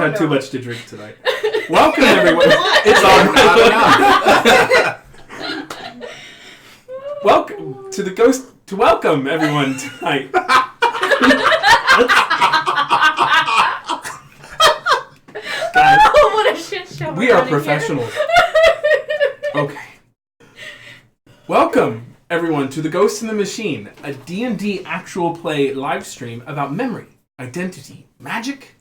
had too much to drink tonight. Welcome, everyone. It's on. Welcome to the Ghost. To welcome everyone tonight. Guys, what a shit show. We are professionals. Okay. Welcome, everyone, to The Ghost in the Machine, a D&D actual play live stream about memory, identity, magic,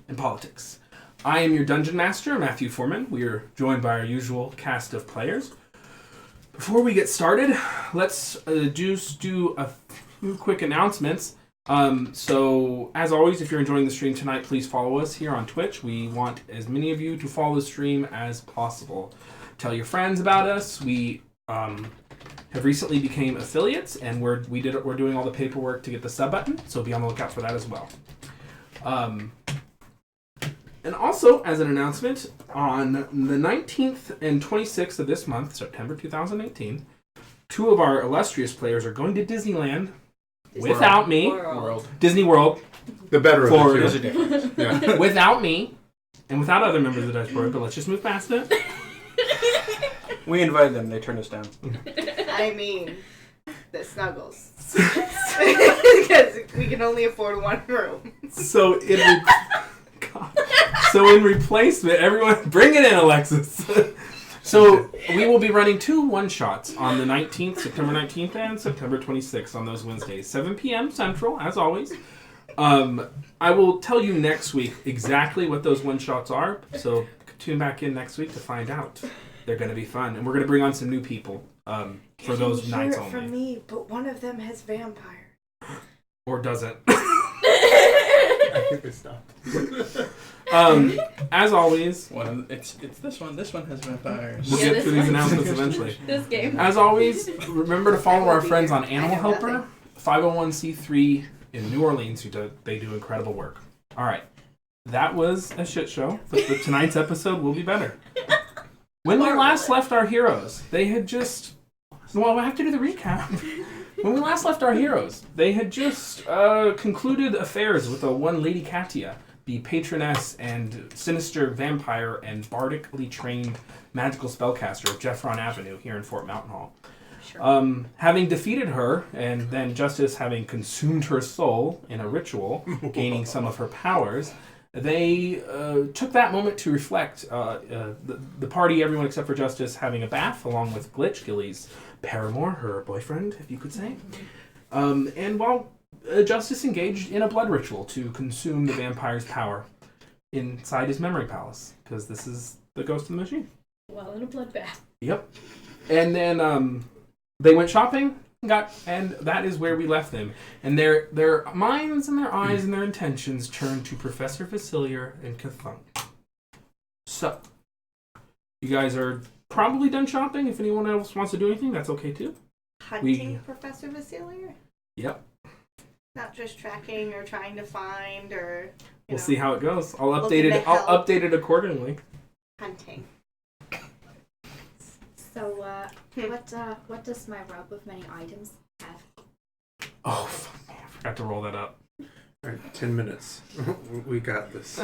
and politics. I am your Dungeon Master, Matthew Foreman. We are joined by our usual cast of players. Before we get started, let's just do a few quick announcements. So, as always, if you're enjoying the stream tonight, please follow us here on Twitch. We want as many of you to follow the stream as possible. Tell your friends about us. We have recently became affiliates, and we're doing all the paperwork to get the sub button, so be on the lookout for that as well. And also, as an announcement, on the 19th and 26th of this month, September 2018, two of our illustrious players are going to Disneyland without me. Disney World. The better Florida. of the two. Yeah. Without me, and without other members of the Dice Board, but let's just move past it. We invited them, they turned us down. I mean, the snuggles. Because we can only afford one room. So in replacement, everyone, bring it in, Alexis. So we will be running two one-shots on the 19th, September 19th, and September 26th on those Wednesdays, 7 p.m. Central, as always. I will tell you next week exactly what those one-shots are, so tune back in next week to find out. They're going to be fun, and we're going to bring on some new people for those nights only. From me, but one of them has vampire. Or doesn't. I think they stopped. As always, It's this one. This one has vampires. we'll get to these announcements eventually. This game. As always, remember to follow our friends on Animal Helper, 501c3 in New Orleans. They do incredible work. All right, that was a shit show, but tonight's episode will be better. When we last left our heroes, they had just... Well, I have to do the recap. When we last left our heroes, they had just concluded affairs with one Lady Katia, the patroness and sinister vampire and bardically trained magical spellcaster of Jeffron Avenue here in Fort Mountain Hall. Sure. Having defeated her, and then Justice having consumed her soul in a ritual, gaining some of her powers, they took that moment to reflect. The party, everyone except for Justice, having a bath, along with Glitch, Gilly's paramour, her boyfriend, if you could say. And while Justice engaged in a blood ritual to consume the vampire's power inside his memory palace, because this is the Ghost in the Machine. Well, in a bloodbath. Yep. And then they went shopping, and that is where we left them. And their minds and their eyes and their intentions turned to Professor Vasselior and Cthulhu. So, you guys are probably done shopping. If anyone else wants to do anything, that's okay too. Hunting Professor Vasselior? Yep. Not just tracking or trying to find or... We'll see how it goes. I'll update it accordingly. Hunting. So, what does my robe of many items have? Oh, fuck me. I forgot to roll that up. All right, 10 minutes. We got this.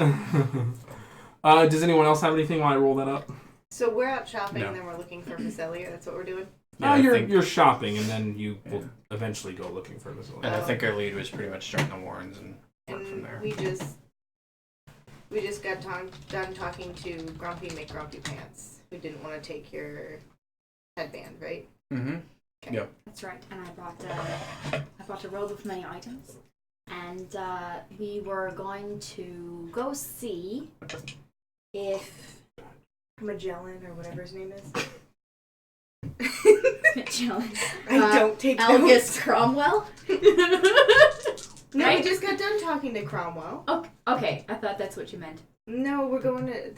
Does anyone else have anything while I roll that up? So we're out shopping No. and then we're looking for Vasselior. That's what we're doing? Yeah, you're shopping, and then you will eventually go looking for Vasselior. And I think our lead was pretty much starting the Warrens and work from And there. we just got done talking to Grumpy McGrumpy Pants, who didn't want to take your headband, right? Mm-hmm. Okay. Yep. That's right, and I bought a robe of many items, and we were going to go see if Magellan or whatever his name is. Magellan. I don't take Algus notes. Cromwell. No, Right? we just got done talking to Cromwell. Oh, okay, I thought that's what you meant. No, we're going to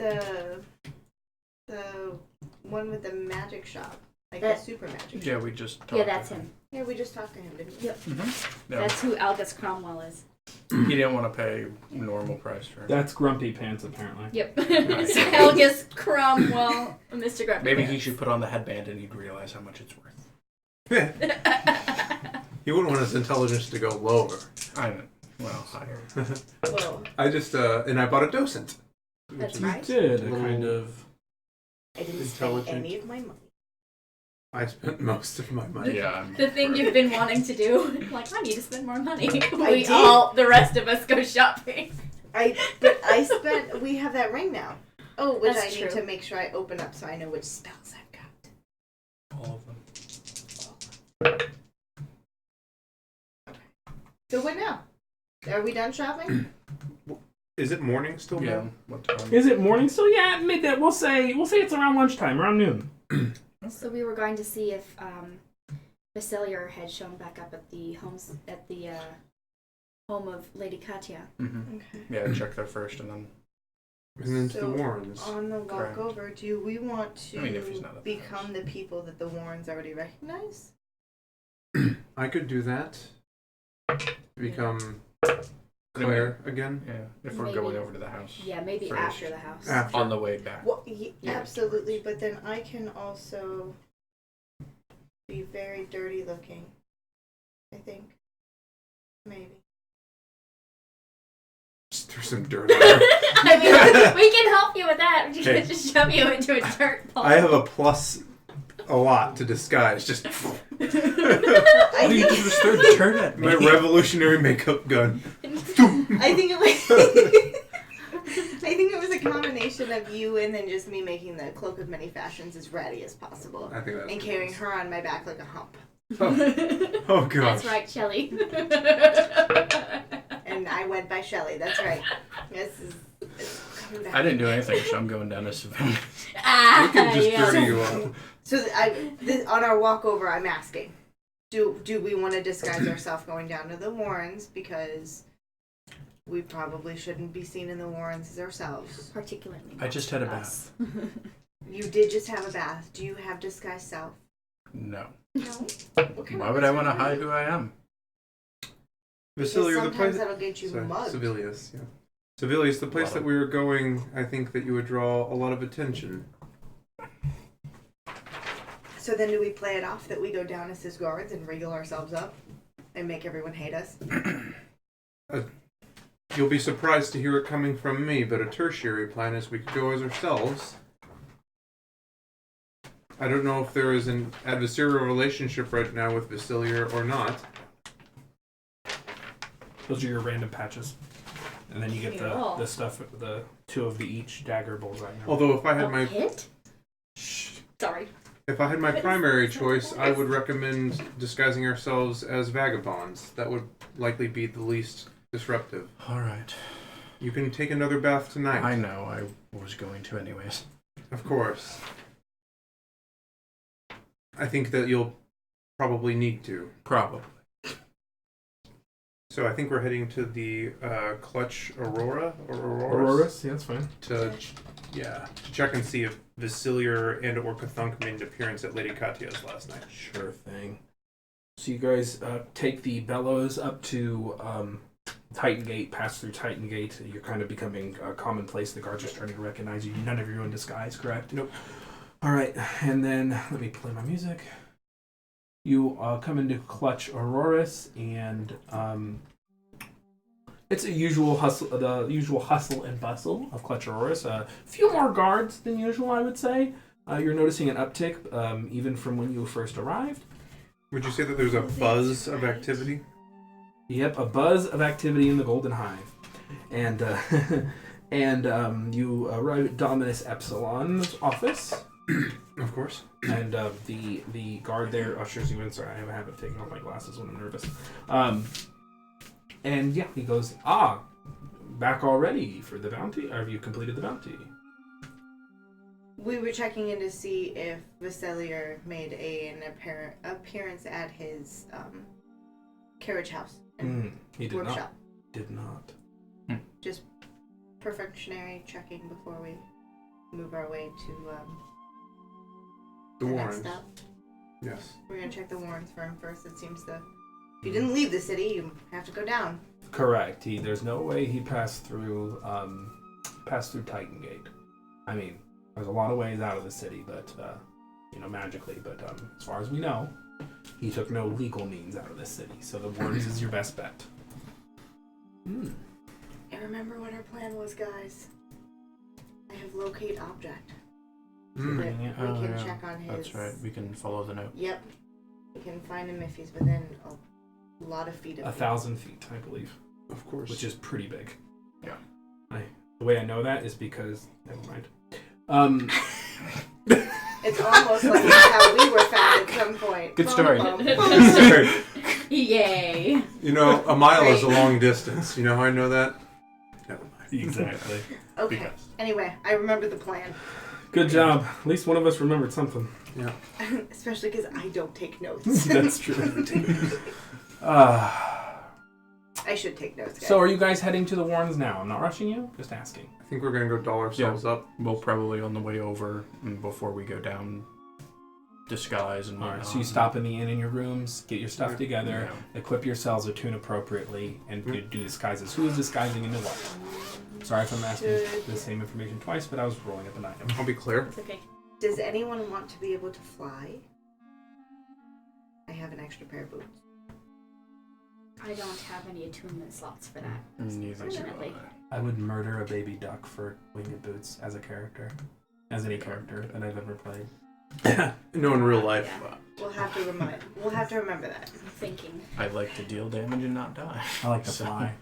the one with the magic shop, like the super magic Yeah, shop. we just talked Yeah, that's to him. Yeah, we just talked to him, didn't we? Yep. Mm-hmm. Yeah. That's who Algus Cromwell is. He didn't want to pay normal price for it. That's Grumpy Pants, apparently. Yep. Nice. So Algus Cromwell, Mr. Grumpy. Maybe Pants. he should put on the headband and he'd realize how much it's worth. He wouldn't want his intelligence to go lower. I don't. Well, higher. Well, I just, and I bought a docent. That's is- right. Did a Little- kind of. I didn't Intelligent. spend any of my money. I spent most of my money. Yeah. I'm The thing you've been wanting to do. Like, I need to spend more money. did. The rest of us go shopping. We have that ring now. Oh, which That's I need true. to make sure I open up so I know which spells I've got. all of them. So what now? Are we done shopping? Is it morning still? Yeah. now? What time? Is it morning still? Yeah, midday. We'll say it's around lunchtime, around noon. So we were going to see if Vasselior had shown back up at the home of Lady Katya. Mm-hmm. Okay. Yeah, check there first, and then And then to So, the Warrens. On the walk Correct. over, do we want to I mean, if he's not at the become house. the people that the Warrens already recognize? I could do that. Become Anyway, Claire again. yeah, if we're Maybe. going over to the house. Yeah, maybe First. after the house. After. On the way back. Well, Yeah. absolutely, but then I can also be very dirty looking. I think. Maybe. Just throw some dirt on her. I mean, we can help you with that. We Hey. can just shove you into a dirt ball. I have a plus a lot to disguise. Just I You think, just throw dirt at me. my revolutionary makeup gun. I think it was. I think it was a combination of you and then just me making the cloak of many fashions as ratty as possible, I think that's and what it carrying was. her on my back like a hump. Oh gosh. That's right, Shelley. And I went by Shelley. That's right. It's coming back. I didn't do anything, so I'm going down to civilian. We can just yeah. dirty you up. So on our walk over, I'm asking, do we want to disguise ourselves going down to the Warrens, because we probably shouldn't be seen in the Warrens as ourselves. Particularly. I just had a us. You did just have a bath. Do you have disguised self? No. No. What kind Why of would I want to wizard are hide you? who I am? Because Vasselior, the sometimes place. that'll get you Sorry, mugged. Civilius, yeah. Civilius, the place that we were going, I think that you would draw a lot of attention. So then do we play it off that we go down as his guards and wriggle ourselves up and make everyone hate us? You'll be surprised to hear it coming from me, but a tertiary plan is we could go as ourselves. I don't know if there is an adversarial relationship right now with Vasselior or not. Those are your random patches, and then you get Cool. the stuff, the two of the each dagger bullseye. Although if I had A my hit? Shh. Sorry. if I had my primary choice, I would recommend disguising ourselves as vagabonds. That would likely be the least disruptive. All right. You can take another bath tonight. I know. I was going to anyways. Of course. I think that you'll probably need to. Probably. So I think we're heading to the Clutch Aurora or Auroras Auroras, yeah, that's fine. to check and see if Vasselior and or Cthulhu made an appearance at Lady Katya's last night. Sure thing. So you guys take the bellows up to Titan Gate, pass through Titan Gate. You're kind of becoming commonplace. The guards are starting to recognize you. None of you are in disguise, correct? Nope. All right, and then let me play my music. You come into Clutch Auroras, and it's the usual hustle and bustle of Clutch Auroras. A few more guards than usual, I would say. You're noticing an uptick, even from when you first arrived. Would you say that there's a buzz of activity? Yep, a buzz of activity in the Golden Hive, and you arrive at Dominus Epsilon's office. Of course. And the guard there ushers you in. Sorry, I have a habit of taking off my glasses when I'm nervous. And yeah, he goes, back already for the bounty? Or have you completed the bounty? We were checking in to see if Vasselior made an appearance at his carriage house and He did workshop. not. Did not. Just perfectionary checking before we move our way to The next Warrens. step. Yes. We're gonna check the Warrens for him first. It seems to. If you didn't leave the city, you have to go down. Correct. There's no way he passed through Titan Gate. I mean, there's a lot of ways out of the city, but magically. But as far as we know, he took no legal means out of this city. So the Warrens is your best bet. I remember what our plan was, guys. have locate object. Mm. That we Oh, can yeah. check on his. That's right. We can follow the note. Yep. We can find him if he's within a lot of feet of 1,000 feet, I believe, Of course. which is pretty big. Yeah. The way I know that is because never mind. It's almost like how we were found at some point. Good story. Yay. You know, a mile is a Great. long distance. You know how I know that? Never mind. Exactly. Okay. Because- Anyway, I remember the plan. Good job. At least one of us remembered something. Yeah. Especially because I don't take notes. That's true. I should take notes, guys. So are you guys heading to the Warrens now? I'm not rushing you, just asking. I think we're gonna go doll ourselves up. We'll probably on the way over and before we go down disguise and Alright, whatnot. so you stop in the inn in your rooms, get your stuff together, Yeah. equip yourselves, attune appropriately, and do disguises. Who is disguising into what? Sorry if I'm asking the same information twice, but I was rolling up an item. I'll be clear. It's okay. Does anyone want to be able to fly? I have an extra pair of boots. I don't have any attunement slots for that. Neither do Fortunately. I would murder a baby duck for winged boots as a character. As any character that I've ever played. No, in real life. Yeah. We'll have to remember that. I'm thinking. I like to deal damage and not die. I like to So- fly.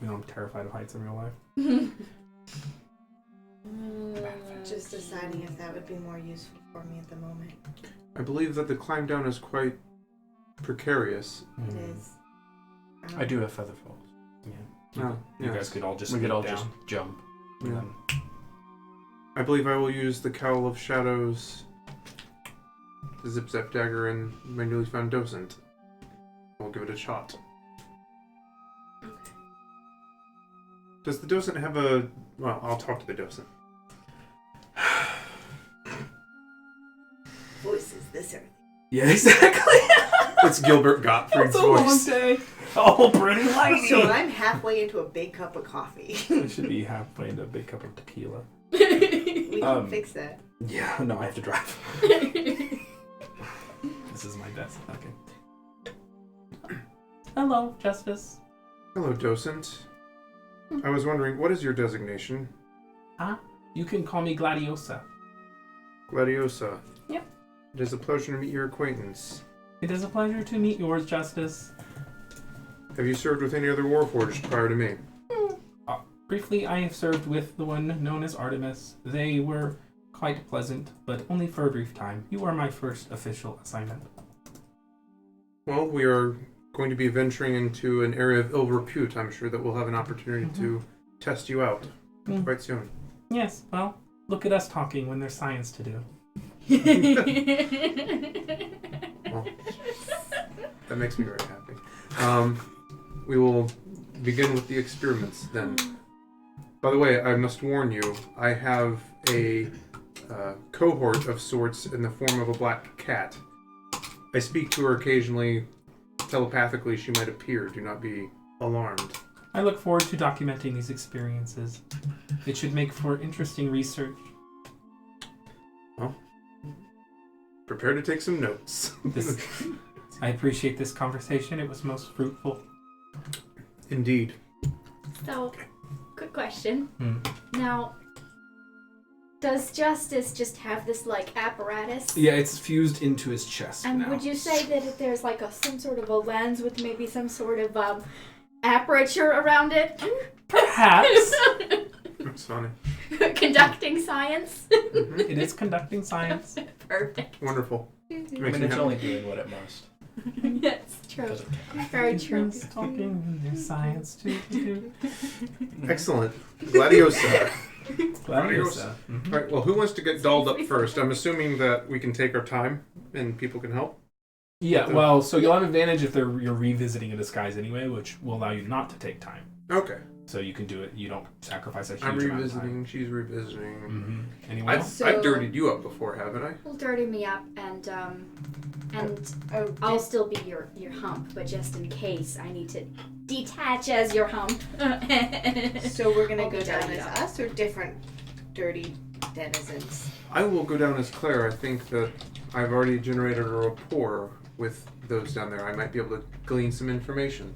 You know, I'm terrified of heights in real life. Just deciding if that would be more useful for me at the moment. I believe that the climb down is quite precarious. It Mm. is. I do have feather falls. Yeah. Oh, You yes. guys could all just We could all down. just jump. and Yeah. then- I believe I will use the Cowl of Shadows, the Zip Zap Dagger, and my newly found docent. We'll give it a shot. Does the docent have a... Well, I'll talk to the docent. Voices this earth. Yeah, exactly. It's Gilbert Gottfried's It's a long voice. day. Oh, pretty light. So I'm halfway into a big cup of coffee. I should be halfway into a big cup of tequila. We can fix that. Yeah, no, I have to drive. This is my desk. Okay. Hello, Justice. Hello, docent. I was wondering, what is your designation? You can call me Gladiosa. Gladiosa. Yep. It is a pleasure to meet your acquaintance. It is a pleasure to meet yours, Justice. Have you served with any other warforged prior to me? Briefly, I have served with the one known as Artemis. They were quite pleasant, but only for a brief time. You are my first official assignment. Well, we are going to be venturing into an area of ill repute. I'm sure that we'll have an opportunity to test you out quite soon. Yes, well, look at us talking when there's science to do. Well, that makes me very happy. We will begin with the experiments then. By the way, I must warn you, I have a cohort of sorts in the form of a black cat. I speak to her occasionally. Telepathically, she might appear. Do not be alarmed. I look forward to documenting these experiences. It should make for interesting research. Prepare to take some notes. I appreciate this conversation. It was most fruitful. Indeed. So, quick question. Hmm. Now, does Justice just have this, like, apparatus? Yeah, it's fused into his chest And now. would you say that if there's, like, some sort of a lens with maybe some sort of, aperture around it? Perhaps. That's funny. Conducting science? Mhm. It is conducting science. Perfect. Wonderful. I Makes mean, me it's happy. only doing what it must. That's true. Because it can. Very true. It's talking and there's science too. Excellent. Gladiosa. Gladiosa. Mhm. All right, well, who wants to get dolled up first? I'm assuming that we can take our time and people can help. Yeah, well, so you'll have advantage if you're revisiting a disguise anyway, which will allow you not to take time. Okay. So you can do it. You don't sacrifice a huge I'm amount of time. revisiting. She's revisiting. Mm-hmm. Anyone else? So- I've dirtied you up before, haven't I? Will dirty me up and Oh, I'll still be your hump, but just in case I need to detach as your hump. so we're gonna I'll go be down dirty as up. us or different dirty denizens? I will go down as Claire. I think that I've already generated a rapport with those down there. I might be able to glean some information.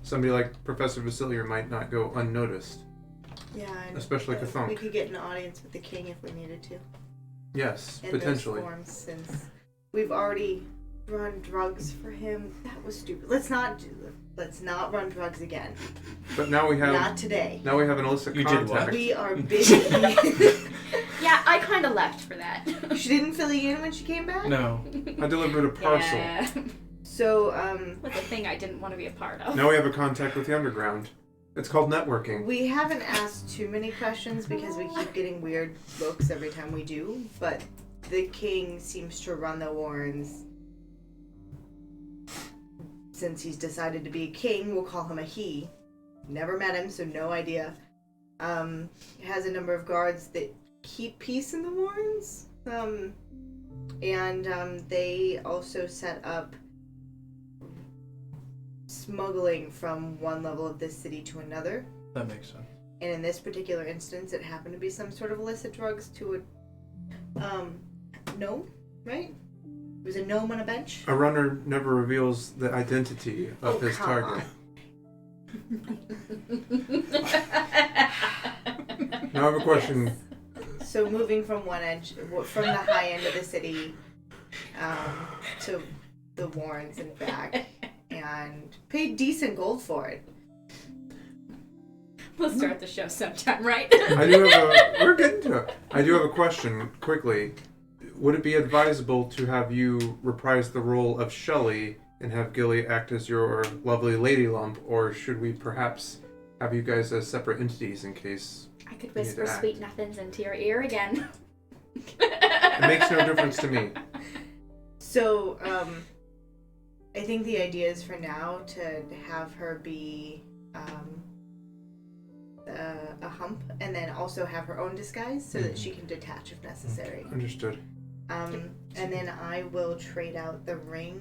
Somebody like Professor Vasselior might not go unnoticed. Yeah, and Especially we Kathunk. could get an audience with the king if we needed to. Yes, In potentially. those forms, since we've already run drugs for him. That was stupid. Let's not run drugs again. But now we have Not today. Now we have an illicit You did contact. what? We are busy. Yeah, I kind of left for that. She didn't fill you in when she came back? No. I delivered a parcel. Yeah. So, With a thing I didn't want to be a part of. Now we have a contact with the underground. It's called networking. we haven't asked too many questions because we keep getting weird looks every time we do, but the king seems to run the Warrens. Since he's decided to be a king, we'll call him a he. Never met him, so no idea. Has a number of guards that keep peace in the Warrens. And they also set up smuggling from one level of this city to another. That makes sense. And in this particular instance, it happened to be some sort of illicit drugs to a gnome, right? It was a gnome on a bench. A runner never reveals the identity of his come target. on. Now I have a question. So moving from from the high end of the city to the Warrens and back, and paid decent gold for it. We'll start the show sometime, right? We're getting to it. I do have a question, quickly. Would it be advisable to have you reprise the role of Shelley and have Gilly act as your lovely lady lump, or should we perhaps have you guys as separate entities in case I could you need whisper to act? sweet nothings into your ear again. It makes no difference to me. So, I think the idea is for now to have her be a hump, and then also have her own disguise so that she can detach if necessary. Understood. And then I will trade out the ring.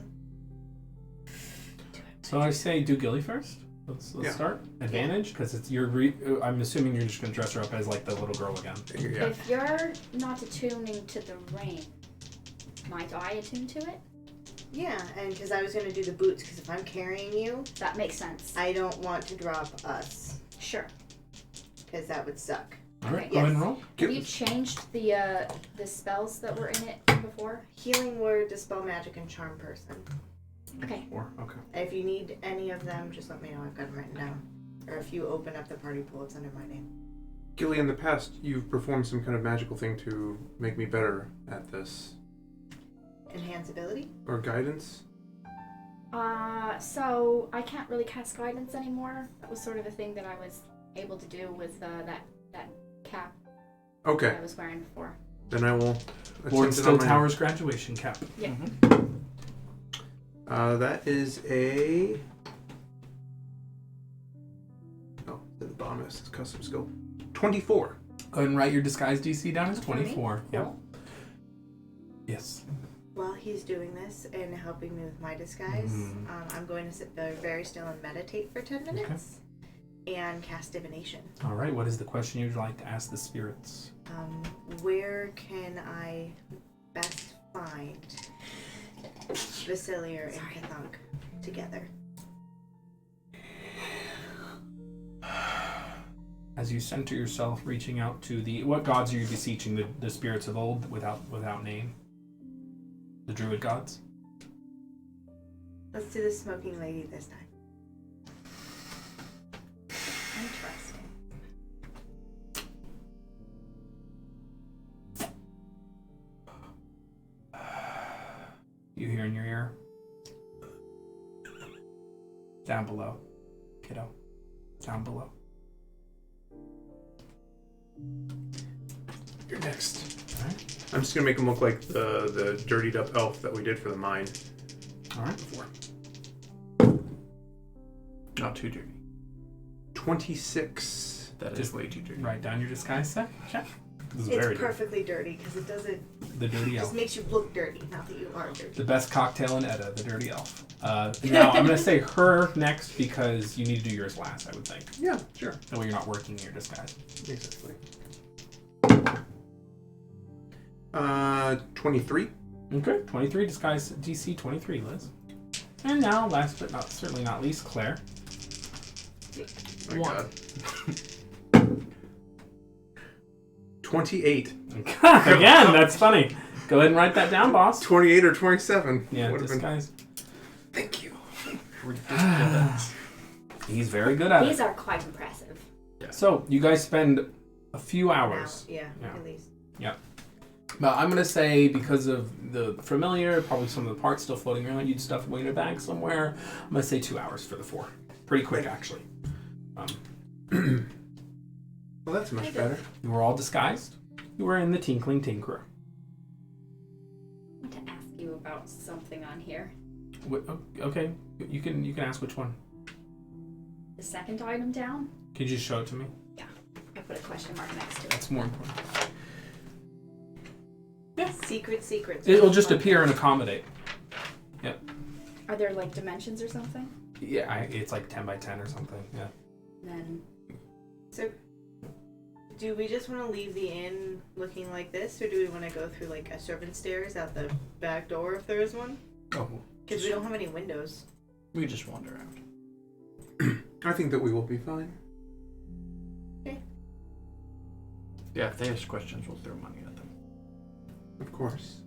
So I say do Gilly first. Let's Yeah. start. Advantage, because it's I'm assuming you're just gonna dress her up as like the little girl again. Yeah. If you're not attuning to the ring, might I attune to it? Yeah, and because I was going to do the boots, because if I'm carrying you, That makes sense. I don't want to drop us, Sure. because that would suck. All right, Okay. go ahead and roll. Have you changed the spells that were in it before? Healing word, dispel magic, and charm person. Okay. 4, okay. If you need any of them, just let me know. I've got them written down. Or if you open up the party pool, it's under my name. Gilly, in the past, you've performed some kind of magical thing to make me better at this. Enhance ability? Or guidance? So I can't really cast guidance anymore. That was sort of a thing that I was able to do with that cap that Okay, I was wearing before. then I will Lord attempt it on Still my Tower's graduation cap. Yeah. own. That is a... Oh, at the bottom it says custom skill. 24. Go ahead and write your disguise DC down as For me? 24. Yep. Yes. While he's doing this and helping me with my disguise, I'm going to sit very, very still and meditate for 10 minutes. And cast divination. All right. What is the question you'd like to ask the spirits? Where can I best find Vasselior and Kathunk together? As you center yourself, reaching out to what gods are you beseeching? The spirits of old, without name. The druid gods. Let's do the smoking lady this time. Interesting. You hear in your ear. Down below, kiddo. Down below. You're next. All right. I'm just going to make him look like the dirtied up elf that we did for the mine. All right. Before. Not too dirty. 26. That is Just way too dirty. Write down your disguise check. This is It's very perfectly dirty because it doesn't. The dirty It elf. just makes you look dirty, not that you are dirty. The best cocktail in Edda, the dirty elf. Now I'm gonna say her next because you need to do yours last. I would think. Yeah, sure. That way you're not working in your disguise. Exactly. 23. Okay. 23 disguise DC 23, Liz. And now, last but certainly not least, Claire. My One. God. 28. Again, that's funny. Go ahead and write that down, boss. 28 or 27. Yeah, Would've been- disguise. Thank you. He's very good at These it. are quite impressive. So, you guys spend a few hours. Yeah, Yeah. at least. But I'm going to say because of the familiar, probably some of the parts still floating around, you'd stuff away in a bag somewhere. I'm going to say 2 hours for the 4. Pretty quick, actually. Well, that's much better. You were all disguised. You were in the Tinkling Tinkerer. I want to ask you about something on here. Okay, you can ask which one. The second item down, Could you just show it to me? I put a question mark next to it. That's more important. Secrets. It'll just appear and accommodate. Are there like dimensions or something? Yeah, it's like 10 by 10 or something. Yeah. Then So, do we just want to leave the inn looking like this, or do we want to go through like a servant stairs out the back door if there is one? Oh, Because we don't have any windows. we just wander out. I think that we will be fine. Yeah, if they ask questions, we'll throw money at them. Of course.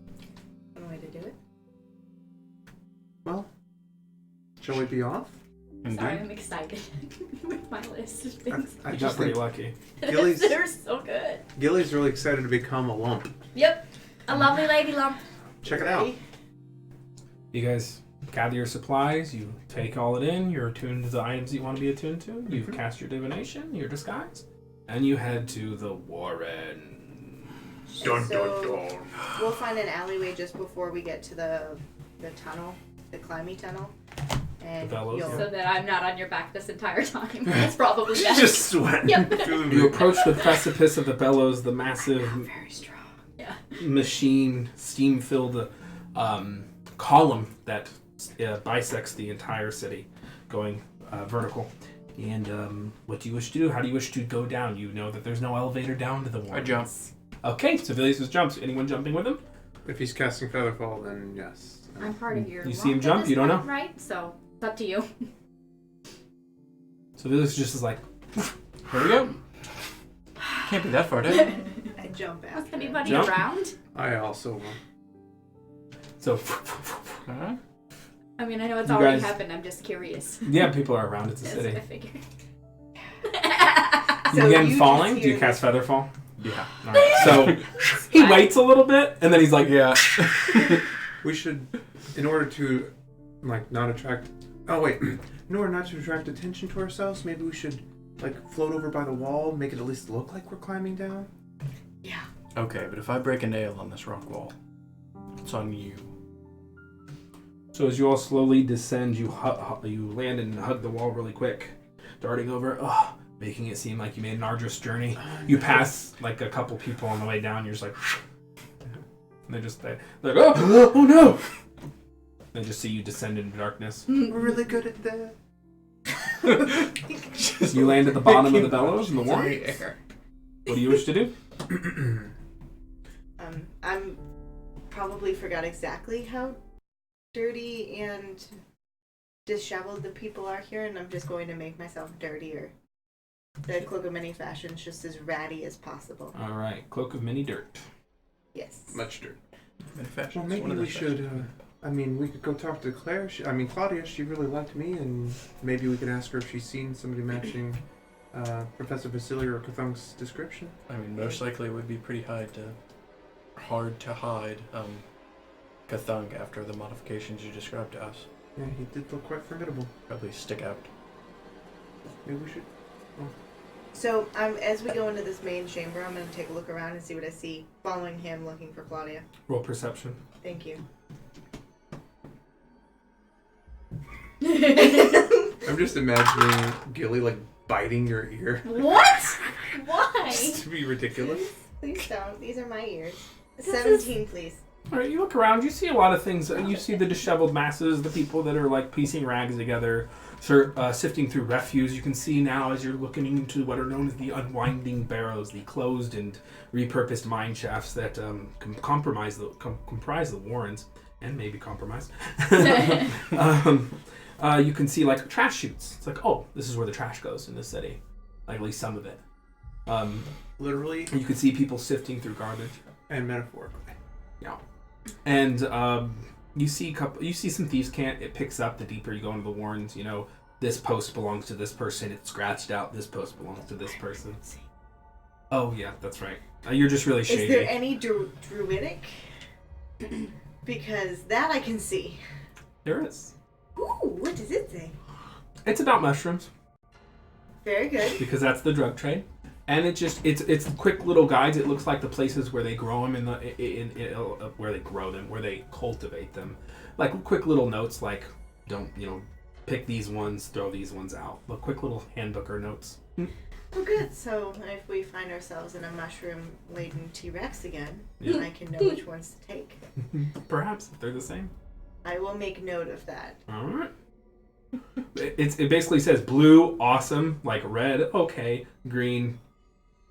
One way to do it. Well, shall we be off? Indeed. sorry, I'm excited with my list of things. I You got just pretty think lucky. Gilly's, They're so good. Gilly's really excited to become a lump. Yep, a lovely lady lump. Check it out. Ready? You guys gather your supplies, you take all it in, you're attuned to the items that you want to be attuned to, you've cast your divination, your disguise, and you head to the Warren. So, we'll find an alleyway just before we get to the tunnel, the climby tunnel. And The bellows, you'll... So that I'm not on your back this entire time. That's probably best. Just sweating. Yep. You approach the precipice of the bellows, the massive very strong. Yeah. machine, steam-filled column that bisects the entire city, going vertical. And what do you wish to do? How do you wish to go down? You know that there's no elevator down to the Warren. I jump. Okay, Civilius just jumps. Anyone jumping with him? If he's casting Featherfall, then yes. I'm part of your You see him lump at jump? this You don't point, know? Right? So, it's up to you. Civilius just is like, here we go. Can't be that far down. I jump Was after. anybody Jump. around? I also will. So, Alright. I mean, I know it's You already guys- happened. I'm just curious. yeah, people are around. It's a That's what city. I figured. You So begin you falling. just Do you hear cast Featherfall? Yeah. All right. So he waits a little bit, and then he's like, yeah. We should, in order to, not attract. Oh wait, in order not to attract attention to ourselves, maybe we should, float over by the wall, make it at least look like we're climbing down. Yeah. Okay, but if I break a nail on this rock wall, it's on you. So as you all slowly descend, you you land and hug the wall really quick, darting over, making it seem like you made an arduous journey. You pass a couple people on the way down. You're just like, and they're like, oh no! They just see you descend into darkness. We're really good at that. You land at the bottom of the bellows in the warren. air. What do you wish to do? I'm probably forgot exactly how dirty and disheveled the people are here, and I'm just going to make myself dirtier. The Cloak of Many Fashions, just as ratty as possible. All right, Cloak of Many Dirt. Yes. Much dirt. Manufacturing. Well, maybe we should. We could go talk to Claire. Claudia. She really liked me, and maybe we could ask her if she's seen somebody matching Professor Vasselior or Cthulhu's description. I mean, most likely it would be pretty hard to hide Cthulhu after the modifications you described to us. Yeah, he did look quite formidable. Probably stick out. Maybe we should. So, as we go into this main chamber, I'm going to take a look around and see what I see. Following him, looking for Claudia. Roll perception. Thank you. I'm just imagining Gilly biting your ear. What? Why? Just to be ridiculous. Please don't. These are my ears. This 17, please. All right, you look around. You see a lot of things. You see the disheveled masses, the people that are piecing rags together, sifting through refuse. You can see now as you're looking into what are known as the unwinding barrows, the closed and repurposed mine shafts that comprise the warrens and maybe compromise. You can see trash chutes. It's oh, this is where the trash goes in this city. At least some of it. Literally You can see people sifting through garbage. and metaphorically. And you see some thieves' cant. It picks up the deeper you go into the warrens. You know, this post belongs to this person. It's scratched out. This post belongs to this person. Oh yeah, that's right. You're just really shady. Is there any druidic? Because that I can see. There is. Ooh, what does it say? It's about mushrooms Very good. because that's the drug trade. And it's quick little guides. It looks like the places where they grow them where they grow them, where they cultivate them. Like quick little notes like don't pick these ones, throw these ones out. But quick little handbook or notes. Well, good. So if we find ourselves in a mushroom-laden T-Rex again, Yeah. I can know which ones to take. Perhaps if they're the same. I will make note of that. All right. It basically says blue, awesome, like red, okay, green,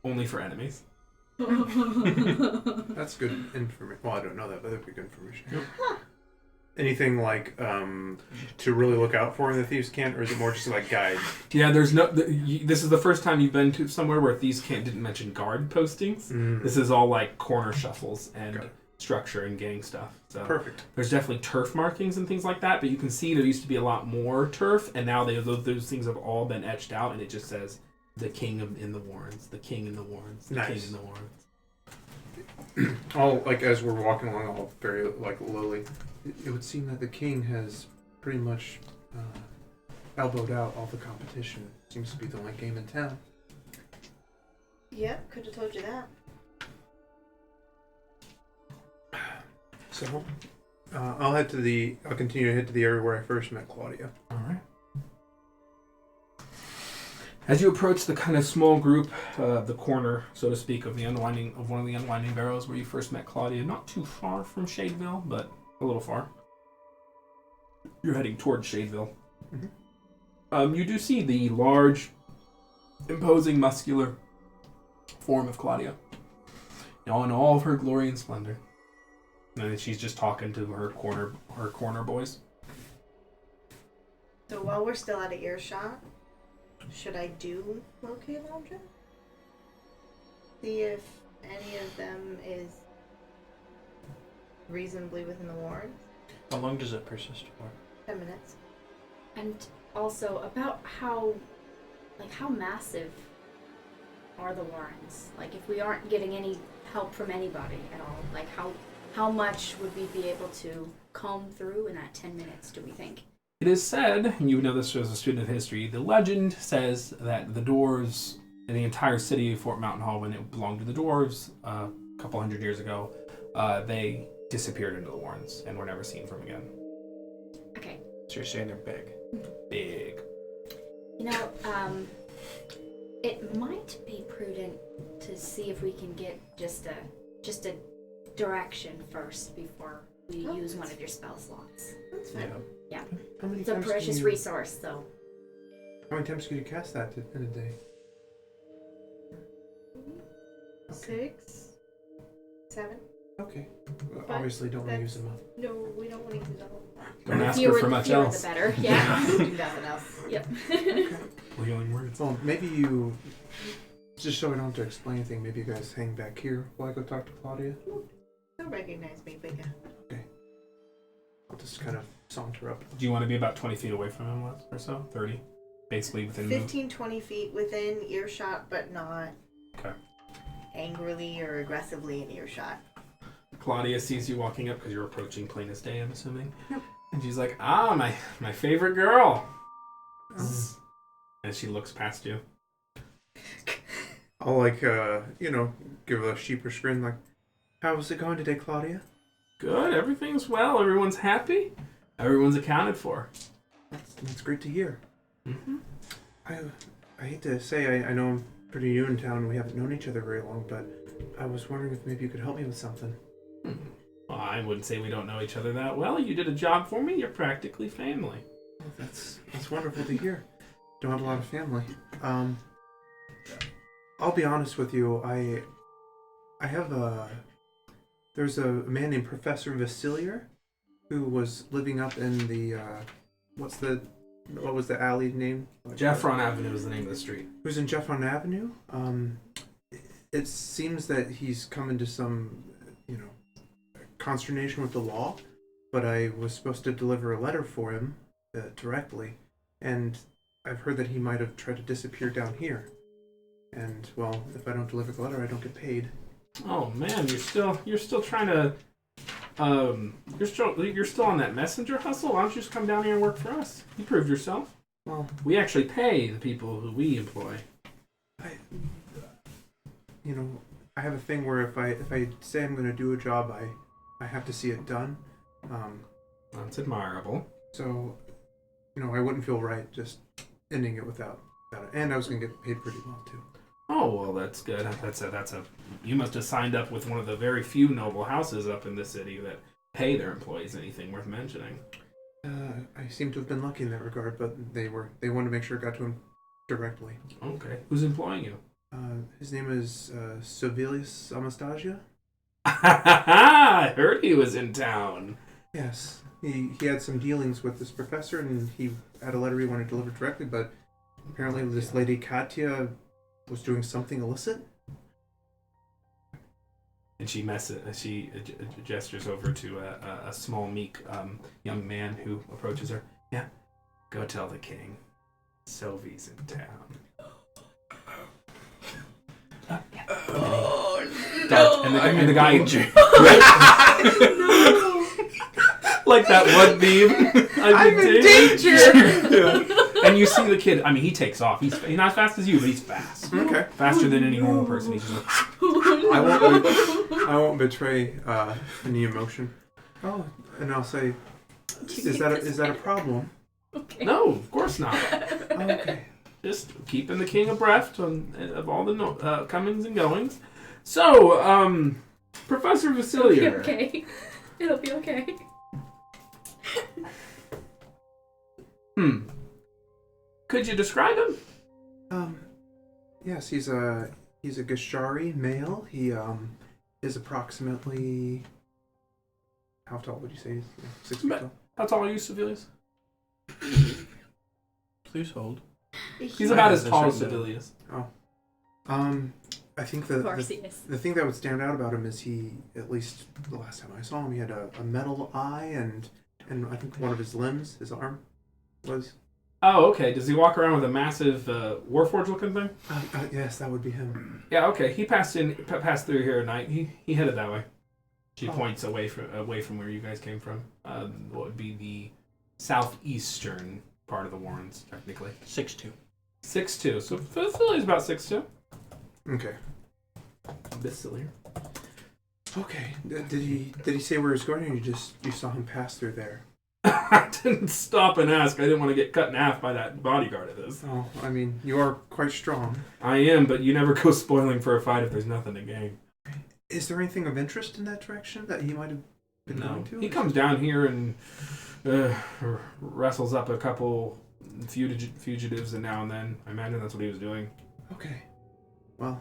only for enemies. That's good information. Well, I don't know that, but that'd be good information. Huh. Anything like to really look out for in the Thieves' Cant, or is it more just like guide? Yeah, there's no. This is the first time you've been to somewhere where Thieves' Cant didn't mention guard postings. This is all like corner shuffles and structure and gang stuff. So Perfect. there's definitely turf markings and things like that, but you can see there used to be a lot more turf, and now those things have all been etched out, and it just says the king in the Warrens, the king in the Warrens, the king in the Warrens. All like as we're walking along, all very like lowly. It would seem that the king has pretty much elbowed out all the competition. Seems to be the only game in town. Yep, could have told you that. So, I'll continue to head to the area where I first met Claudia. All right. As you approach the kind of small group, the corner, so to speak, of one of the unwinding barrows where you first met Claudia, not too far from Shadeville, but a little far. You're heading towards Shadeville. Mm-hmm. You do see the large, imposing, muscular form of Claudia, in all of her glory and splendor. And she's just talking to her corner boys. So while we're still out of earshot, should I do locate object? See if any of them is reasonably within the warrens. How long does it persist for? 10 minutes. And also about how massive are the Warrens? Like if we aren't getting any help from anybody at all, like how much would we be able to comb through in that 10 minutes, do we think? It is said, and you know this as a student of history, the legend says that the dwarves in the entire city of Fort Mountain Hall, when it belonged to the dwarves a couple hundred years ago, they disappeared into the Warrens and were never seen from again. Okay. So you're saying they're big. Big. You know, it might be prudent to see if we can get just a direction first before we use one of your spell slots. That's fine. Yeah. How many It's a times precious resource, so. How many times can you cast that in a day? 6, 7. Okay. Well, But obviously, don't want to use them up. No, we don't want to use double. Don't ask Fewer her for much else. the better. Yeah. Do nothing else. Yep. Healing words. Well, maybe you just so I don't have to explain anything. Maybe you guys hang back here while I go talk to Claudia. They'll recognize me, but yeah. I'll just kind of saunter up. Do you want to be about 20 feet away from him or so? 30? Basically within move? 15, 20 feet within earshot, but not Okay. angrily or aggressively in earshot. Claudia sees you walking up because you're approaching plain as day, I'm assuming. Yep. And she's like, my favorite girl. And she looks past you. I'll give a sheepish grin like, how's it going today, Claudia? Good, everything's well, everyone's happy, everyone's accounted for. That's great to hear. Mm-hmm. I hate to say I know I'm pretty new in town and we haven't known each other very long, but I was wondering if maybe you could help me with something. Well, I wouldn't say we don't know each other that well. You did a job for me, you're practically family. Oh, that's wonderful to hear. Don't have a lot of family. I'll be honest with you. I have there's a man named Professor Vasselior who was living up in the what was the alley name? Jeffron Avenue is the name of the street. Who's in Jeffron Avenue. it seems that he's come into some, consternation with the law, but I was supposed to deliver a letter for him directly, and I've heard that he might have tried to disappear down here. And, well, if I don't deliver the letter, I don't get paid. Oh man, you're still trying to you're still on that messenger hustle. Why don't you just come down here and work for us? You proved yourself. Well, We actually pay the people who we employ. I have a thing where if I say I'm going to do a job, I have to see it done. That's admirable. So, I wouldn't feel right just ending it without it. And I was going to get paid pretty well too. Oh well, that's good. You must have signed up with one of the very few noble houses up in the city that pay their employees anything worth mentioning. I seem to have been lucky in that regard, but they wanted to make sure it got to him directly. Okay, who's employing you? His name is Servilius Anastasia. I heard he was in town. Yes, he had some dealings with this professor, and he had a letter he wanted delivered directly, but apparently this lady Katya was doing something illicit. And she gestures over to a small, meek young man who approaches her. Yeah, go tell the king. Sylvie's in town. And the guy like that one meme. I'm in danger. And you see the kid. I mean, he takes off. He's not as fast as you, but he's fast. Okay. Faster than any normal person. He's just like, I won't betray any emotion. Oh, and I'll say, is that a problem? Okay. no, of course not. Oh, okay. Just keeping the king abreast of all the comings and goings. So, Professor Vasselior. Okay. It'll be okay. Could you describe him? Yes, he's a Gashari male. He is approximately, how tall would you say? 6 feet tall. How tall are you, Sevilius? Please hold. He's about as tall as Sevilius. Oh. I think Of course he is. the thing that would stand out about him is he, at least the last time I saw him, he had a metal eye, and I think one of his limbs, his arm, was... Oh, okay. Does he walk around with a massive Warforged looking thing? Yes, that would be him. Yeah, okay. He passed through here at night. He headed that way. She points away from where you guys came from. What would be the southeastern part of the Warrens, technically. 6'2". 6'2". So Vassilior's about 6'2". Okay. Vasselior. Okay. Did he say where he was going, or you saw him pass through there? I didn't stop and ask. I didn't want to get cut in half by that bodyguard of his. Oh, I mean, you are quite strong. I am, but you never go spoiling for a fight if there's nothing to gain. Is there anything of interest in that direction that he might have been going to? He comes down here and wrestles up a couple fugitives, and now and then. I imagine that's what he was doing. Okay. Well,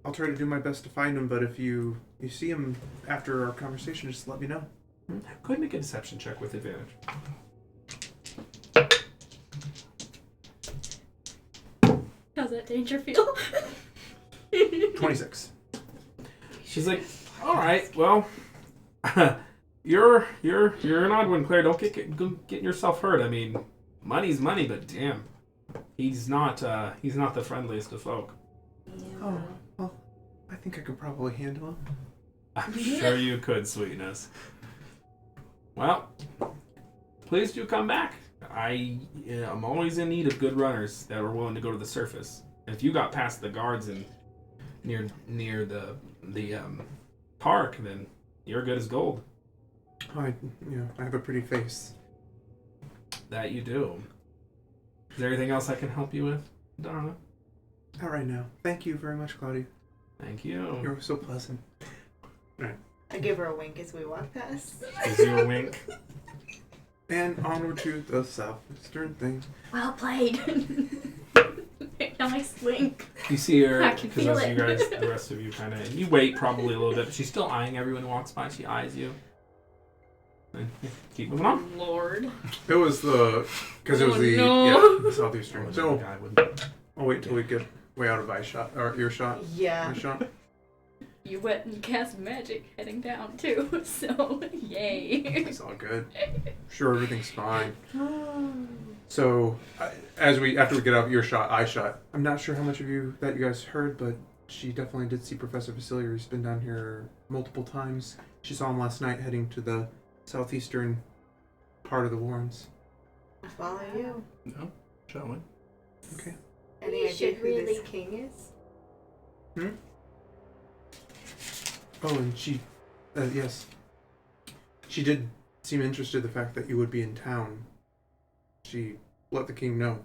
I'll try to do my best to find him, but if you see him after our conversation, just let me know. Go ahead and make a deception check with advantage. How's that danger feel? 26. She's like, all right, well, you're an odd one, Claire. Don't get yourself hurt. I mean, money's money, but damn, he's not the friendliest of folk. Oh, well, I think I could probably handle him. I'm sure you could, sweetness. Well, please do come back. I'm always in need of good runners that are willing to go to the surface. And if you got past the guards and near the park, then you're good as gold. I have a pretty face. That you do. Is there anything else I can help you with, Donna? Not right now. Thank you very much, Claudia. Thank you. You're so pleasant. I give her a wink as we walk past. Gives you a wink. And onward to the southeastern thing. Well played. Nice wink. You see her, I can because feel as it. you guys, the rest of you kind of, you wait probably a little bit, but she's still eyeing everyone who walks by. She eyes you. And keep moving on. Lord. It was because it was Oh, no. the southeastern. The So guy would I'll wait till we get way out of eyeshot or earshot. Yeah. Eyeshot. You went and cast magic heading down too, so yay. It's all good. Sure, everything's fine. So, after we get out of earshot, eyeshot, I'm not sure how much of you guys heard, but she definitely did see Professor Vasselior. He's been down here multiple times. She saw him last night heading to the southeastern part of the Warrens. I'll follow you. No, shall we? Okay. Any We idea should who really- this king is? Oh, and she, yes. She did seem interested in the fact that you would be in town. She let the king know.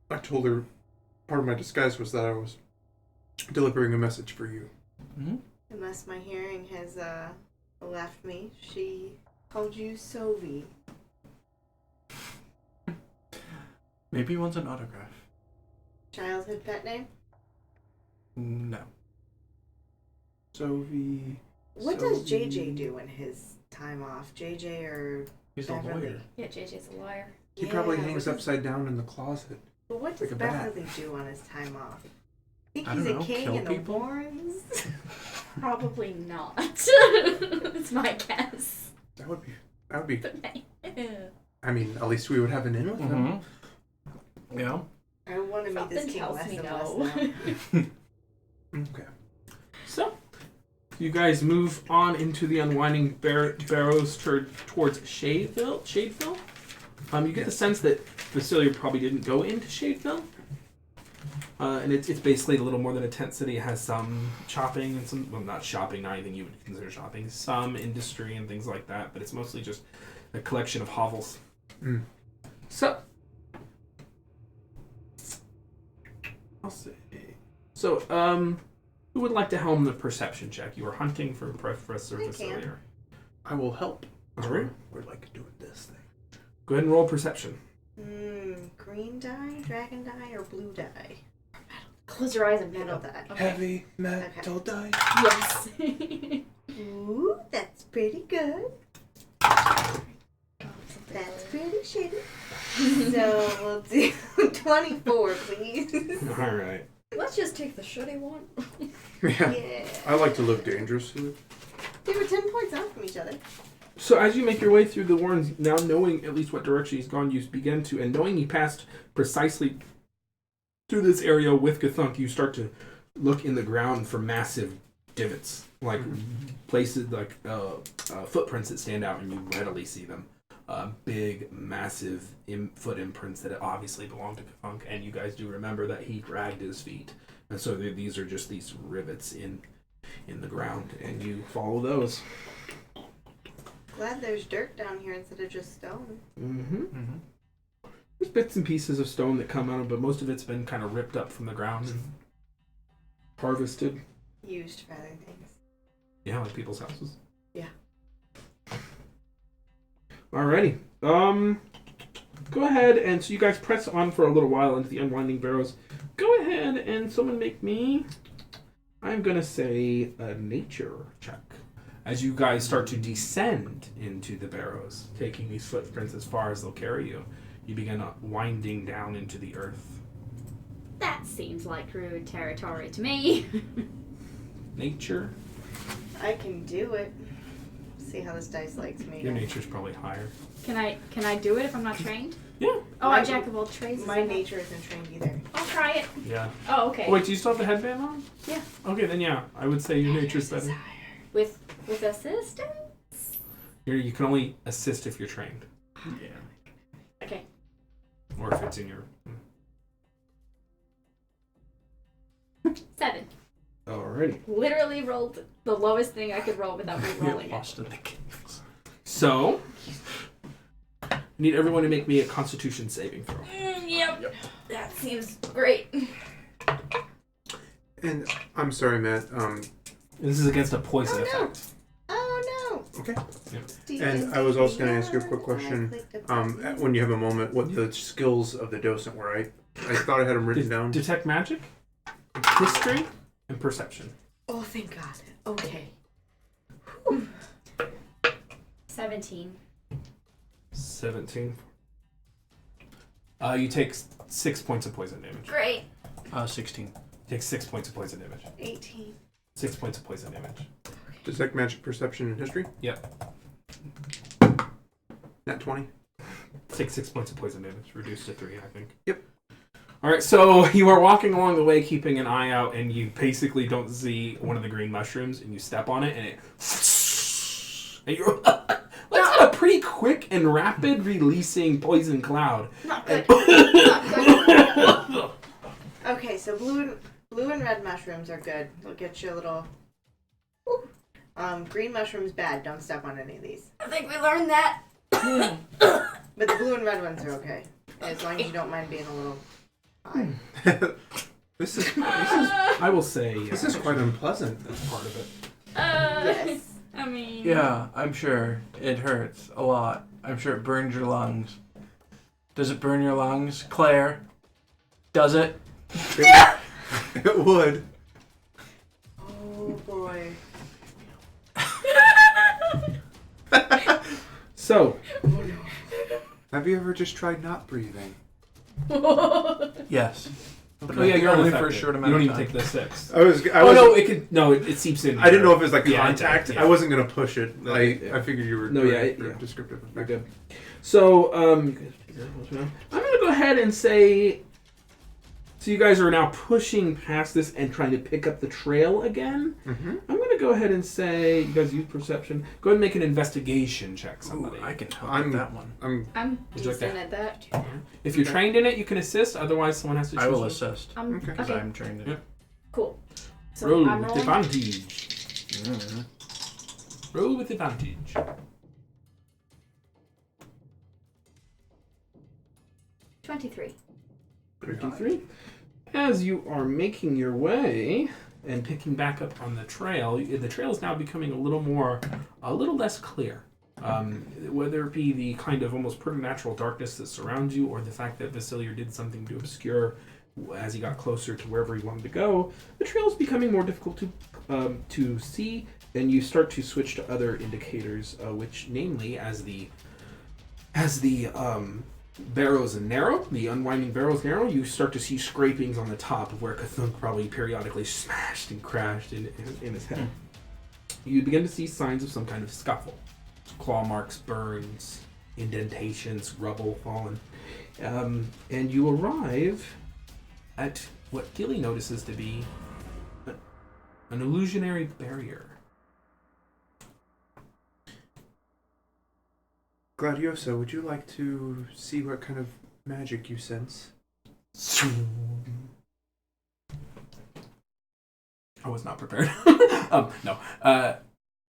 I told her part of my disguise was that I was delivering a message for you. Mm-hmm. Unless my hearing has left me, she called you Sovi. Maybe he wants an autograph. Childhood pet name? No. Sophie. What does JJ do in his time off? JJ or He's a Beverly? lawyer. Yeah, JJ's a liar. He probably Yeah, hangs what does- upside down in the closet. But what does like a bat. Beverly do on his time off? Think I he's don't a know, king kill in the people? Warrens? Probably not. It's my guess. That would be. But I mean, at least we would have an in with him. Mm-hmm. Yeah. I want to meet this something king tells less me and no. less now. Okay. So, you guys move on into the unwinding barrows towards Shadeville. You get the sense that Vasselior probably didn't go into Shadeville. And it's basically a little more than a tent city. It has some shopping and some, well, not shopping, not anything you would consider shopping, some industry and things like that, but it's mostly just a collection of hovels. Mm. So, I'll say. So, who would like to helm the perception check? You are hunting for Professor I can. Vasselior. I will help. All right. We're like doing this thing. Go ahead and roll perception. Green dye, dragon dye, or blue dye? Close your eyes and Metal pick dye. Okay. Heavy metal die. Yes. Ooh, that's pretty good. That's pretty shitty. So we'll do 24, please. All right. Let's just take the shitty one. Yeah. Yeah. I like to live dangerously. They were 10 points off from each other. So as you make your way through the Warrens, now knowing at least what direction he's gone, you begin to, and knowing he passed precisely through this area with Cthulhu, you start to look in the ground for massive divots, like places, like footprints that stand out, and you readily see them. Big, massive foot imprints that obviously belong to Cthulhu, and you guys do remember that he dragged his feet. And so these are just these rivets in the ground, and you follow those. Glad there's dirt down here instead of just stone. Mm-hmm. Mm-hmm. There's bits and pieces of stone that come out, but most of it's been kind of ripped up from the ground and harvested. Used for other things. Yeah, like people's houses. Yeah. Alrighty. Go ahead, and so you guys press on for a little while into the unwinding barrows. Go ahead and someone make me, I'm gonna say, a nature check. As you guys start to descend into the barrows, taking these footprints as far as they'll carry you, you begin winding down into the earth. That seems like rude territory to me. Nature. I can do it. See how this dice likes me. Your nature's probably higher. Can I do it if I'm not trained? Yeah. Oh, My- I'm jack of all trades. My nature isn't trained either. I'll try it. Yeah. Oh, okay. Oh, wait, do you still have the headband on? Yeah. Okay, then yeah, I would say your nature's better. With assistance? You can only assist if you're trained, Yeah. Okay. or if it's in your. 7. Alrighty. Literally rolled the lowest thing I could roll without Get re-rolling it. lost in the caves. So, I need everyone to make me a Constitution saving throw. Yep. That seems great. And I'm sorry, Matt. This is against a poison Oh, no. effect. Oh Okay. no! And I was also going to ask you a quick question. When you have a moment, what the skills of the docent were? I thought I had them written down. Detect magic, history, and perception. Oh, thank God. Okay. 17. 17. You take 6 points of poison damage. Great. 16. Take 6 points of poison damage. 18. 6 points of poison damage. Detect magic, perception, and history. Yep. Nat 20. Take 6 points of poison damage. Reduced to 3, I think. Yep. Alright, so you are walking along the way, keeping an eye out, and you basically don't see one of the green mushrooms, and you step on it, and it... And you're... That's a pretty quick and rapid releasing poison cloud. Not good. Not good. Okay, so blue and red mushrooms are good. They'll get you a little... green mushrooms bad. Don't step on any of these. I think we learned that. But the blue and red ones are okay. As long as you don't mind being a little high. This is I will say... this is quite unpleasant. That's part of it. Yes. I mean... Yeah, I'm sure it hurts a lot. I'm sure it burns your lungs. Does it burn your lungs, Claire? Does it? It would. Oh boy. So, Have you ever just tried not breathing? Yes. oh yeah, you're only only for a short amount You of don't time. even take the 6. I was. No, it could. No, it seeps in. I didn't know if it was like Yeah, contact. yeah. I wasn't gonna push it. No, I yeah. I figured you were. No, doing yeah, it for yeah. descriptive You're effect. good. So, you guys take that. I'm gonna go ahead and say. So you guys are now pushing past this and trying to pick up the trail again. Mm-hmm. I'm gonna go ahead and say you guys use perception. Go ahead and make an investigation check. Somebody. I can help I'm- with that one. I'm Would you like decent that? at that. If you're trained in it, you can assist. Otherwise, someone has to. I will choose. assist. I'm Okay. Because okay. I'm trained in Yeah. it. Cool. So Roll I'm with rolling. advantage. Mm-hmm. Roll with advantage. 23. 53. As you are making your way and picking back up on the trail is now becoming a little less clear. Whether it be the kind of almost preternatural darkness that surrounds you, or the fact that Vasselior did something to obscure as he got closer to wherever he wanted to go, the trail is becoming more difficult to see, and you start to switch to other indicators, which, namely, as the barrows narrow, the unwinding barrows narrow, you start to see scrapings on the top of where Cthulhu probably periodically smashed and crashed in his head. You begin to see signs of some kind of scuffle. Claw marks, burns, indentations, rubble fallen. And you arrive at what Gilly notices to be an illusionary barrier. Gladiosa, would you like to see what kind of magic you sense? I was not prepared. No.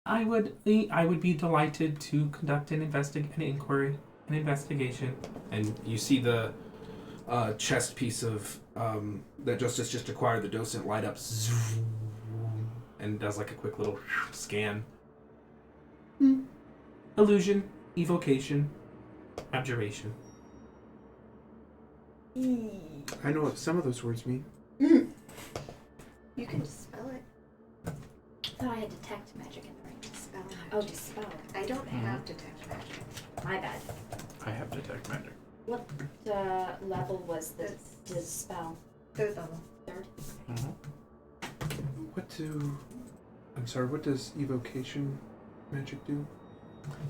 I would be delighted to conduct an investigation. And you see the chest piece of that Justice just acquired. The docent light up and does like a quick little scan. Illusion, evocation, abjuration. I know what some of those words mean. You can just spell it. I thought I had detect magic in the ring. Spell magic. Oh, dispel. I don't have detect magic. My bad. I have detect magic. What level was the spell? 3rd level. 3rd? Mm-hmm. What does evocation magic do?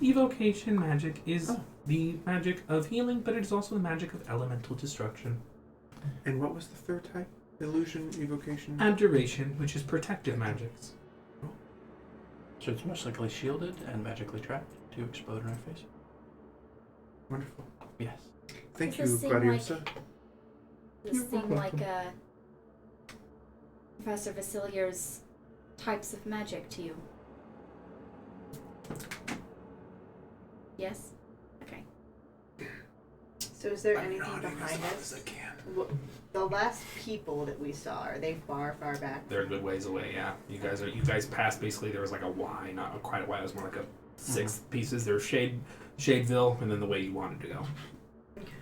Evocation magic is the magic of healing, but it is also the magic of elemental destruction. And what was the third type? Illusion, evocation? Abjuration, which is protective magics. So it's most likely shielded and magically trapped to explode in our face. Wonderful. Yes. Thank Does you, this seem Gladiosa. This seem like Professor Vasselior's types of magic to you? Yes? Okay. So is there anything behind as us? I can. The last people that we saw, are they far, far back? They're a good ways away, yeah. You guys passed basically, there was like a Y, not quite a Y, it was more like a 6 pieces. There was Shadeville, and then the way you wanted to go. Okay.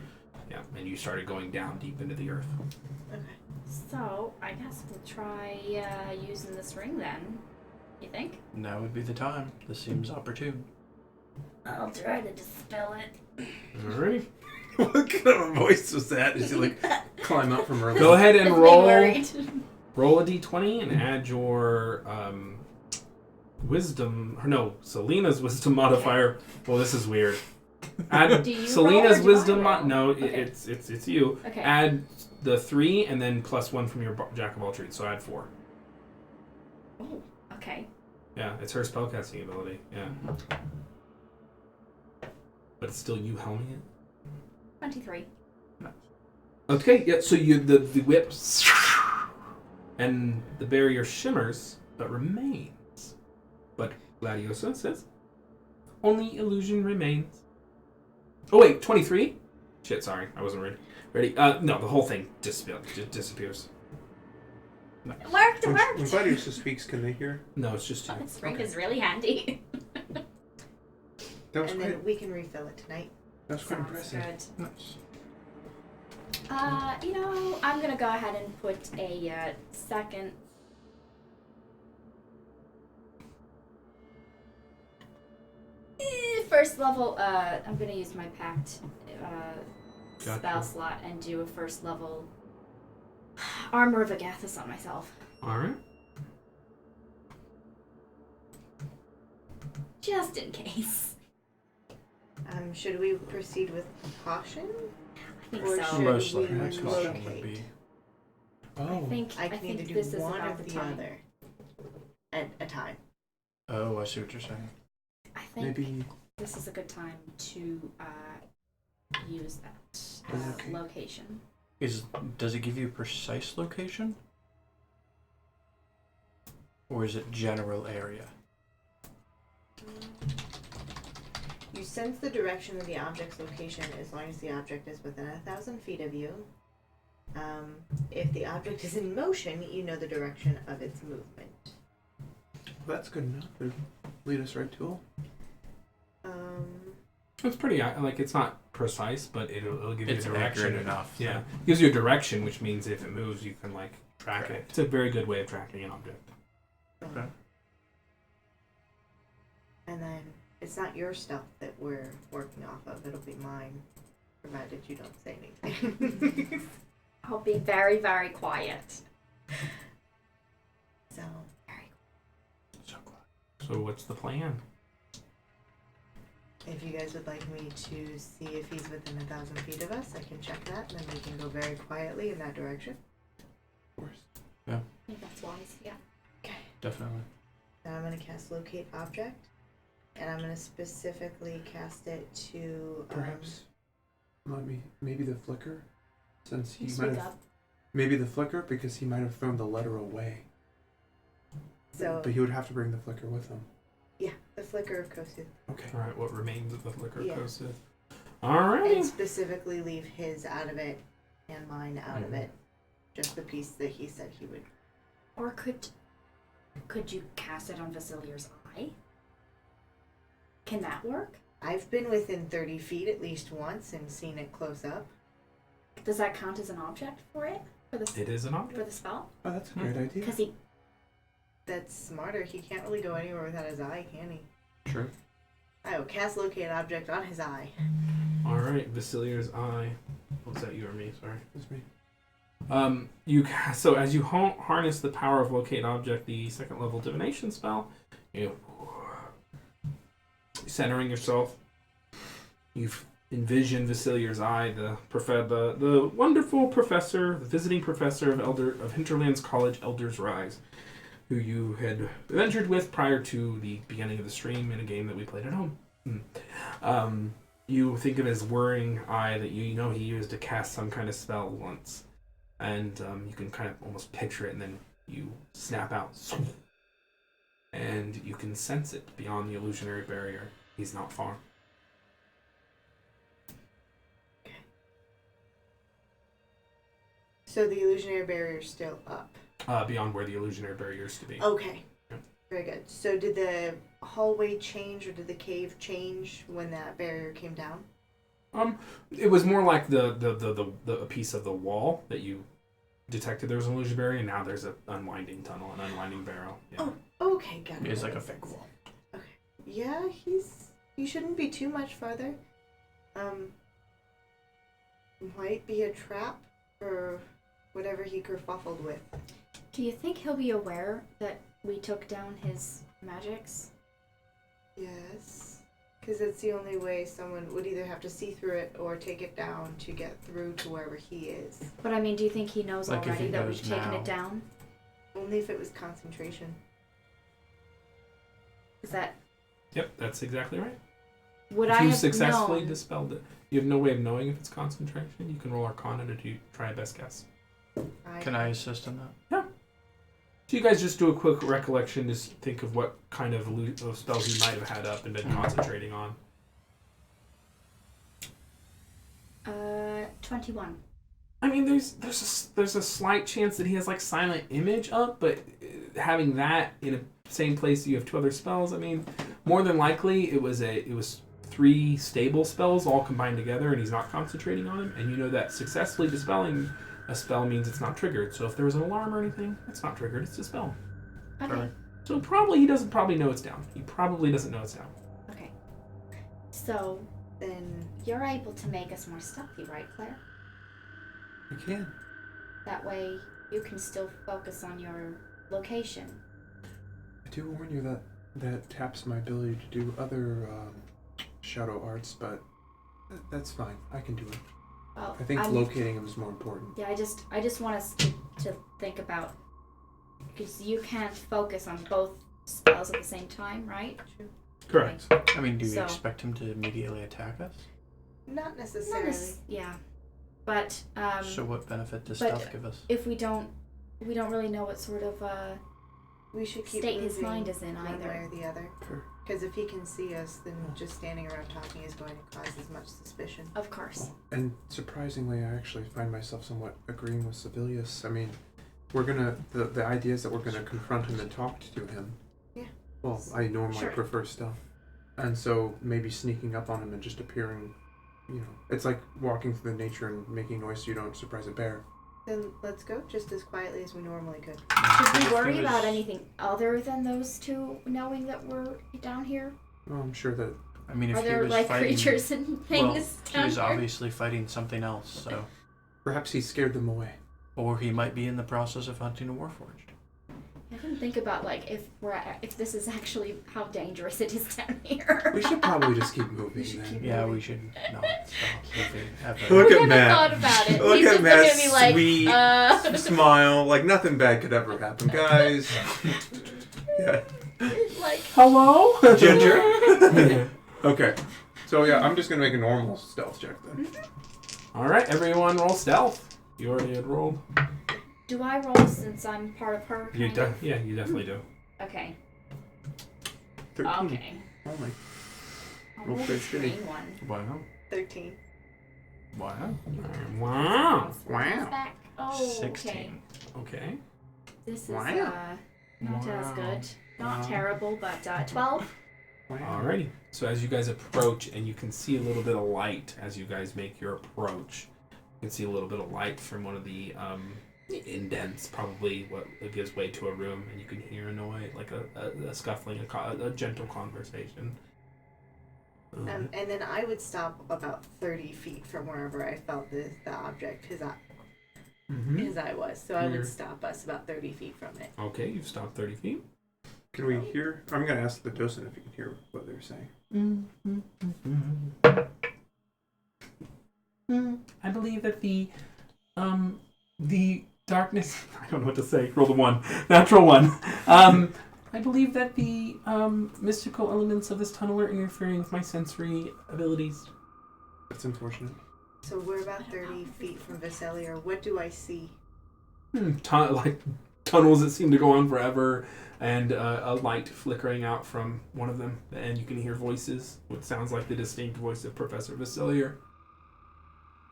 Yeah, and you started going down deep into the earth. Okay. So, I guess we'll try using this ring then. You think? Now would be the time. This seems opportune. I'll try to dispel it. Alrighty. What kind of a voice was that? Is he like, climb out from early. Go ahead and Just being roll worried. roll a d20 and add your wisdom. No, Selena's wisdom modifier. Well, this is weird. Add Do you Selena's roll or do I wisdom. roll? No, Okay. it's you. Okay. Add the 3 and then +1 from your jack of all trades. So add 4. Oh, okay. Yeah, it's her spellcasting ability. Yeah. But it's still you helming it. 23. Okay, yeah, so you the whip and the barrier shimmers but remains. But Gladiosa says only illusion remains. Oh wait, 23? Shit, sorry, I wasn't ready. No, the whole thing disappears. It worked, it When worked! Gladiosa speaks, can they hear? No, it's just Oh, you. this ring Okay. is really handy. That was And quite. then we can refill it tonight. That was quite Sounds impressive. good. Nice. You know, I'm gonna go ahead and put a second. First level. I'm gonna use my pact spell Gotcha. slot and do a first level armor of Agathis on myself, Alright. just in case. Should we proceed with caution? I think Or so. should Most we likely, locate? caution would be. I think I can think either do this is one about or the the time. other at a time. Oh, I see what you're saying. I think Maybe. this is a good time to use that Okay. location. Does it give you a precise location? Or is it general area? You sense the direction of the object's location as long as the object is within 1,000 feet of you. If the object is in motion, you know the direction of its movement. That's good enough. It'll lead us right to it. It's pretty, it's not precise, but it'll give you It's a direction. accurate enough. Yeah. It gives you a direction, which means if it moves, you can, track it. It's a very good way of tracking an object. Okay. And then it's not your stuff that we're working off of. It'll be mine, provided you don't say anything. I'll be very, very quiet. So, So glad. So what's the plan? if you guys would like me to see if he's within 1,000 feet of us, I can check that, and then we can go very quietly in that direction. Of course. I think that's wise, yeah. Okay. Definitely. Then I'm going to cast Locate Object, and I'm going to specifically cast it to... Perhaps. Maybe the flicker, since he You might speak have. up. Maybe the flicker because he might have thrown the letter away. So, But he would have to bring the flicker with him. yeah, the Flicker of Kosu. Okay. Alright, what remains of the flicker Yeah. Kosith? Alright. And specifically leave his out of it and mine out of Mhm. it. Just the piece that he said he would. Or could you cast it on Vasselior's eye? Can that work? I've been within 30 feet at least once and seen it close up. Does that count as an object for it? For the It is an object. for the spell? Oh, that's a great idea. Because he That's smarter. He can't really go anywhere without his eye, can he? True. I will cast Locate Object on his eye. Alright, Vasselior's eye. Was that you or me? Sorry. That's me. So as you harness the power of Locate Object, the second level divination spell, you centering yourself, you've envisioned Vasselior's eye, the wonderful professor, the visiting professor of Hinterlands College Elders Rise, who you had ventured with prior to the beginning of the stream in a game that we played at home. You think of his whirring eye that you know he used to cast some kind of spell once. And you can kind of almost picture it, and then you snap out. And you can sense it beyond the illusionary barrier. He's not far. So the illusionary barrier is still up. Beyond where the illusionary barrier used to be. Okay. Yep. Very good. So did the hallway change or did the cave change when that barrier came down? It was more like the piece of the wall that you detected there was an illusion barrier, and now there's an unwinding tunnel, an unwinding barrel. Yeah. Oh, okay, got it. It's like a That fake makes wall. sense. Okay. Yeah, he shouldn't be too much farther. Might be a trap or whatever he kerfuffled with. Do you think he'll be aware that we took down his magics? Yes. Because it's the only way someone would either have to see through it or take it down to get through to wherever he is. But I mean, do you think he knows Like if already he that knows we've taken now. it down? Only if it was concentration. Is that... Yep, that's exactly right. Would If I you have successfully known? dispelled it, you have no way of knowing if it's concentration. You can roll Arcana to try a best guess. Can I assist in that? So you guys just do a quick recollection, just think of what kind of spells you might have had up and been concentrating on. 21. I mean, there's a slight chance that he has like silent image up, but having that in a same place you have 2 other spells. I mean, more than likely it was 3 stable spells all combined together, and he's not concentrating on them. And you know that successfully dispelling a spell means it's not triggered. So if there was an alarm or anything, it's not triggered. It's a spell. Okay. Alright. So he doesn't know it's down. He probably doesn't know it's down. Okay. So, Then you're able to make us more stealthy, right, Claire? I can. That way, you can still focus on your location. I do warn you that taps my ability to do other shadow arts, but that's fine. I can do it. Well, I think locating him is more important. Yeah, I just want us to think about, because you can't focus on both spells at the same time, right? Correct. I mean, do you So- expect him to immediately attack us? not Not necessarily. yeah, but So what benefit does but- stealth give us? if we don't really know what sort of We should keep state his moving mind is in one either. way or the other. Sure. Because if he can see us, then just standing around talking is going to cause as much suspicion. Of course. And surprisingly, I actually find myself somewhat agreeing with Sibelius. I mean, the idea is that we're gonna confront him and talk to him. Yeah. Well, I normally Sure. prefer stealth. And so maybe sneaking up on him and just appearing, it's like walking through the nature and making noise so you don't surprise a bear. Then let's go just as quietly as we normally could. Should If we worry he was- about anything other than those 2 knowing that we're down here? Well, I'm sure that I mean, if Are he there was like fighting, creatures and well, things he down was here? obviously fighting something else, so perhaps he scared them away. or he might be in the process of hunting a warforged. I didn't think about like if this is actually how dangerous it is down here. We should probably just keep moving should then. keep- Yeah, Really? we should not stop moving ever. Look We at haven't Matt. thought about it. Look He's at just Matt, looking at me like, sweet smile, like nothing bad could ever happen, guys. Yeah. like Hello? Ginger. Okay. So yeah, I'm just gonna make a normal stealth check then. Alright, everyone roll stealth. You already had rolled. do I roll since I'm part of her? You kind of? yeah, you definitely do. Okay. 13. Okay. Only. I'll Roll roll for the shitty. green one. Wow. 13. Wow. Wow. Wow. Back. Oh, 16. okay. Okay. This is Wow. not as Wow. good. Not Wow. terrible, but 12. Wow. Alrighty. So as you guys approach, and you can see a little bit of light as you guys make your approach, you can see a little bit of light from one of the indents, probably what gives way to a room, and you can hear a noise, like a scuffling, a gentle conversation. And then I would stop about 30 feet from wherever I felt the object his eye was. So I Here. would stop us about 30 feet from it. Okay, you've stopped 30 feet. Can we hear? I'm gonna ask the docent if you can hear what they're saying. I believe that the darkness. I don't know what to say. Roll the 1, natural 1. I believe that the mystical elements of this tunnel are interfering with my sensory abilities. That's unfortunate. So we're about 30 feet from Vasselior. What do I see? Like tunnels that seem to go on forever, and a light flickering out from one of them, and you can hear voices, what sounds like the distinct voice of Professor Vasselior.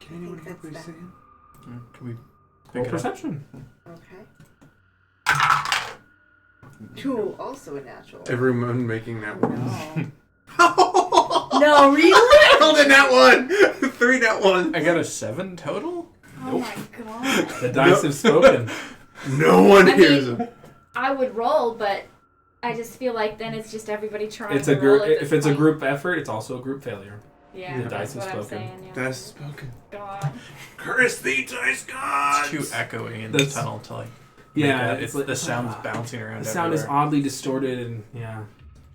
Can anyone think hear what he's that's saying? Can we Roll pick it up? perception. Okay. 2, also a natural. Everyone making that one. No. No, really? I rolled in that one. 3 net one. I got a 7 total? Oh my god. The dice have spoken. No one I hears mean- him. I would roll, but I just feel like then it's just everybody trying It's to a group. roll at If this it's a point. group effort, it's also a group failure. Yeah, The dice that's what have I'm spoken. saying. Yeah. That's spoken. God. Curse thee, dice gods! It's too echoey in That's- the tunnel to like. Yeah, make it's the like- sound's bouncing around. The sound is everywhere. oddly distorted, and yeah.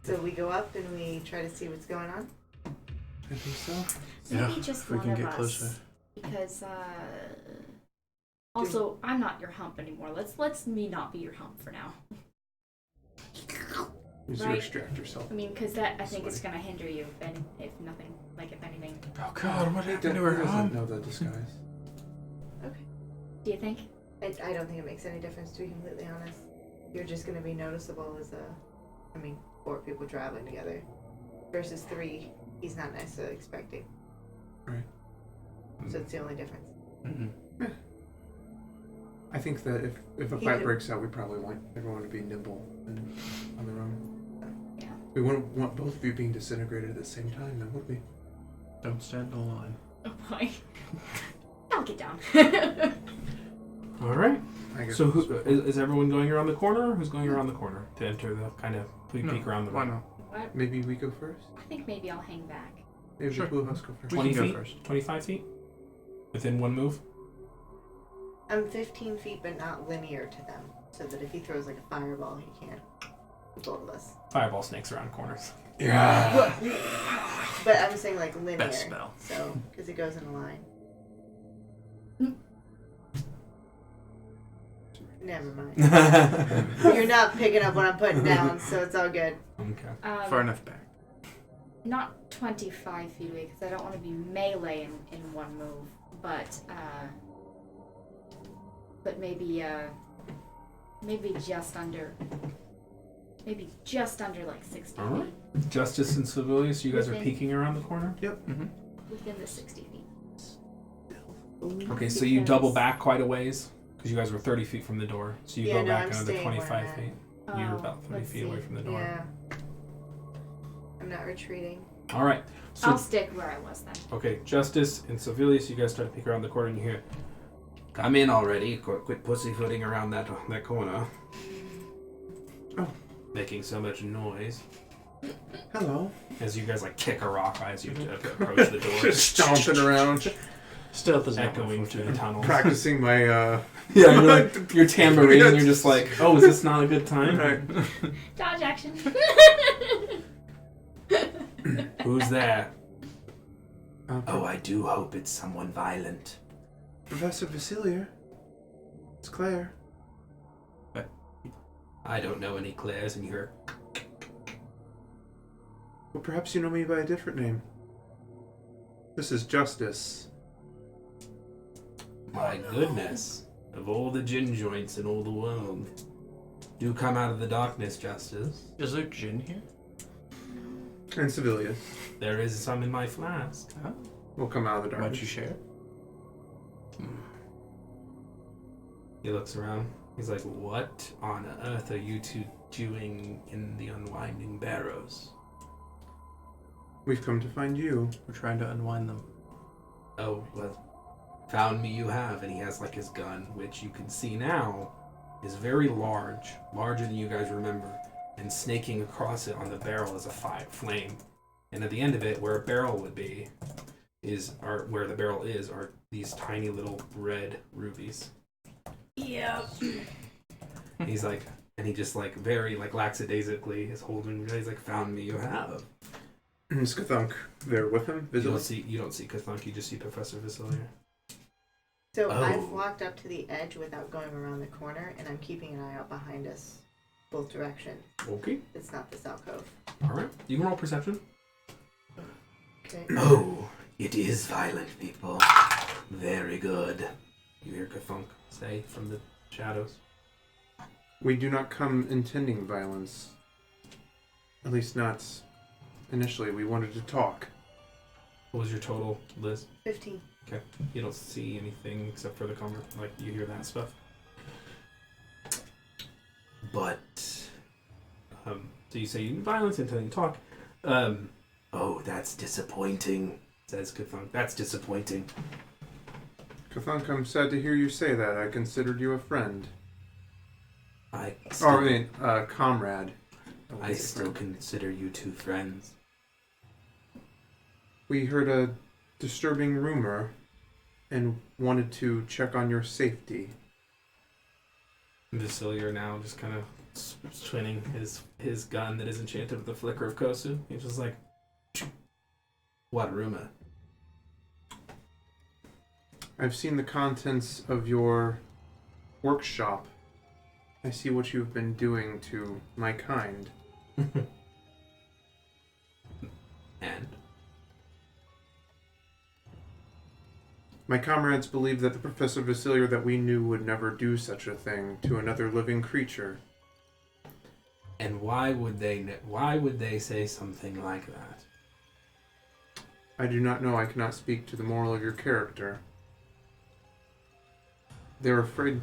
So we go up and we try to see what's going on. I think so. Maybe Yeah, just if we one can of get us. closer. Because also I'm not your hump anymore. Let's me not be your hump for now. Use Right. your extract yourself. I mean, because that I think is gonna hinder you, and if nothing, like if anything. Oh God, what He happened to her doesn't hump? know the disguise. Do you think? I don't think it makes any difference, to be completely honest. You're just going to be noticeable as four people traveling together versus three. He's not necessarily expecting. Right. So it's the only difference. Mm-hmm. I think that if a He fight could- breaks out, we probably want everyone to be nimble and on their own. Yeah. We wouldn't want both of you being disintegrated at the same time, then would we? Don't stand in line. Oh boy. I'll get down. All right. I guess. So is everyone going around the corner? Who's going around the corner to enter the kind of peek around the Why room? not? What? Maybe we go first? I think maybe I'll hang back. Maybe Sure. the blue house go first. We 20 can go feet? first. 25 feet? Within one move? I'm 15 feet, but not linear to them. So that if he throws like a fireball, he can't. Both of us. Fireball snakes around corners. Yeah. But I'm saying like linear. Best spell. So, because it goes in a line. Never mind. You're not picking up what I'm putting down, so it's all good. Okay. Far enough back. Not 25 feet away because I don't want to be melee in one move, but maybe just under like 60 All right. feet. Justice and Civilius, you guys are Within- peeking around the corner? Mm-hmm. Within the 60 feet. Okay, so you Because- double back quite a ways because you guys were 30 feet from the door. So you Yeah, go no, back I'm another staying where I'm 25 at. feet. Oh, You're about 30 let's feet away see. from the door. Yeah. I'm not retreating. All right. So I'll stick where I was then. okay, Justice and Civilius, you guys start to peek around the corner and you hear, Come in already. Quit pussyfooting around that corner. Oh. making so much noise Hello. as you guys like kick a rock as you approach the door. Just stomping around, Stealth is not my echoing forte. through the tunnel. practicing my Yeah, you're like your tambourine. And you're just like, oh, is this not a good time? Right. Dodge action. Who's there? Oh, I do hope it's someone violent. Professor Vasselior. It's Claire. I don't know any Claires in here. Well, perhaps you know me by a different name. This is Justice. My goodness. Of all the gin joints in all the world. Do come out of the darkness, Justice. Is there gin here? And Civilius. There is some in my flask. Huh? We'll come out of the Why'd darkness. you share? He looks around. He's like, what on earth are you two doing in the Unwinding Barrows? We've come to find you. We're trying to unwind them. Oh, well, found me you have. And he has like his gun, which you can see now is very large. Larger than you guys remember. And snaking across it on the barrel is a flame. And at the end of it, where a barrel would be, where the barrel is, are these tiny little red rubies. Yep. He's like, and he just like very like lackadaisically is holding. He's like, found me you have. Is Kathunk there with him? You Visibly? don't see Kathunk. You just see Professor Vasselior. So Oh. I've walked up to the edge without going around the corner, and I'm keeping an eye out behind us, both directions. Okay. It's not this alcove. All right. You can roll perception. Okay. Oh, it is violent, people. Very good. You hear Kathunk say from the shadows. We do not come intending violence. At least not initially. We wanted to talk. What was your total, Liz? 15. You don't see anything except for the like you hear that stuff. But, So you say you need violence until you talk. oh, that's disappointing. Says Kathunk. That's disappointing. Kathunk, I'm sad to hear you say that. I considered you a friend. I Comrade. I still consider you two friends. We heard a disturbing rumor and wanted to check on your safety. Vasselior now just kind of twinning his gun that is enchanted with the flicker of Kosu. He's just like, What rumor? I've seen the contents of your workshop. I see what you've been doing to my kind. And? My comrades believe that the Professor Vasselior that we knew would never do such a thing to another living creature. And why would they say something like that? I do not know. I cannot speak to the moral of your character. They're afraid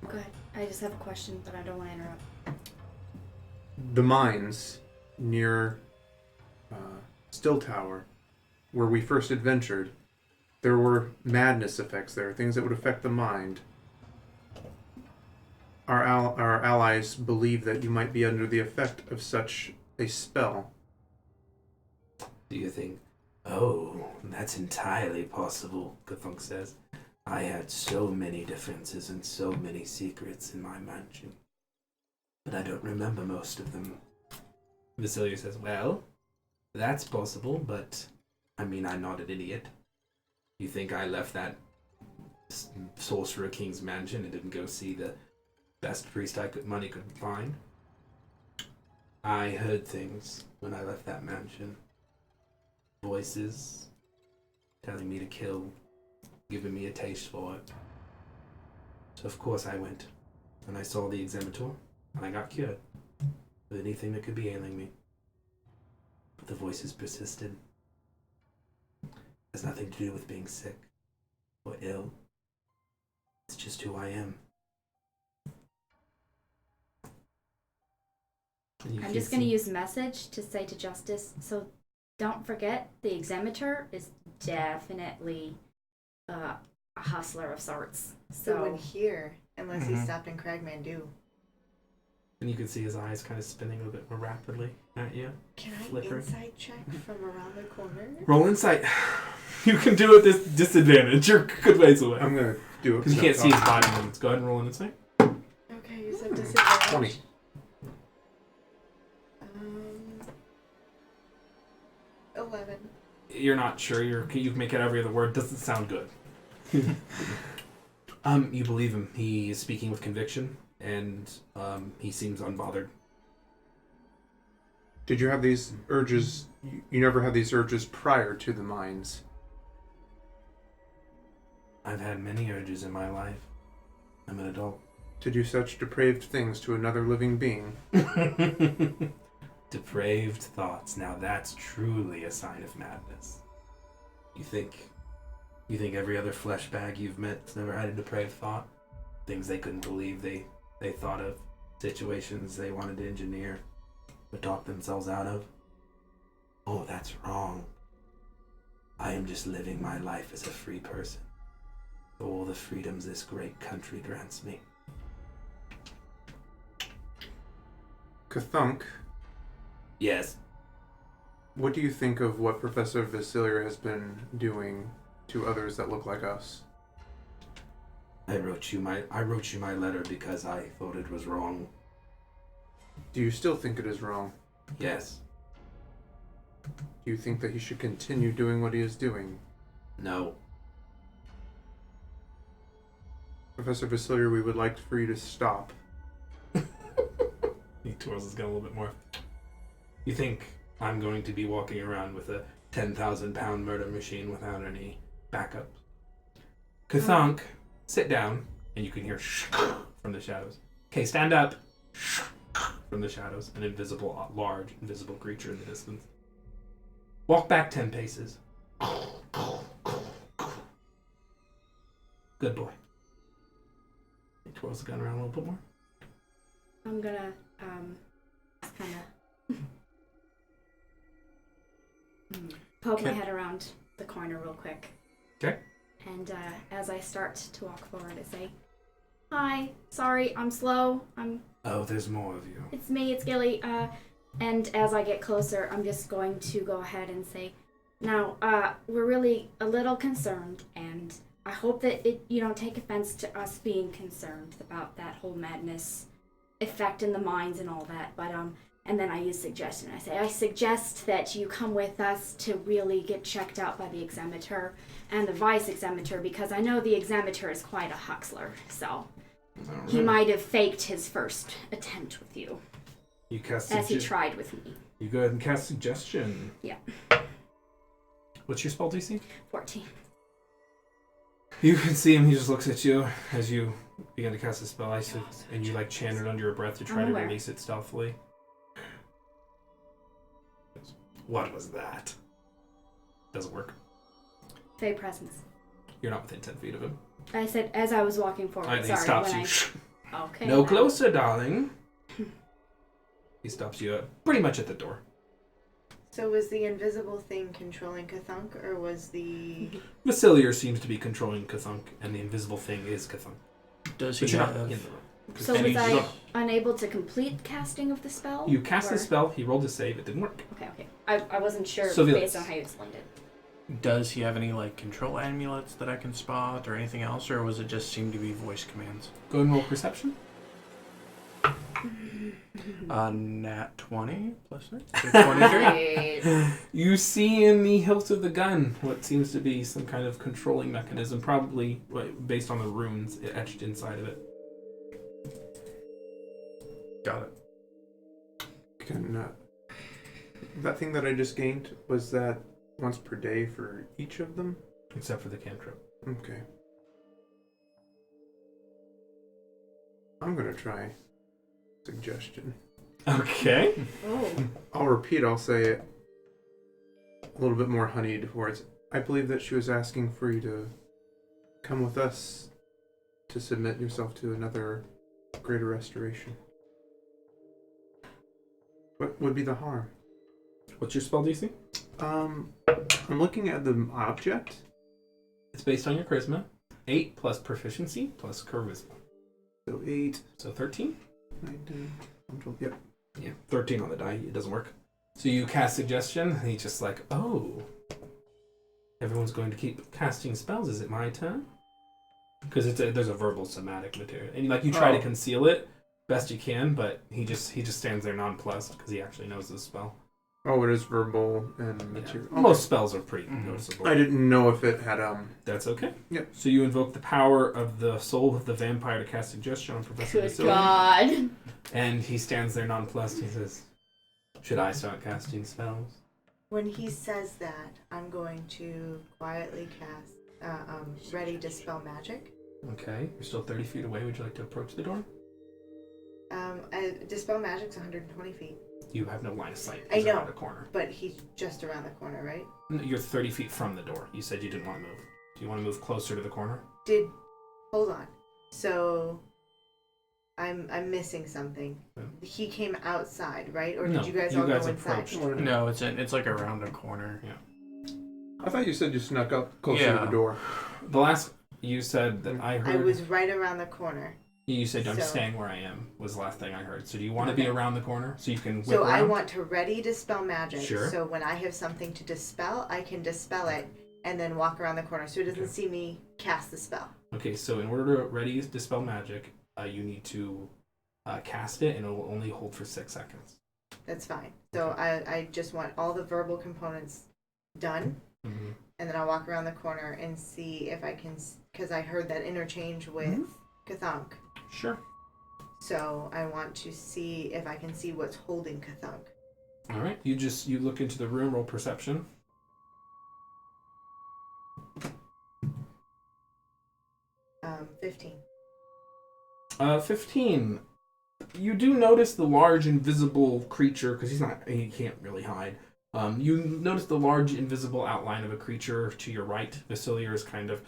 Go ahead. I just have a question, but I don't want to interrupt. the mines near Still Tower, where we first adventured, there were madness effects there, things that would affect the mind. Our allies believe that you might be under the effect of such a spell. Do you think? Oh, that's entirely possible, Cthulhu says. I had so many defenses and so many secrets in my mansion, but I don't remember most of them. Vasselior says, Well, that's possible, but I mean, I'm not an idiot. You think I left that Sorcerer King's mansion and didn't go see the best priest money could find? I heard things when I left that mansion. Voices telling me to kill, giving me a taste for it. So of course I went, and I saw the Executor, and I got cured of anything that could be ailing me. But the voices persisted. It has nothing to do with being sick or ill. It's just who I am. I'm just going to use message to say to Justice, so don't forget, the Executor is definitely a hustler of sorts. So So wouldn't hear unless he stopped in Cragmandu. and you can see his eyes kind of spinning a little bit more rapidly at you. Can I Flickering. insight check from around the corner? Roll insight. You can do it this disadvantage. You're good ways away. I'm going to do it. Because you can't see his body movements. Go ahead and roll an insight. Okay, you said disadvantage. 20. 11. You're not sure. You can make out every other word. Doesn't sound good. You believe him. He is speaking with conviction, and he seems unbothered. Did you have these urges? You never had these urges prior to the mines. I've had many urges in my life. I'm an adult. To do such depraved things to another living being. Depraved thoughts. Now that's truly a sign of madness. You think every other flesh bag you've met's never had a depraved thought? Things they couldn't believe they thought of, situations they wanted to engineer, but talk themselves out of? Oh, that's wrong. I am just living my life as a free person. All the freedoms this great country grants me. Cthulhu, Yes. what do you think of what Professor Vasselior has been doing to others that look like us? I wrote you my letter because I thought it was wrong. Do you still think it is wrong? Yes. Do you think that he should continue doing what he is doing? No. Professor Vasselior, we would like for you to stop. He twirls his gun a little bit more. You think I'm going to be walking around with a 10,000-pound murder machine without any backup? Cthulhu, sit down, and you can hear from the shadows. Okay, stand up. From the shadows, an large, invisible creature in the distance. Walk back 10 paces. Good boy. He twirls the gun around a little bit more. I'm gonna just kind of poke my head around the corner real quick. Okay. And as I start to walk forward, I say, "Hi, sorry, I'm slow. Oh, there's more of you. It's me, it's Gilly." And as I get closer, I'm just going to go ahead and say, Now, we're really a little concerned, and I hope that you don't take offense to us being concerned about that whole madness effect in the minds and all that. But and then I use suggestion. I suggest that you come with us to really get checked out by the examiner and the vice examiner, because I know the examiner is quite a huxler, so he might have faked his first attempt with you, You cast as he tried with me. You go ahead and cast suggestion. Yeah. What's your spell DC? 14. You can see him. He just looks at you as you begin to cast the spell. And you like chant it under your breath to try to release it stealthily. What was that? Doesn't work. Fey presence. You're not within 10 feet of him. I said as I was walking forward. Alright, Sorry, he stops when you. Okay. No closer, darling. He stops you pretty much at the door. So was the invisible thing controlling Cthulhu, or was the... Vasselior seems to be controlling Cthulhu, and the invisible thing is Cthulhu. Does But he you're not have... in the room. So was I unable to complete casting of the spell? You cast the or- spell, he rolled a save, it didn't work. Okay. I wasn't sure So based on how you explained it. Does he have any like control amulets that I can spot or anything else, or was it just seem to be voice commands? Go ahead and roll perception. Nat 20 plus 3? So 23? You see in the hilt of the gun what seems to be some kind of controlling mechanism, probably based on the runes etched inside of it. Got it. Can, that thing that I just gained, was that once per day for each of them? Except for the cantrip. Okay. I'm gonna try suggestion. Okay. Oh. I'll repeat, I'll say it a little bit more honeyed words. I believe that she was asking for you to come with us to submit yourself to another greater restoration. What would be the harm? What's your spell DC? I'm looking at the object. It's based on your charisma. 8 plus proficiency plus charisma. So 8, So 13? 9, 10, 11, 12, yep. Yeah, 13 on the die. It doesn't work. So you cast suggestion, and he's just like, oh. Everyone's going to keep casting spells. Is it my turn? Because there's a verbal somatic material. And like you try to conceal it best you can, but he just stands there nonplussed because he actually knows this spell. Oh, it is verbal and material. Yeah. Most spells are pretty noticeable. I didn't know if it had That's okay. Yep. So you invoke the power of the soul of the vampire to cast suggestion on Professor Good Vasselior. God. And he stands there nonplussed. He says, should I start casting spells? When he says that, I'm going to quietly cast Ready Dispel Magic. Okay. You're still 30 feet away. Would you like to approach the door? Dispel Magic's 120 feet, You have no line of sight. I He's know. around a corner. but he's just around the corner, right? No, you're 30 feet from the door. You said you didn't want to move. Do you want to move closer to the corner? Hold on. So I'm missing something. Yeah. He came outside, right? Or No, did you guys you all guys go inside? approached. No, it's like around a corner. I thought you said you snuck up closer to Yeah. the door. The last you said that I I heard. was right around the corner. You said I'm So- staying where I am was the last thing I heard. So do you want to be Okay. around the corner so you can whip So around? I want to Ready Dispel Magic. Sure. So when I have something to dispel, I can dispel it and then walk around the corner so it doesn't Okay. see me cast the spell. Okay, so in order to ready dispel magic, you need to cast it, and it will only hold for 6 seconds. That's fine. So I just want all the verbal components done. Mm-hmm. And then I'll walk around the corner and see if I can, because I heard that interchange with Cthulhu. Sure. So I want to see if I can see what's holding Cthulhu. All right. You look into the room. Roll perception. 15. 15. You do notice the large invisible creature because he can't really hide. You notice the large invisible outline of a creature to your right. Vasselior is kind of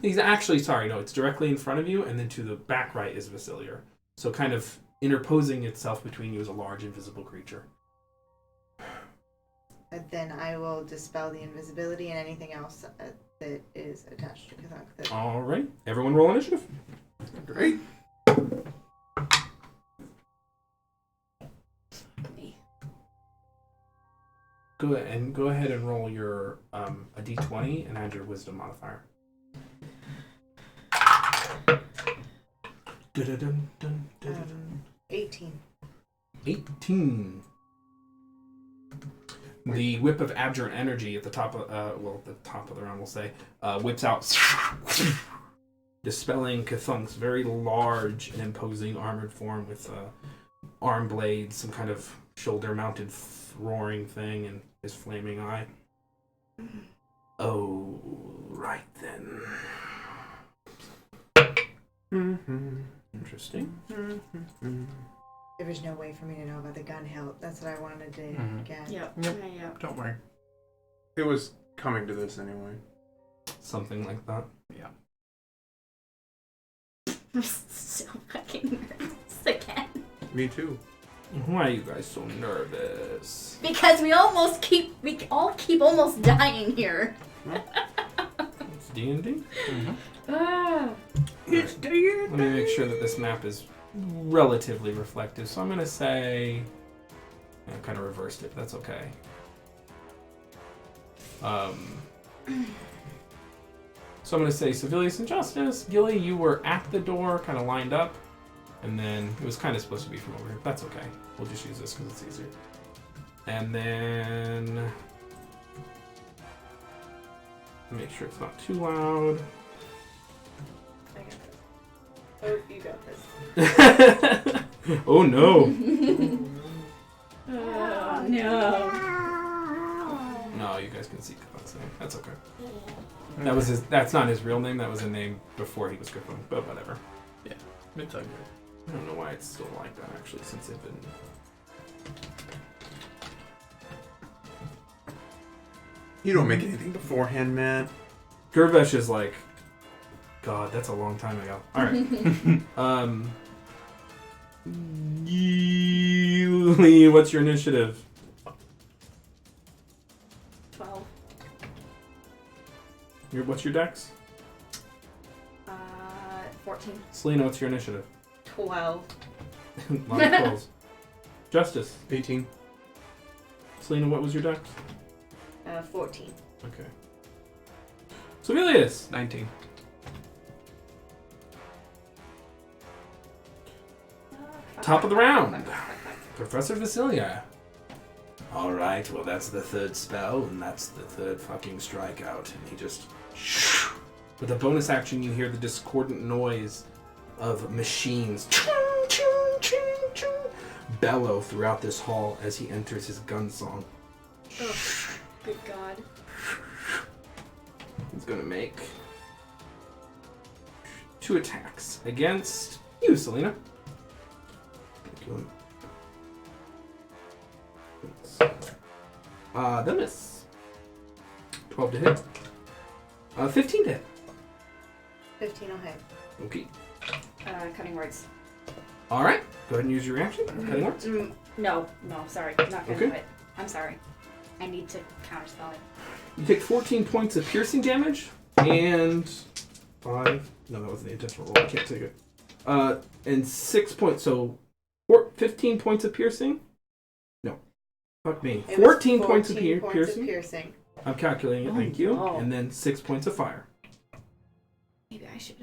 he's actually it's directly in front of you, and then to the back right is Vasselior. So kind of interposing itself between you is a large invisible creature. And then I will dispel the invisibility and anything else that is attached to Cthulhu. All right. Everyone roll initiative. Great. Me. Go ahead and roll your a d20 and add your wisdom modifier. Dun-dun-dun-dun-dun-dun. 18. 18. The whip of abjurant energy at the top of the top of the round, we'll say, whips out, dispelling Cthunk's very large and imposing armored form with arm blades, some kind of shoulder-mounted roaring thing, and his flaming eye. Oh, right then. Interesting. There was no way for me to know about the gun hilt. That's what I wanted to get. Yep. Yep. Yeah. Don't worry. It was coming to this anyway. Something like that. Yeah. I'm so fucking nervous again. Me too. Why are you guys so nervous? Because we all keep almost dying here. It's D&D. It's D&D. Let me make sure that this map is relatively reflective. So I'm going to say... I kind of reversed it. That's okay. So I'm going to say Civilius and Justice. Gilly, you were at the door, kind of lined up. And then it was kind of supposed to be from over here. That's okay. We'll just use this because it's easier. And then... make sure it's not too loud. I got this. Oh, you got this. Oh no! Oh, no. No, you guys can see Cthunk's name. That's okay. That was his. That's not his real name. That was a name before he was Cthulhu. But whatever. It's all good. I don't know why it's still like that actually, since they've been. You don't make anything beforehand, man. Gurvesh is like, God, that's a long time ago. All right. Lee, what's your initiative? 12. What's your dex? 14. Selena, what's your initiative? 12. Lot of 12s. Justice. 18. Selena, what was your dex? 14. Okay. Civilius. 19. Top of the round. Professor Vasselior. Alright, well that's the third spell, and that's the third fucking strikeout. And he just... With a bonus action, you hear the discordant noise of machines bellow throughout this hall as he enters his gun song. Oh, good God. He's gonna make 2 attacks against you, Selena. They'll miss. 12 to hit. 15 to hit. 15 will hit. Okay. Cutting words. All right. Go ahead and use your reaction. Cutting words. No, sorry. Not gonna Okay. do it. I'm sorry. I need to counterspell it. You take 14 points of piercing damage and 5. No, that wasn't the intentional roll. I can't take it. And 6 points. So 15 points of piercing. No, fuck me. It was 14 points of 14 points of piercing. piercing. I'm calculating it. Thank you. no. And then 6 points of fire. Maybe I should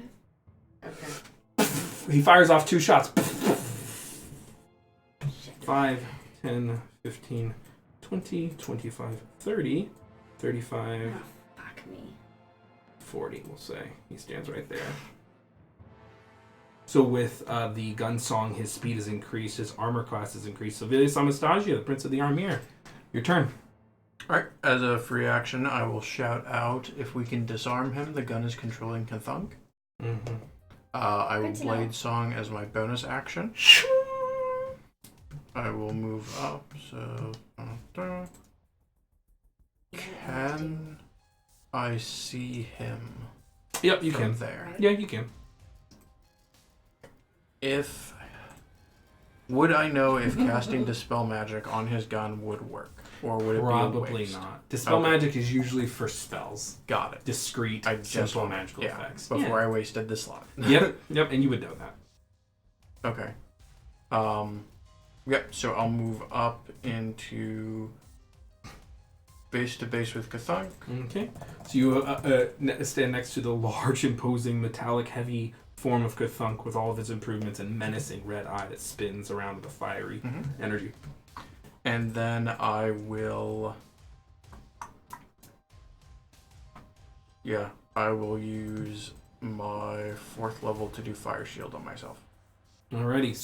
have. Okay. He fires off 2 shots. Shit. 5, 10, 15, 20, 25, 30, 35, Oh, fuck me. 40, we'll say. He stands right there. So with the gun song, his speed is increased, his armor class is increased. So Vilius Anastasia, the Prince of the Armir, your turn. Alright, as a free action, I will shout out if we can disarm him, the gun is controlling Cthulhu. Mm-hmm. I will Good to know. blade song as my bonus action. I will move up, so... Can I see him Yep, you from can. there? Yeah, you can. If... Would I know if casting Dispel Magic on his gun would work? Or would it be a Probably waste? not. Dispel Okay. magic is usually for spells. Got it. Discrete, I just simple wanted- magical yeah, effects. Before I wasted the slot. Yep, and you would know that. Okay. Yep, so I'll move up into base to base with Kathunk. Okay. So you stand next to the large, imposing, metallic, heavy form of Kathunk with all of its improvements and menacing red eye that spins around with a fiery energy. And then I will... Yeah, I will use my 4th level to do Fire Shield on myself. Alrighty.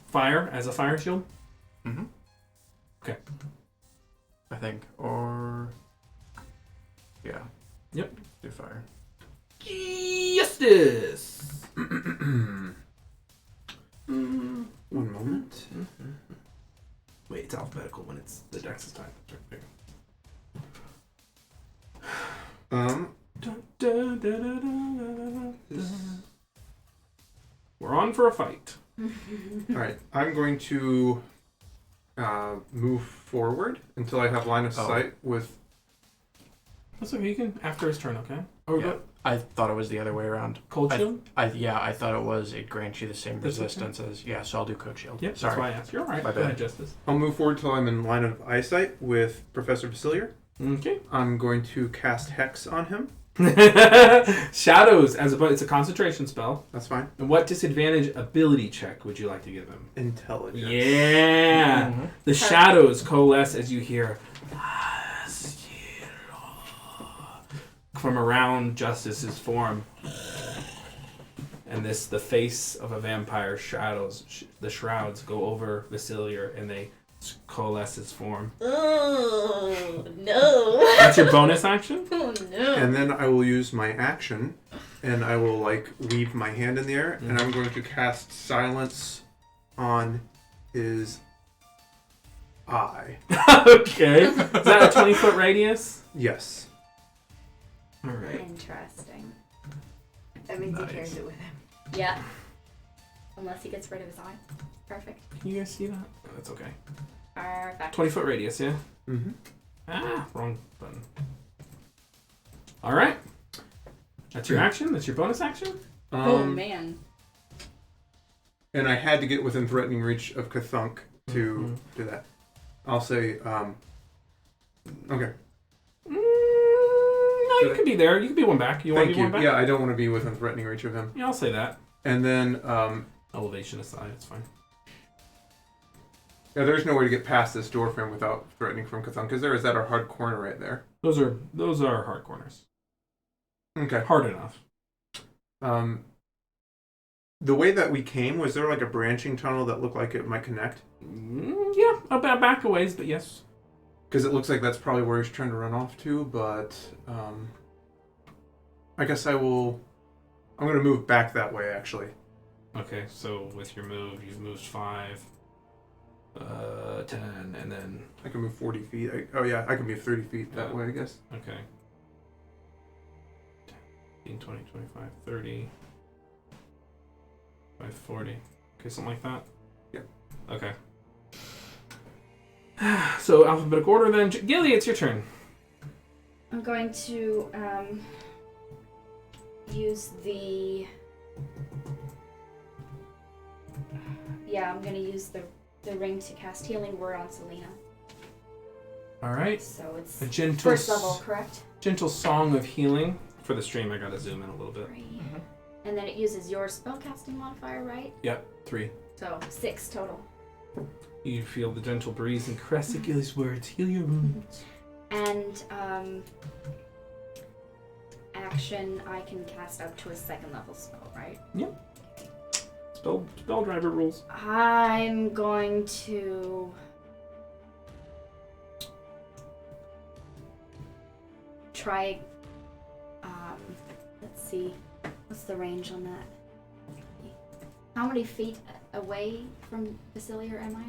Fire as a fire shield? Mm-hmm. Okay. I think. Or... Yeah. Yep. Do fire. Justice! One moment. Wait, it's alphabetical when it's the Dex's time. There you go. We're on for a fight. Alright, I'm going to move forward until I have line of sight with... That's okay, you can after his turn, okay? Oh, Yeah. I thought it was the other way around. Cold shield? I thought it was it grants you the same That's okay. resistance as... Yeah, so I'll do Code Shield. Yep, Sorry. that's why I asked. You're alright. My Go bad. ahead, Justice. I'll move forward till I'm in line of eyesight with Professor Vasselior. Okay. I'm going to cast Hex on him. Shadows, it's a concentration spell. That's fine. And what disadvantage ability check would you like to give him? Intelligence. Yeah! Mhm. The shadows coalesce as you hear from around Justice's form. And the face of a vampire shadows, the shrouds go over Vasselior and they coalesce his form. Oh, no. That's your bonus action? Oh, no. And then I will use my action, and I will weave my hand in the air, and I'm going to cast Silence on his eye. Okay. Is that a 20-foot radius? Yes. Alright. Interesting. That means Nice. he carries it with him. Yeah. Unless he gets rid of his eye. Perfect. Can you guys see that? Oh, that's okay. Perfect. 20-foot radius, yeah? Mm-hmm. Ah, wrong button. Alright. That's your action? That's your bonus action? Oh man. And I had to get within threatening reach of Kathunk to do that. I'll say, okay. No, you could be there. You could be one back. You want to Thank be one you. back? Yeah, I don't want to be within threatening reach of him. Yeah, I'll say that. And then, Elevation aside, it's fine. yeah, there's no way to get past this door frame without threatening from Kathunk, is there? Is that our hard corner right there? Those are hard corners. Okay. Hard enough. The way that we came, was there like a branching tunnel that looked like it might connect? Yeah, about back a ways, but yes. Because it looks like that's probably where he's trying to run off to, but I guess I'm going to move back that way, actually. Okay, so with your move, you've moved 5, 10, and then... I can move 40 feet. I can move 30 feet that way, I guess. Okay. 10, 20, 25, 30... 540. Okay, something like that? Yeah. Okay. So, alphabetical order then. Gilly, it's your turn. I'm going to use the... Yeah, I'm going to use the ring to cast Healing Word on Selena. Alright. So it's A gentle, first level, correct? gentle song of healing. For the stream, I gotta zoom in a little bit. 3. And then it uses your spellcasting modifier, right? Yep, 3. So 6 total. You feel the gentle breeze and caress Gilly's words. Heal your wounds. And action, I can cast up to a 2nd level spell, right? Spell driver rules. I'm going to try. Let's see, what's the range on that? How many feet away from Vasselior am I?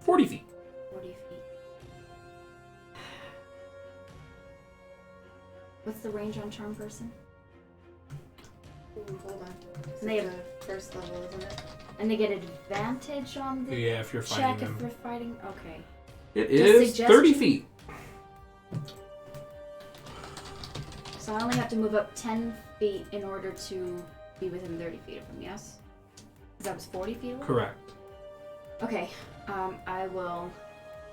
40 feet. 40 feet. What's the range on Charm Person? Ooh, hold on. And they have the first level, isn't it? And they get advantage on the Yeah, if you're check fighting if them. they're fighting. Okay. It Just is 30 suggestion? feet. So I only have to move up 10 feet in order to be within 30 feet of him, yes? Because that was 40 feet away? Correct. Okay, I will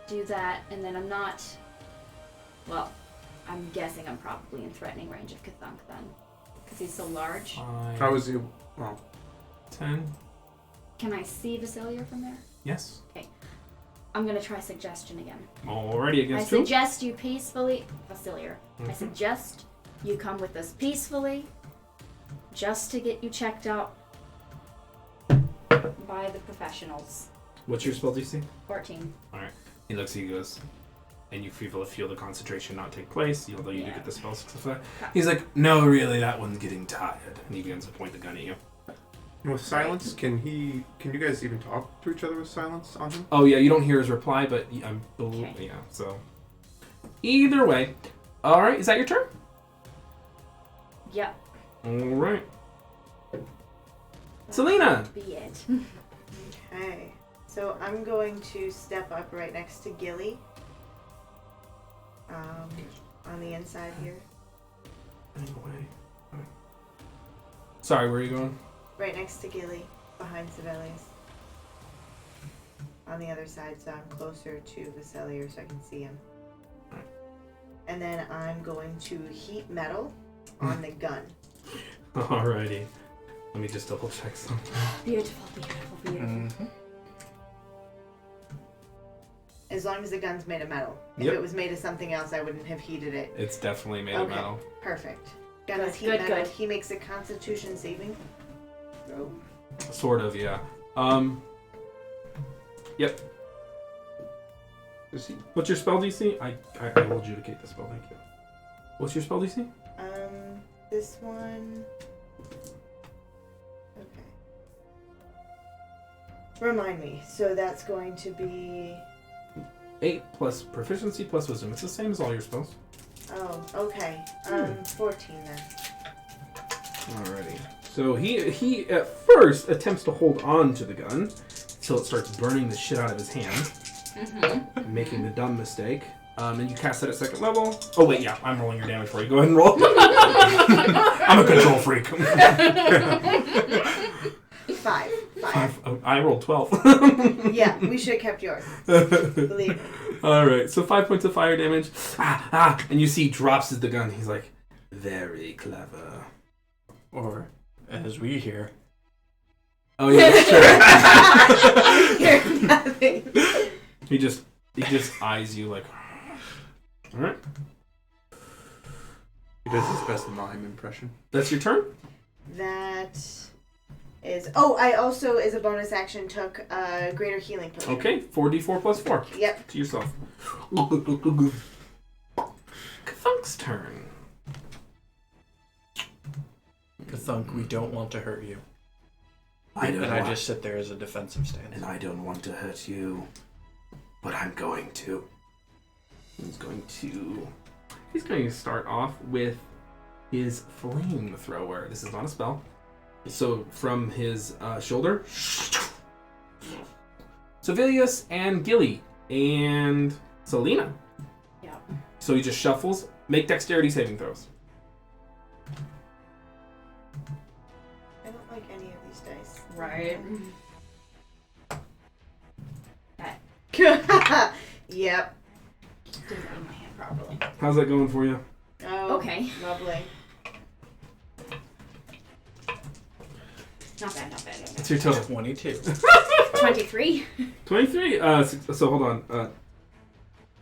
do that, and then I'm not Well, I'm guessing I'm probably in threatening range of Cthulhu then. Because he's so large. 5, How is you? Well, 10. Can I see Vasselior from there? Yes. I'm going to try suggestion again. Already I against 2. suggest you peacefully... Vasselior. I Mhm. suggest you come with us peacefully just to get you checked out by the professionals. What's your spell DC? 14. He looks at you, goes, and you feel the concentration not take place, although you do Yeah. get the spell success. He's like, no, really, that one's getting tired. And he begins to point the gun at you. with silence, can you guys even talk to each other with silence on him? Oh, yeah, you don't hear his reply, but Okay. yeah, so. Either way. All right, is that your turn? Yep. All right. That Selena! should be it. Okay. So I'm going to step up right next to Gilly. On the inside here. Anyway. Sorry, where are you going? Right next to Gilly, behind Sibelius. On the other side, so I'm closer to Vasselior so I can see him. And then I'm going to heat metal on the gun. Alrighty. Let me just double check something. Beautiful, beautiful, beautiful. Mm-hmm. As long as the gun's made of metal. Yep. If it was made of something else, I wouldn't have heated it. It's definitely made of Okay. metal. Perfect. Gun Good, is heat good, metal. good. He makes a Constitution saving throw. Sort of, yeah. Yep. Is he? What's your spell DC? I will adjudicate the spell, thank you. What's your spell DC? This one. Okay. Remind me. So that's going to be. 8 plus proficiency plus wisdom. It's the same as all your spells. Oh, okay. 14 then. Alrighty. So he at first attempts to hold on to the gun until it starts burning the shit out of his hand, making the dumb mistake. And you cast it at 2nd level. Oh wait, yeah, I'm rolling your damage for you. Go ahead and roll. I'm a control freak. 5. I rolled 12. Yeah, we should have kept yours. Believe me. Alright, so 5 points of fire damage. And you see he drops the gun. He's like, very clever. Or, as we hear, Oh yeah, that's Hear nothing. true. He just eyes you like, alright. He does his best mime impression. That's your turn? That is. Oh, I also, as a bonus action, took a greater healing potion. Okay, 4d4 plus 4. Yep. To yourself. Kfunk's turn. Cthulhu, we don't want to hurt you. I just sit there as a defensive stance. And I don't want to hurt you, but I'm going to. He's going to start off with his flamethrower. This is not a spell. So from his shoulder, Sevilius and Gilly and Selena. Yeah. So he just shuffles. Make dexterity saving throws. I don't like any of these dice. Right. Yep. Didn't aim my hand properly. How's that going for you? Oh, Okay. lovely. Not bad, not bad. What's your total? 22. 23. 23. So hold on.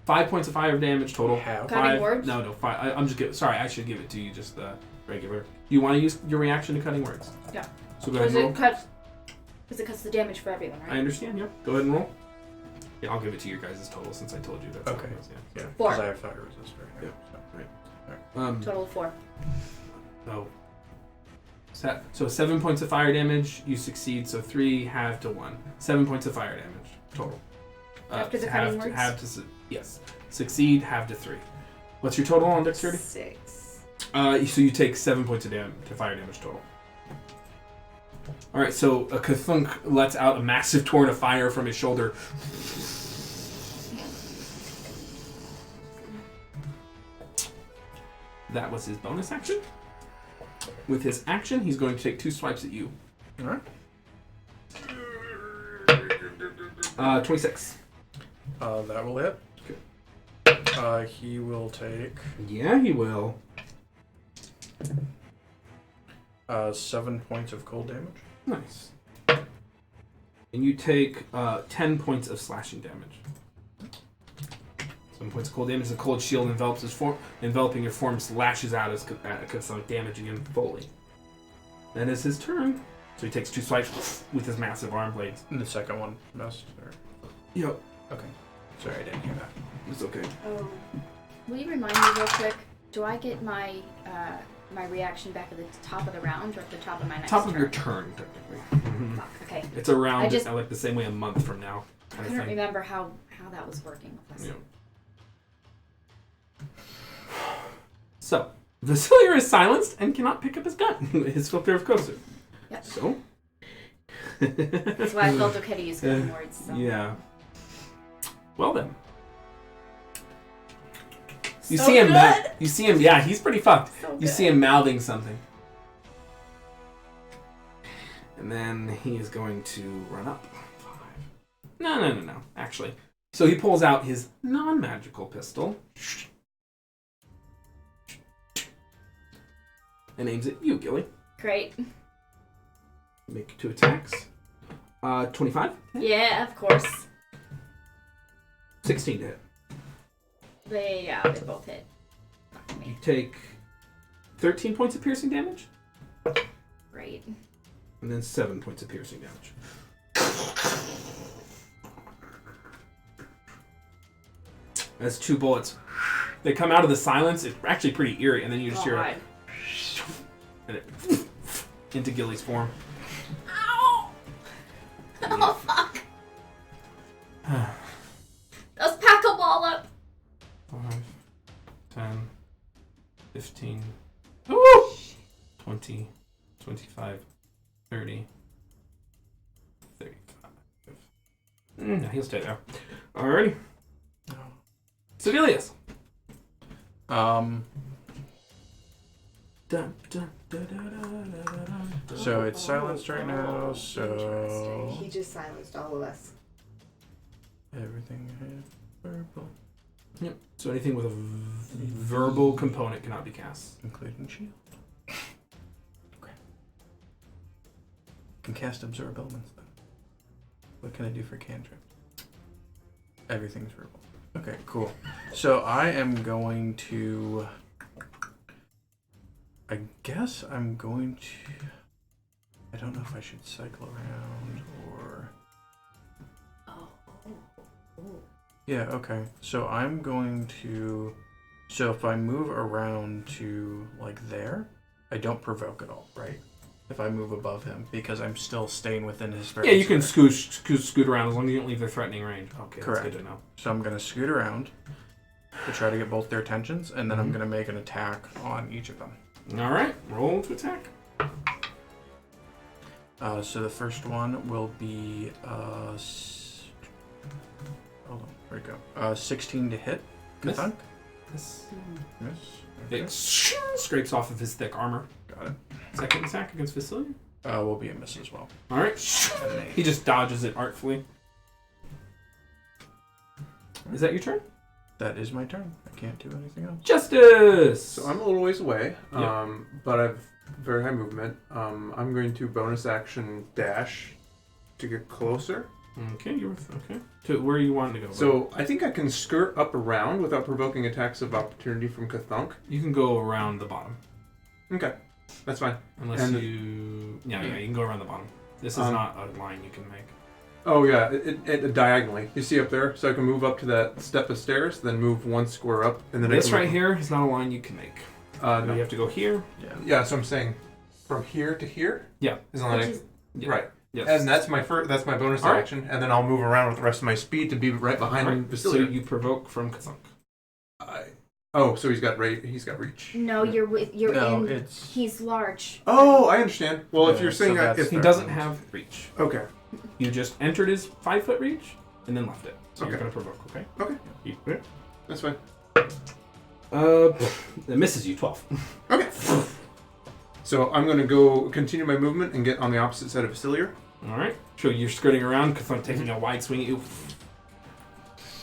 5 points of fire damage total. How? Cutting words? No, 5. I'm just sorry. I should give it to you just regular. You want to use your reaction to cutting words? Yeah. So go ahead and roll. Because it cuts the damage for everyone, I right? understand. Yep. Go ahead and roll. Yeah, I'll give it to your guys' total since I told you that. Okay. Yeah. Yeah, 4. because I have fire resist. Right? Yeah. Total of 4. So 7 points of fire damage. You succeed. So 3 half to 1. 7 points of fire damage total. After the half cutting words? Half to yes. Succeed half to 3. What's your total on dexterity? 6. So you take 7 points of fire damage total. Alright, so Cthulhu lets out a massive torrent of fire from his shoulder. That was his bonus action. With his action, he's going to take 2 swipes at you. Alright. 26. That will hit. Okay. He will take Yeah, he will. 7 points of cold damage. Nice. And you take 10 points of slashing damage. 7 points of cold damage. The cold shield enveloping your form lashes out as damaging him fully. Then is his turn. So he takes 2 swipes with his massive arm blades. And the second one missed. Or... Yep. Okay. Sorry, I didn't hear that. It's okay. Oh, Will you remind me real quick? Do I get my my reaction back at the top of the round or at the top of my next Top turn? of your turn, technically. Okay. It's around I just- like the same way a month from now. I Kind of couldn't thing. remember how that was working with us. Yeah. So, Vasselior is silenced and cannot pick up his gun. His filter of Kosu. Yep. So. That's why I felt okay to use cutting words. So. Yeah. Well then. You So see him. good. You see him. Yeah, he's pretty fucked. so You good. see him mouthing something, and then he is going to run up. 5. No. Actually, so he pulls out his non-magical pistol and aims at you, Gilly. Great. Make 2 attacks. 25. Yeah, of course. 16 to hit. They both hit. Fuck You me. take 13 points of piercing damage. Great. And then 7 points of piercing damage. That's 2 bullets. They come out of the silence. It's actually pretty eerie, and then you just hear God. it, and it into Gilly's form. Ow! Oh fuck! Let's pack them all up. 5, 10, 15, woo! 20, 25, 30, 35. No, he'll stay there. Alrighty. Civilius. Um. Dun, dun, da, da, da, da, da, da. So it's silenced right now. Interesting. So He just silenced all of us. everything hit purple, Yep. So anything with a verbal component cannot be cast. including shield. Okay. Can cast absorb elements though. What can I do for cantrip? Everything's verbal. Okay, cool. So I am going to. I guess I'm going to. I don't know if I should cycle around or. Yeah, okay. So I'm going to. So if I move around to like there, I don't provoke at all, right? If I move above him, because I'm still staying within his threat. Yeah, you can zone. scoot around as long as you don't leave their threatening range. Okay, Correct. that's good to know. So I'm gonna scoot around to try to get both their attentions, and then I'm gonna make an attack on each of them. All right, roll to attack. So the first one will be hold on, where'd it go? 16 to hit. Miss. Kathunk? Miss. Miss. It Okay. scrapes off of his thick armor. Got it. Second attack against Vasselior. Will be a miss as well. All right. He just dodges it artfully. Is that your turn? That is my turn. I can't do anything else. Justice. So I'm a little ways away, Yep. but I've very high movement. I'm going to bonus action dash to get closer. Okay, you're okay. To where you want to go. So I think I can skirt up around without provoking attacks of opportunity from Kathunk. you can go around the bottom, Okay, that's fine. unless And- you. Yeah, you can go around the bottom. This is not a line you can make. Oh yeah, it diagonally. You see up there, so I can move up to that step of stairs, then move 1 square up, and then I This can right move- here is not a line you can make. No. You have to go here. Yeah. Yeah, so I'm saying from here to here. Yeah. Is not Which is- Yeah. right. Yes. And that's my that's my bonus All right. action, and then I'll move around with the rest of my speed to be right behind Alright, So Vasselior. you provoke from Kazunk. Oh, so he's got reach. No, you're No, in. it's. He's large. Oh, I understand. Well, if Yeah, you're saying so that's if He doesn't have reach. okay, You just entered his 5-foot reach and then left it. So you're Okay. gonna provoke, okay? Okay. You, that's fine. it misses you 12. Okay. So I'm gonna go continue my movement and get on the opposite side of Vasselior. All right. So you're skirting around, Kazunk taking a wide swing at you.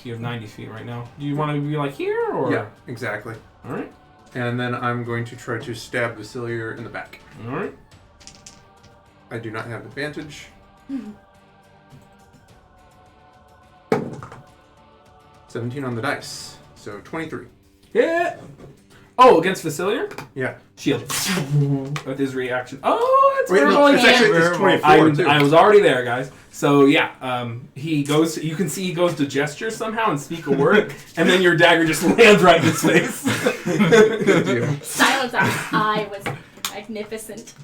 You have 90 feet right now. Do you want to be like here or? Yeah, exactly. All right. And then I'm going to try to stab Vasselior in the back. All right. I do not have advantage. 17 on the dice, so 23. Hit. Oh, against Vasselior? Yeah. Shield. With his reaction. Oh, it's Wait, no, verbal it's hand. actually it's 24 too. I was already there, guys. So yeah, he goes. You can see he goes to gesture somehow and speak a word, and then your dagger just lands right in his face. Good deal. Silence. I was magnificent.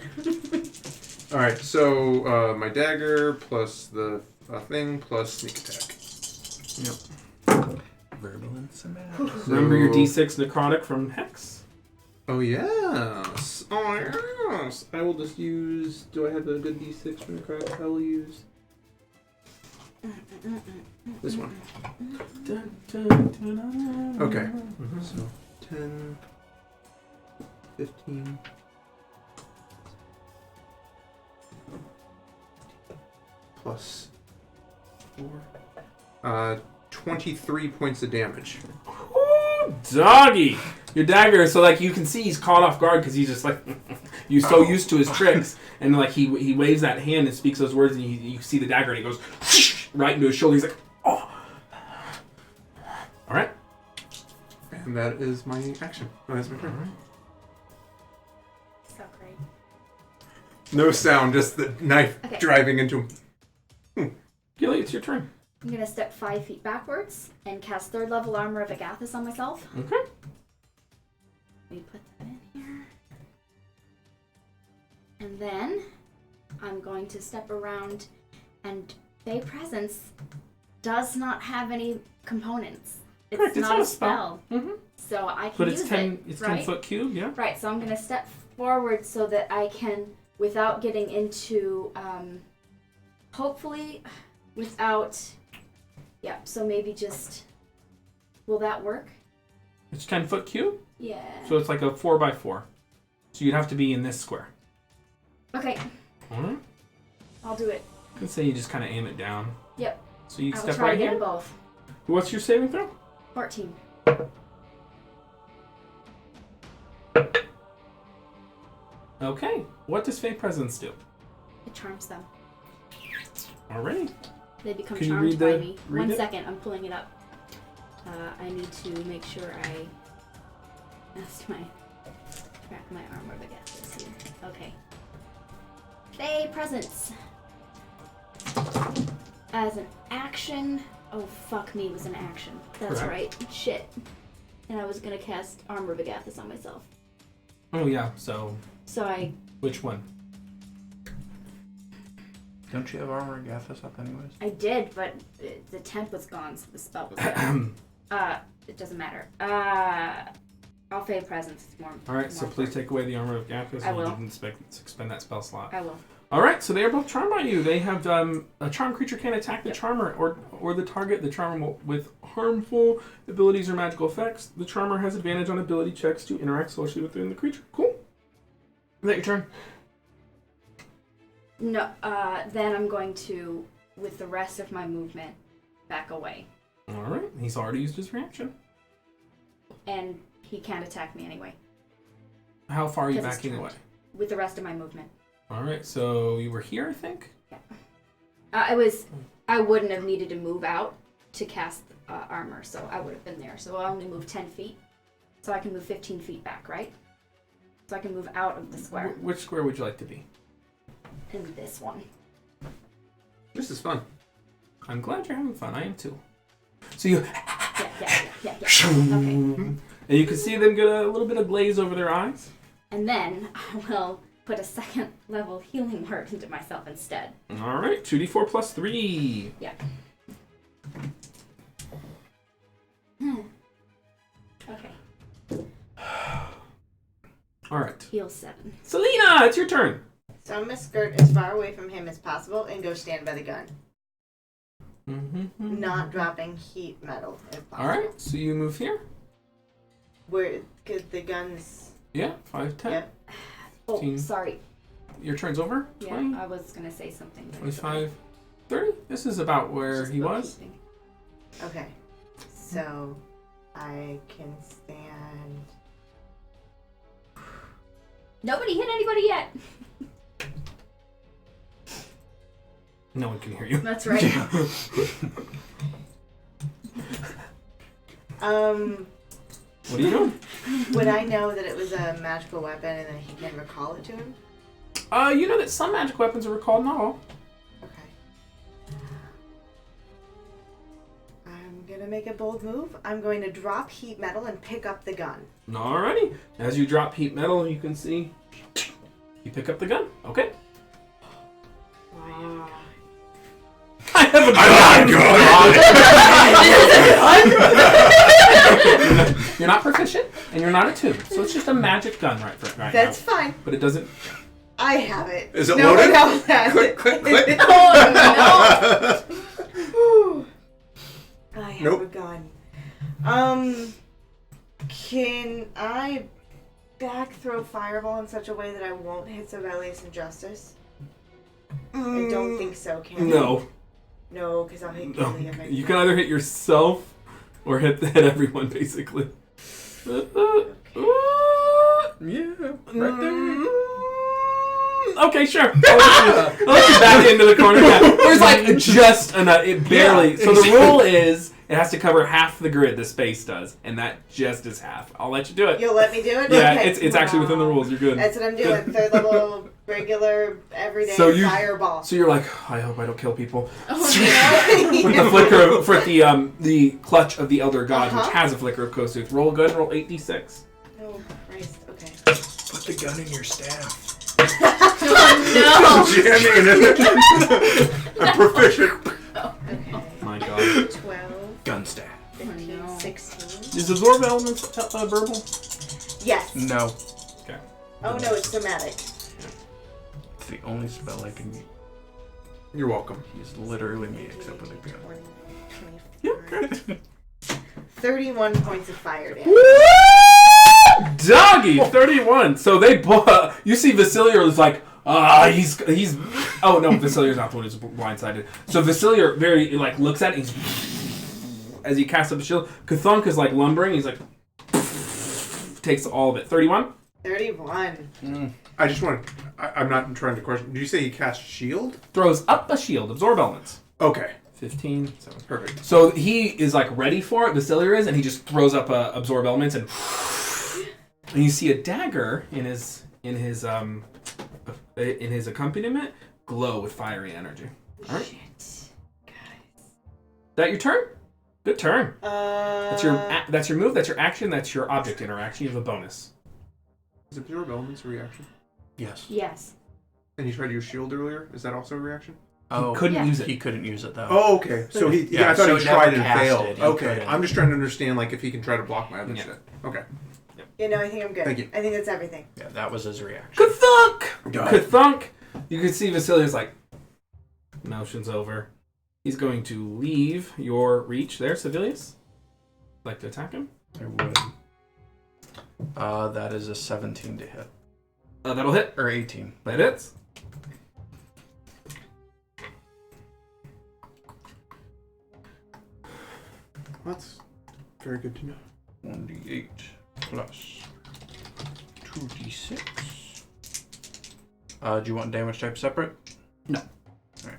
All right, so my dagger plus the thing plus sneak attack. Yep. Verbal and somatic. Remember your D6 necrotic from Hex? Oh yes. Oh yes. I will just use. Do I have a good D6 for necrotic? I will use this one. Okay. So 10, 15. Plus 4. 23 points of damage. Ooh, doggy! Your dagger, so like you can see he's caught off guard because he's just like you're so used to his tricks, and like he waves that hand and speaks those words, and you see the dagger and he goes right into his shoulder. He's like, oh. All right. And that is my action. Oh, that's my turn. So great. No sound, just the knife Okay. driving into him. Gilly, it's your turn. I'm gonna step 5 feet backwards and cast 3rd level armor of Agathis on myself. Okay. Let me put that in here. And then I'm going to step around, and Fey Presence does not have any components. It's Correct, it's not a spell. Mm-hmm. So I can But use it's 10. it, It's right? 10 foot cube. Yeah. Right, so I'm going to step forward so that I can, without getting into, hopefully, without, yeah, so maybe just, will that work? It's 10 foot cube. Yeah. So it's like a 4x4. So you'd have to be in this square. Okay, All right. I'll do it. You can say you just kind of aim it down. Yep. So you I'll step try right to get here. them both. What's your saving throw? 14. Okay. What does Fey Presence do? It charms them. Alrighty. They become Can you charmed read by the- me. read One it? second, I'm pulling it up. I need to make sure I... That's my... Track my armor of Agathis here. Okay. Fey Presence. As an action... Oh, fuck me, was an action. That's Correct. right. Shit. And I was gonna cast Armor of Agathis on myself. Oh yeah. So So I... which one? Don't you have armor and Gathis up anyways? I did, but the temp was gone, so the spell was gone. It doesn't matter. I'll Fey Presence. It's more. All right. So more please important. take away the armor of Gathis. I will. You didn't expend that spell slot. I will. All right. So they are both charmed by you. They have a charmed creature can attack the Yep. charmer or the target. The charmer with harmful abilities or magical effects. The charmer has advantage on ability checks to interact socially within the creature. Cool. Is that your turn? No, then I'm going to, with the rest of my movement, back away. All right. He's already used his reaction. And he can't attack me anyway, How far are you 'Cause it's backing charmed. away? with the rest of my movement. All right. So you were here, I think. I wouldn't have needed to move out to cast armor, so I would have been there. So I only moved 10 feet. So I can move 15 feet back, right? So I can move out of the square. Which square would you like to be? In this one. This is fun. I'm glad you're having fun. I am too. So you Yeah. Okay. and you can see them get a little bit of glaze over their eyes. And then I will put a 2nd level healing word into myself instead. All right, 2d4 plus 3. Yeah. Okay. All right, Heal 7. Selena, it's your turn. So I'm gonna skirt as far away from him as possible and go stand by the gun, not dropping heat metal if possible. All right, so you move here. Where, cause the guns. Yeah, 5, 10. Yep. Oh, 15. sorry. Your turn's over. Yeah, 20, I was gonna say something. 25, 30. This is about where Just he was. bookkeeping. Okay. So I can stand. Nobody hit anybody yet. No one can hear you. That's right. What are you doing? Would I know that it was a magical weapon and then he can recall it to him? You know that some magic weapons are recalled, not all. Okay. I'm gonna make a bold move. I'm going to drop heat metal and pick up the gun. Alrighty. As you drop heat metal, you can see you pick up the gun. Okay. Wow. I have a gun. You're not proficient, and you're not attuned, so it's just a magic gun right That's now. fine. But it doesn't. I have it. Is it no loaded? one else has Click, it. click, click. Oh Whew. I have Nope. a gun. Can I back throw fireball in such a way that I won't hit Sibelius and Justice? I don't think so, can I? No. No, because I'll hit No. Gilly if I You can either hit yourself or hit everyone, basically. Yeah, right there. Okay, sure. I'll let you back into the corner. Yeah. There's like just enough. It barely. Yeah, So the rule is it has to cover half the grid. The space does, and that just is half. I'll let you do it. You'll let me do it? Yeah, Okay. it's actually within the rules. You're good. That's what I'm doing. Third level, regular, everyday So you- fireball. So you're like, I hope I don't kill people. no. With the flicker of, for the clutch of the Elder God, which has a flicker of Kosuth. Roll good. Roll 8d6. Oh, Christ. Okay. Put the gun in your staff. No. Jamming it. I'm proficient. Okay. My God. 12, Gun staff. 15, no. 16. Is absorb elements verbal? Yes. No. Oh, no, it's somatic. It's the only spell I can use. You're welcome. He's literally me, except with a gun. 20, 25. 31 points of fire damage. Doggy, 31. So they you see Vasselior is like, he's oh no, Vasselior's not the one who's blindsided. So Vasselior very like looks at it as he casts up a shield. Cthulhu is like lumbering, he's like takes all of it. 31? 31. I just want to... I'm not trying to question... Did you say he cast shield? Throws up a shield, absorb elements. Okay. 15, 7. Perfect. So he is like ready for it, Vasselior is, and he just throws up absorb elements and you see a dagger in his accompaniment glow with fiery energy. All right. Shit. That your turn? Good turn. That's That's your move. That's your action. That's your object interaction. You have a bonus. Is absorb elements a reaction? Yes. Yes. And he tried to use shield earlier? Is that also a reaction? Oh, Couldn't use it. he couldn't use it though. Oh, okay. So he... Yeah, I thought so he he tried never and cast failed. it. He Okay. couldn't. I'm just trying to understand like if he can try to block my other Yeah. shit. Okay. Yeah, no, I think I'm good. Thank you. I think that's everything. Yeah, that was his reaction. Kathunk! Got Kathunk! You can see Vasilia's like, motion's over. He's going to leave your reach there, Civilius. Like to attack him? I would. That is a 17 to hit. That'll hit. Or 18. That hits. That's very good to know. 1d8 plus 2d6. Do you want damage type separate? No. Alright.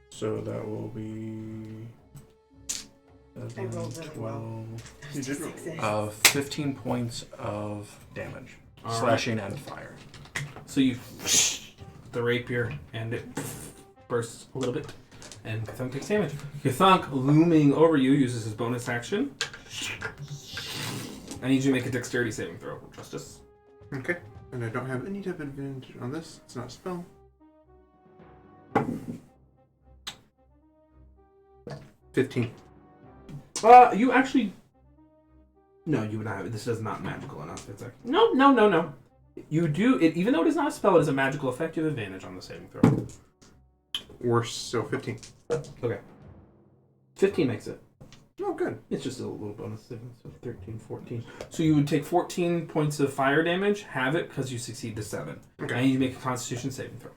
So that will be... I rolled really well. 12... You did roll. Sixes. 15 points of damage. All right. Slashing and fire. So you the rapier and it bursts a little bit. And Kathunk takes damage. Kathunk, looming over you, uses his bonus action. I need you to make a dexterity saving throw. Justice. Okay. And I don't have any type of advantage on this. It's not a spell. 15. You actually... No, you would not have it. This is not magical enough. It's like... No. You do... It, even though it is not a spell, it is a magical effect. You have advantage on the saving throw. Worse, so 15. Okay. 15 makes it. Oh, good. It's just a little bonus saving, so 13, 14. So you would take 14 points of fire damage, have it, because you succeed to 7. Okay. I need you to make a constitution saving throw.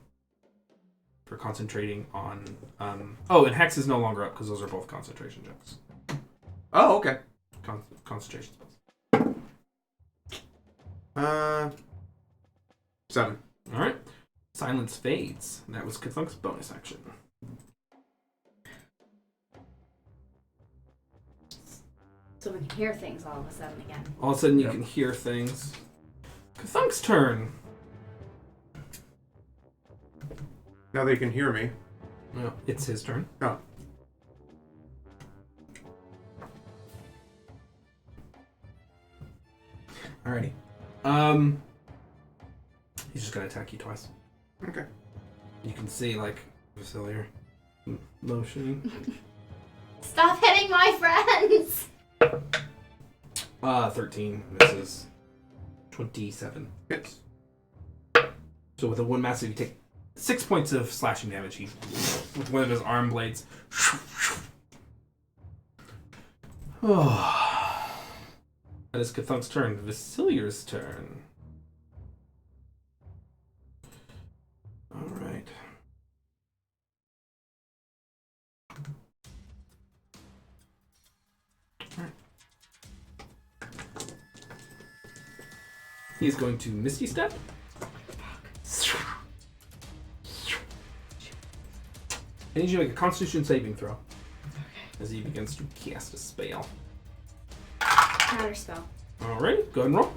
for concentrating on. And Hex is no longer up because those are both concentration checks. Oh, okay. Concentration spells. 7. All right. Silence fades. That was Cthunk's bonus action. So we can hear things all of a sudden again. All of a sudden, you can hear things. Cthunk's turn. Now they can hear me. No, it's his turn. Oh. Alrighty. He's just gonna attack you twice. Okay. You can see, like, Vasselior motioning. Stop hitting my friends! 13 misses. 27. Hits. So with a one massive, you take 6 points of slashing damage. He, with one of his arm blades. That is Cthunk's turn. Vasselior's turn. Alright. He's going to Misty Step. I need you to make a Constitution saving throw. As he begins to cast a spell. Counter spell. Alright, go ahead and roll.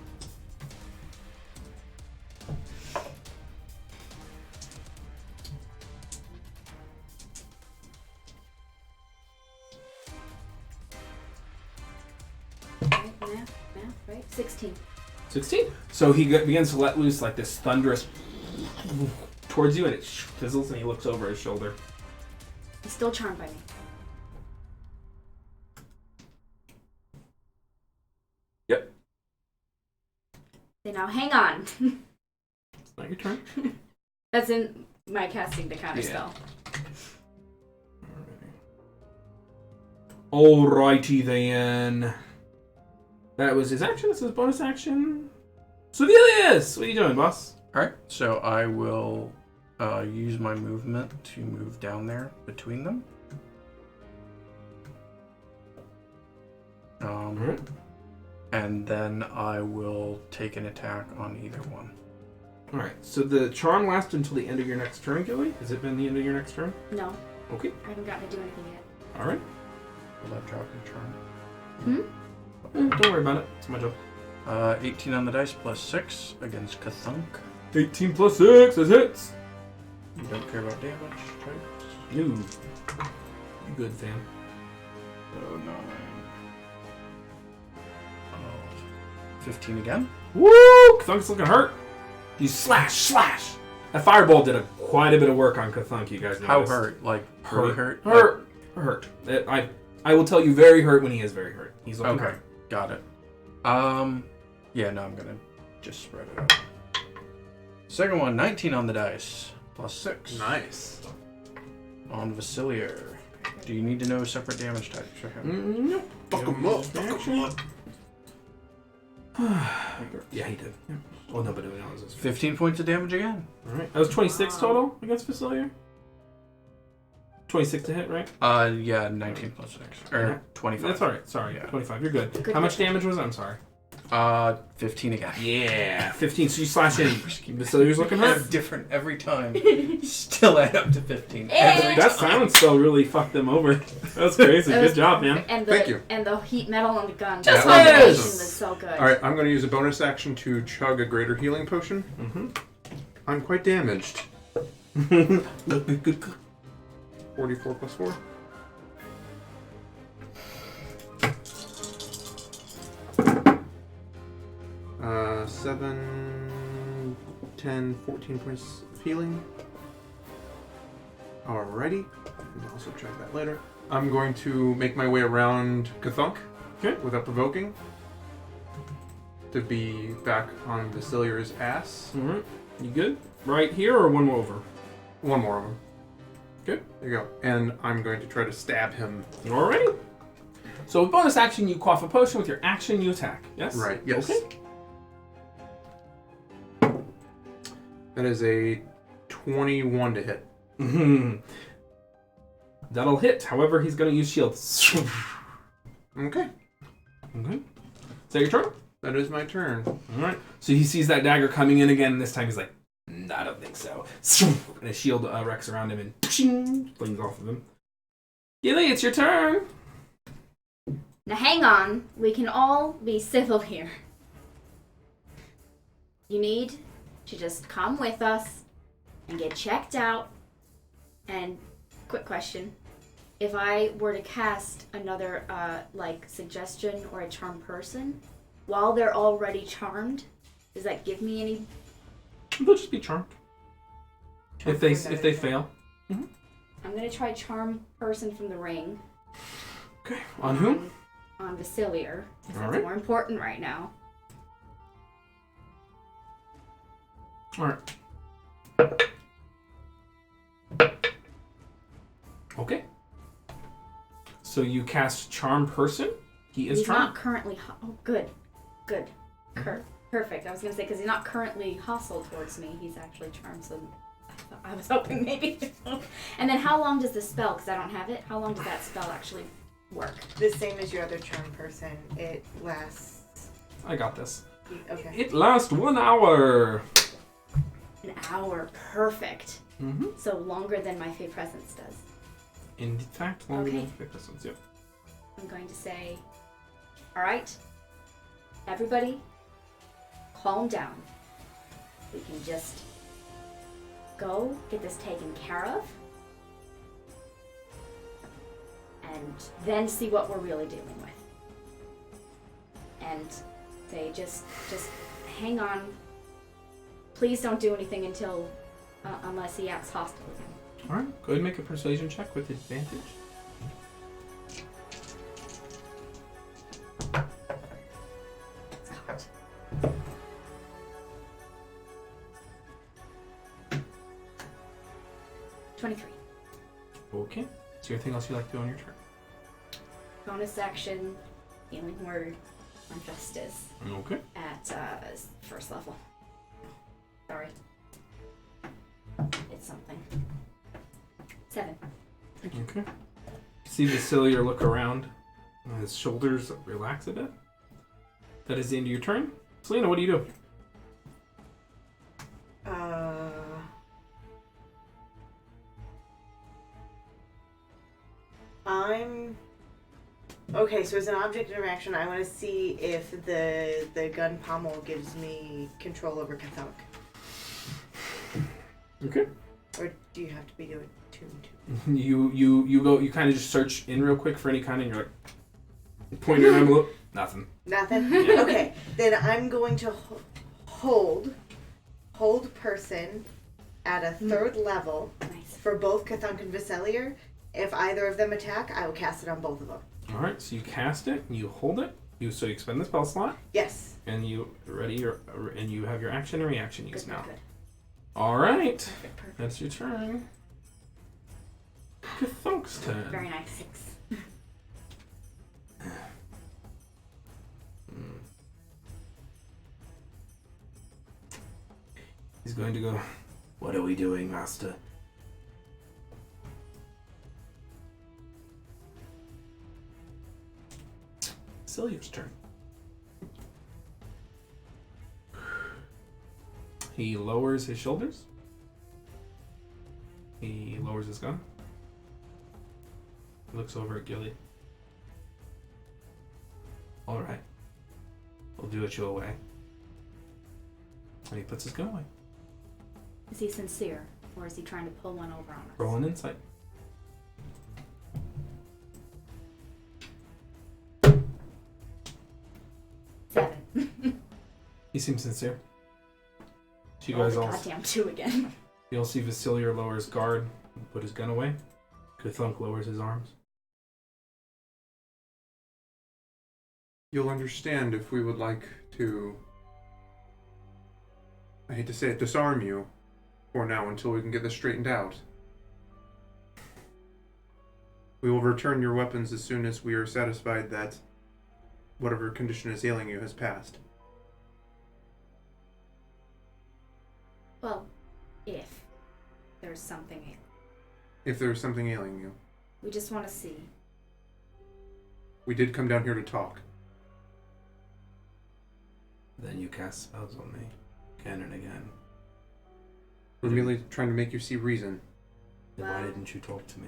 Math, right? 16. 16. So he begins to let loose like this thunderous towards you, and it fizzles, and he looks over his shoulder. He's still charmed by me. Yep. Okay, now hang on. It's not your turn. That's in my casting the counter spell. Alrighty then. That was his action. This is his bonus action. Sevelius! What are you doing, boss? Alright, so I will use my movement to move down there between them. Alright. And then I will take an attack on either one. Alright, so the charm lasts until the end of your next turn, Gilly? Has it been the end of your next turn? No, Okay. I haven't gotten to do anything yet. Alright. Will that drop your charm? Don't worry about it. It's my job. 18 on the dice plus 6 against Cthulhu. 18 plus 6, that hits. You don't care about damage types. No. You good, fam. So 9. 15 again. Woo! Cthunk's looking hurt. You slash. That fireball did quite a bit of work on Cthunk, you guys know. How hurt? Like, hurt? Hurt. I will tell you very hurt when he is very hurt. He's looking Okay, hurt. got it. Yeah, no, I'm gonna just spread it out. Second one, 19 on the dice, plus 6. Nice. On Vasselior. Do you need to know separate damage types for him? Nope. Fuck him up. Yeah, he did. Yeah. Well, nobody knows this. 15 points of damage again. Alright. That was 26 total against Vasselior? 26 to hit, right? Yeah, 19 plus 6. Or 25. That's alright. Sorry. Yeah. 25. You're good. Good How much hit. damage was it? I'm sorry. 15 again. Yeah. 15. So you slash in. Vasselior's looking hurt. Different every time. Still add up to 15. Every That silence spell really fucked them over. That's crazy. That was- Good job, man. And the, Thank you. And the heat metal on the gun. Just the combination yes! was so good. Alright, I'm going to use a bonus action to chug a greater healing potion. Mm-hmm. I'm quite damaged. Good. 44 plus 4. Uh, 7, 10, 14 points of healing. Alrighty. I'll also check that later. I'm going to make my way around Cthulhu. Okay. Without provoking. To be back on Vasselior's ass. Alright. You good? Right here or one more over? One more of them. Okay. There you go. And I'm going to try to stab him. Alrighty. So with bonus action, you quaff a potion. With your action, you attack. Yes? Right, yes. Okay. That is a 21 to hit. That'll hit. However, he's going to use shield. Okay. Okay. Is that your turn? That is my turn. All right. So he sees that dagger coming in again. And this time he's like, I don't think so. And his shield wrecks around him and flings off of him. Gilly, it's your turn. Now hang on. We can all be civil here. You need to just come with us and get checked out. And quick question. If I were to cast another suggestion or a charm person while they're already charmed, does that give me any? They'll just be charmed. If they fail. Mm-hmm. I'm gonna try charm person from the ring. Okay. On who? On Vasselior. All That's right. more important right now. All right. Okay. So you cast Charm Person. He's not charmed. currently. Oh, good. Perfect. I was gonna say because he's not currently hostile towards me. He's actually charmed. So I was hoping maybe. And then how long does the spell? Because I don't have it. How long does that spell actually work? The same as your other charm person. It lasts. I got this. Okay. It lasts 1 hour. An hour. Perfect. Mm-hmm. So longer than my Fey Presence does. In fact, longer Okay. than 50 yeah. I'm going to say, all right, everybody, calm down. We can just go get this taken care of and then see what we're really dealing with. And they just hang on. Please don't do anything until, unless he acts hostile again. All right. Go ahead and make a persuasion check with advantage. It's hot. $23. Okay. Is there anything else you'd like to do on your turn? Bonus action, healing word on justice Okay. at first level. Sorry. It's something. 7. Okay. See Vasselior look around. His shoulders relax a bit. That is the end of your turn. Selena, what do you do? Okay, so as an object interaction, I want to see if the gun pommel gives me control over Kathunk. Okay. Or do you have to be doing two? You kind of just search in real quick for any kind, and you're like, point your envelope. Nothing. Nothing? Yeah. Okay, then I'm going to hold person at a third level Nice. for both Kathunk and Vasselior. If either of them attack, I will cast it on both of them. All right. So you cast it, you hold it. You expend the spell slot, Yes. and you and you have your action and reaction use now. Good. All right. Perfect. That's your turn. Kathunk's turn. Very nice. 6. He's going to go, what are we doing, Master? Vasselior's turn. He lowers his shoulders. He lowers his gun. Looks over at Gilly. All right. We'll do it your way. And he puts his gun away. Is he sincere, or is he trying to pull one over on us? Roll an insight. Seven. He seems sincere. So you Oh, guys the all goddamn 2 again. you'll see Vasselior lower his guard, put his gun away. Kathunk lowers his arms. You'll understand if we would like to, I hate to say it, disarm you for now until we can get this straightened out. We will return your weapons as soon as we are satisfied that whatever condition is ailing you has passed. Well, if there's something if there's something ailing you. We just want to see. We did come down here to talk. Then you cast spells on me. Again and again. We're merely trying to make you see reason. Then why Wow. didn't you talk to me?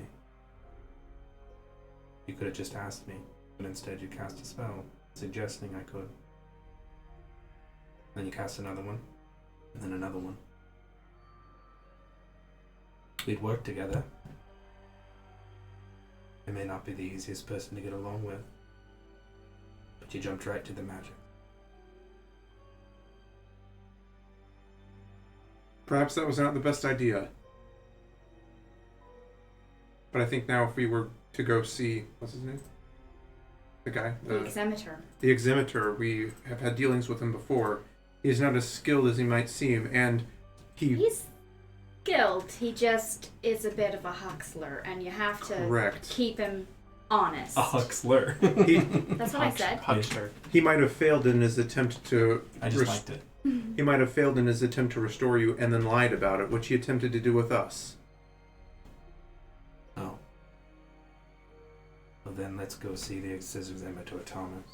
You could have just asked me, but instead you cast a spell, suggesting I could. Then you cast another one, and then another one. We'd work together. I may not be the easiest person to get along with, but you jumped right to the magic. Perhaps that was not the best idea. But I think now if we were to go see... What's his name? The guy? The Exemeter. The Exemeter. We have had dealings with him before. He is not as skilled as he might seem, and He's skilled. He just is a bit of a huxler, and you have to Correct. keep him honest. A huxler. That's what I said. Huckster. He might have failed in his attempt to... I just liked it. He might have failed in his attempt to restore you and then lied about it, which he attempted to do with us. Oh. Well then let's go see the Exemeter Thomas.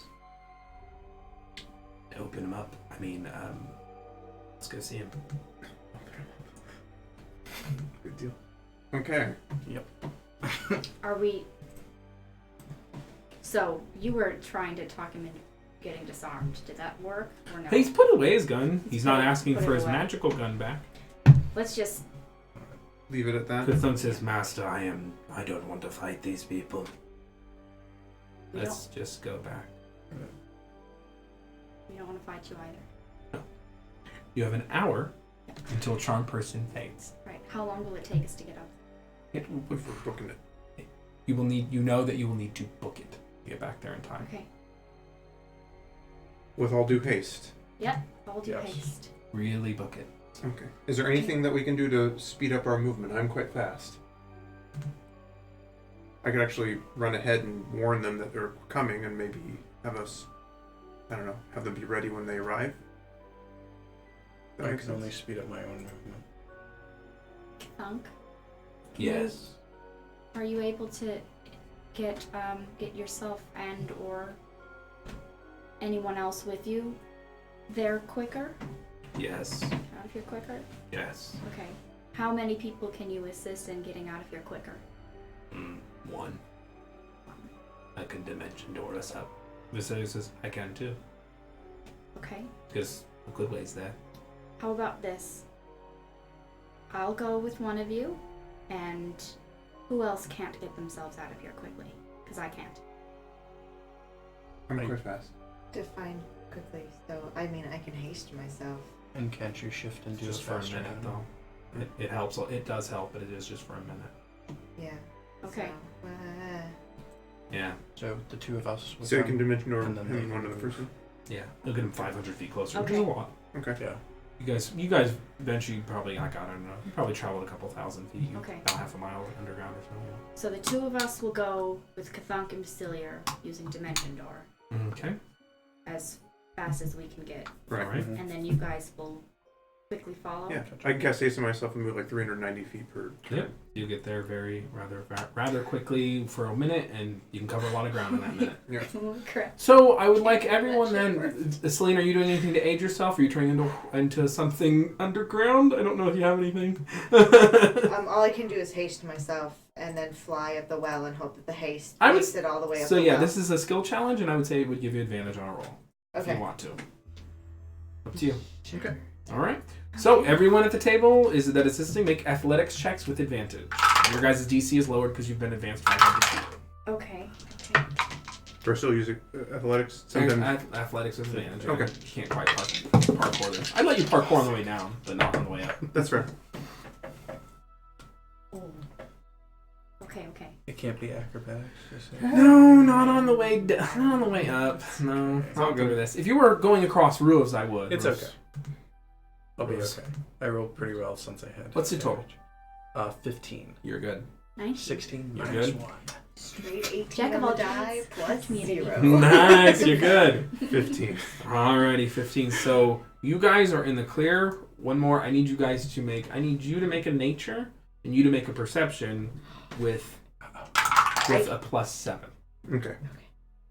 Open him up. Let's go see him. Good deal. Okay. Are we... So, you were trying to talk him into getting disarmed. Did that work or no? He's put away his gun. He's not asking Put for it his away. magical gun back. Let's just... Leave it at that. Cthulhu says, Master, I don't want to fight these people. We Let's just go back. We don't want to fight you either. You have an hour until Charm Person fades. Right. How long will it take us to get up? It, If we're booking it. you will need. You know that you will need to book it to get back there in time. Okay. With all due haste. Yep. All due Yes. haste. Really book it. Okay. Is there anything that we can do to speed up our movement? I'm quite fast. I could actually run ahead and warn them that they're coming and maybe have us, I don't know, have them be ready when they arrive. That I makes can only sense. speed up my own movement. Thunk, Yes. are you able to get yourself and or anyone else with you there quicker? Yes. Out of here quicker? Yes. Okay. How many people can you assist in getting out of here quicker? One. I can dimension door us up. Vasselior says, I can too. Okay. Because a good way's there. How about this? I'll go with one of you, and who else can't get themselves out of here quickly? Because I can't. I'm quite fast. Define quickly. So, I can haste myself. And can't you shift and do Just it for a faster? minute though. It helps. It does help, but it is just for a minute. Yeah. Okay. So, Yeah. So the two of us. with So you them? can dimension door And then him they and one can other move. person? Yeah. It'll get him 500 feet closer. Which Okay. is a lot. Okay. Yeah. You guys eventually probably, I don't know, you probably traveled a couple thousand feet. Okay. About half a mile underground or something. So the two of us will go with Cthulhu and Vasselior using Dimension Door Okay. as fast as we can get, Right. Alright. Mhm. and then you guys will quickly follow. Yeah. I can cast haste on myself and move like 390 feet per turn. Yep. You get there rather quickly for a minute, and you can cover a lot of ground in that minute. Yeah. Correct. So I would like everyone That then. shit Celine, are you doing anything to aid yourself? Are you turning into something underground? I don't know if you have anything. all I can do is haste myself and then fly up the well and hope that the haste I would- makes it all the way up So the yeah, well. this is a skill challenge, and I would say it would give you advantage on a roll if Okay. you want to. Up to you. Okay. All right. So everyone at the table is that assisting make athletics checks with advantage. Your guys' DC is lowered because you've been advanced 500 feet. Okay. We're still using athletics. Sometimes. Athletics with advantage. Okay. You can't quite parkour this. I'd let you parkour on the way down, but not on the way up. That's fair. Oh. Okay. Okay. It can't be acrobatics. Is it? No, not on the way. Not on the way up. No, It's all I'll go good. to this. If you were going across roofs, I would. It's Roofs. okay. I'll be Roofs. okay. I rolled pretty well since I had. What's your total? 15. You're good. 19. 16 You're minus good? 1. Straight 18 Jack of on all the die trades, plus community. 0. Nice. You're good. 15. Alrighty, 15. So you guys are in the clear. One more. I need you to make a nature and you to make a perception with a +7. Okay.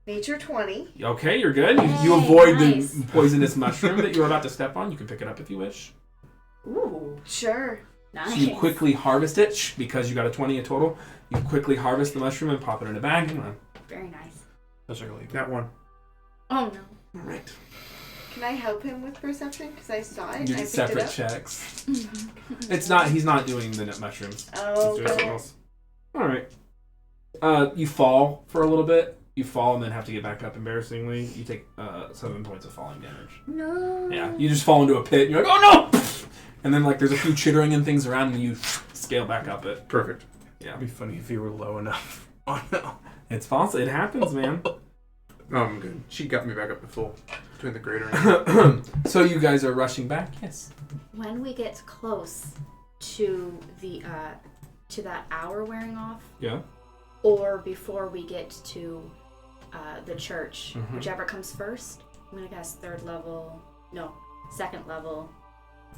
Nature 20. Okay, you're good. You Hey, avoid nice. the poisonous mushroom that you're about to step on. You can pick it up if you wish. Ooh, Sure. nice. So you quickly harvest it because you got a 20 in total. You quickly harvest the mushroom and pop it in a bag and run. Very nice. Those are really good. That one. Oh no. All right. Can I help him with perception? Because I saw it. You I do picked separate it up. checks. It's not. He's not doing the nut mushrooms. Oh, He's doing something okay. else. All right. You fall for a little bit. You fall and then have to get back up. Embarrassingly, you take 7 points of falling damage. No. Yeah. You just fall into a pit. And you're like, oh no! And then like there's a few chittering and things around, and you scale back up it. Perfect. Yeah. It'd be funny if you were low enough. Oh no. It's possible. It happens, man. Oh, I'm good. She got me back up to full between the grater and So you guys are rushing back? Yes. When we get close to the to that hour wearing off, Yeah. or before we get to the church, Mhm. whichever comes first, I'm gonna guess second level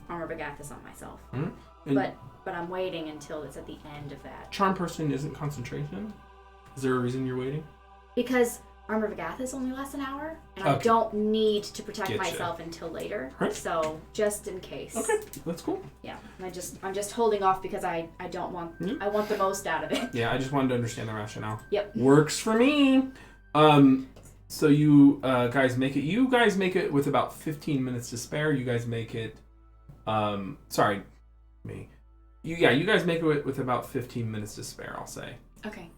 armor of Agathis on myself. And But I'm waiting until it's at the end of that. charm person isn't concentration? Is there a reason you're waiting? Because Armor of Agathis only lasts an hour, and I Okay. don't need to protect Getcha. myself until later. Right. So just in case. Okay, that's cool. Yeah. I'm just holding off because I don't want Yeah. I want the most out of it. Yeah, I just wanted to understand the rationale. Yep. Works for me. So you guys make it. You guys make it with about 15 minutes to spare. You guys make it. Sorry, me. You guys make it with about 15 minutes to spare. I'll say. Okay.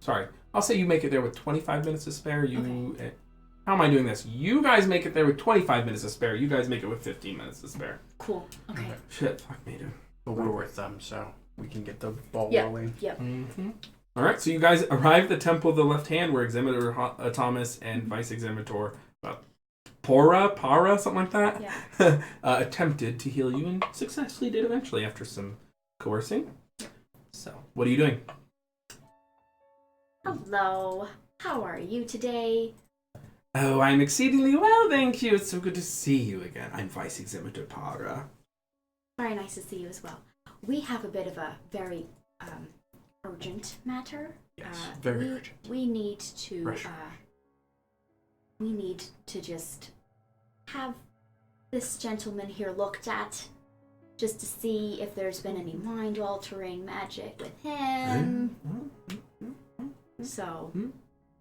Sorry, I'll say you make it there with 25 minutes to spare. How am I doing this? You guys make it there with 25 minutes to spare. You guys make it with 15 minutes to spare. Cool. Okay. Shit, fuck me, dude. But we're with them, so we can get the ball Yeah. rolling. Yep. Mm-hmm. All right, so you guys arrive at the Temple of the Left Hand, where Executor Thomas and Vice Executor Para, something like that, Yeah. attempted to heal you and successfully did eventually after some coercing. So, what are you doing? Hello. How are you today? Oh, I'm exceedingly well, thank you. It's so good to see you again. I'm Vice Executor Para. Very nice to see you as well. We have a bit of a very urgent matter. Yes, very we, urgent. We need to Rush. we need to just have this gentleman here looked at, just to see if there's been any mind-altering magic with him. So,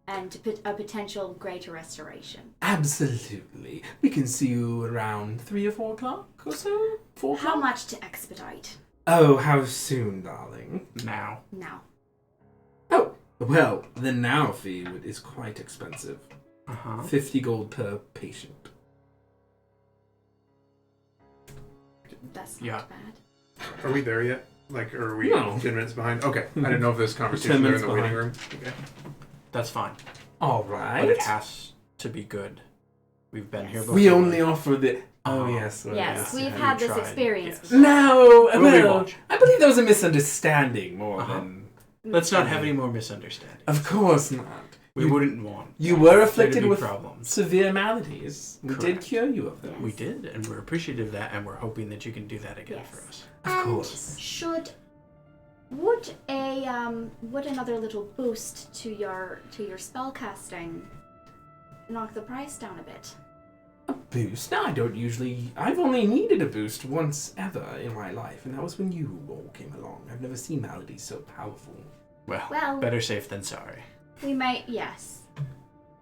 and a potential greater restoration. Absolutely. We can see you around 3 or 4 o'clock or so? 4 o'clock? How much to expedite? Oh, how soon, darling? Now. Now. Oh, well, the now fee is quite expensive. 50 gold per patient. That's not Yeah. bad. Are we there yet? Like, are we No. 10 minutes behind? Okay. I didn't know if this 10 conversation there in minutes the waiting behind. room. Okay. That's fine. All But right. it has to be good. We've been here before. We only offer the... Oh, Oh. yes. well, Yes, yes. we've have had you this tried? experience. Yes. before. No, We'll be well, watching. I believe there was a misunderstanding more Uh-huh. than... Let's not have any more misunderstandings. Of course not. We wouldn't want. You were there afflicted to be with problems. severe maladies. We did Correct. cure you of them. We did, and we're appreciative of that, and we're hoping that you can do that again Yes. for us. Of And course. would another little boost to your spell casting knock the price down a bit? A boost? No, I don't usually... I've only needed a boost once ever in my life, and that was when you all came along. I've never seen maladies so powerful. Well, better safe than sorry. We might, yes.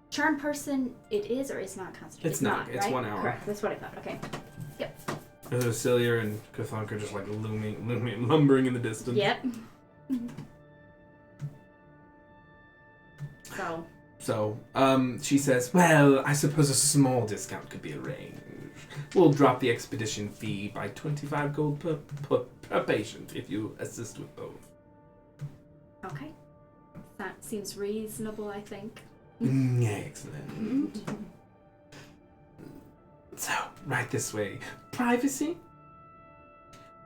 Charm person, it is or is not concentrated? It's not. It's right? 1 hour. Correct. That's what I thought. Okay. Professor Vasselior and Cthulhu are just like lumbering in the distance. Yep. So, she says, well, I suppose a small discount could be arranged. We'll drop the expedition fee by 25 gold per patient if you assist with both. Okay. That seems reasonable, I think. Excellent. So, right this way. Privacy?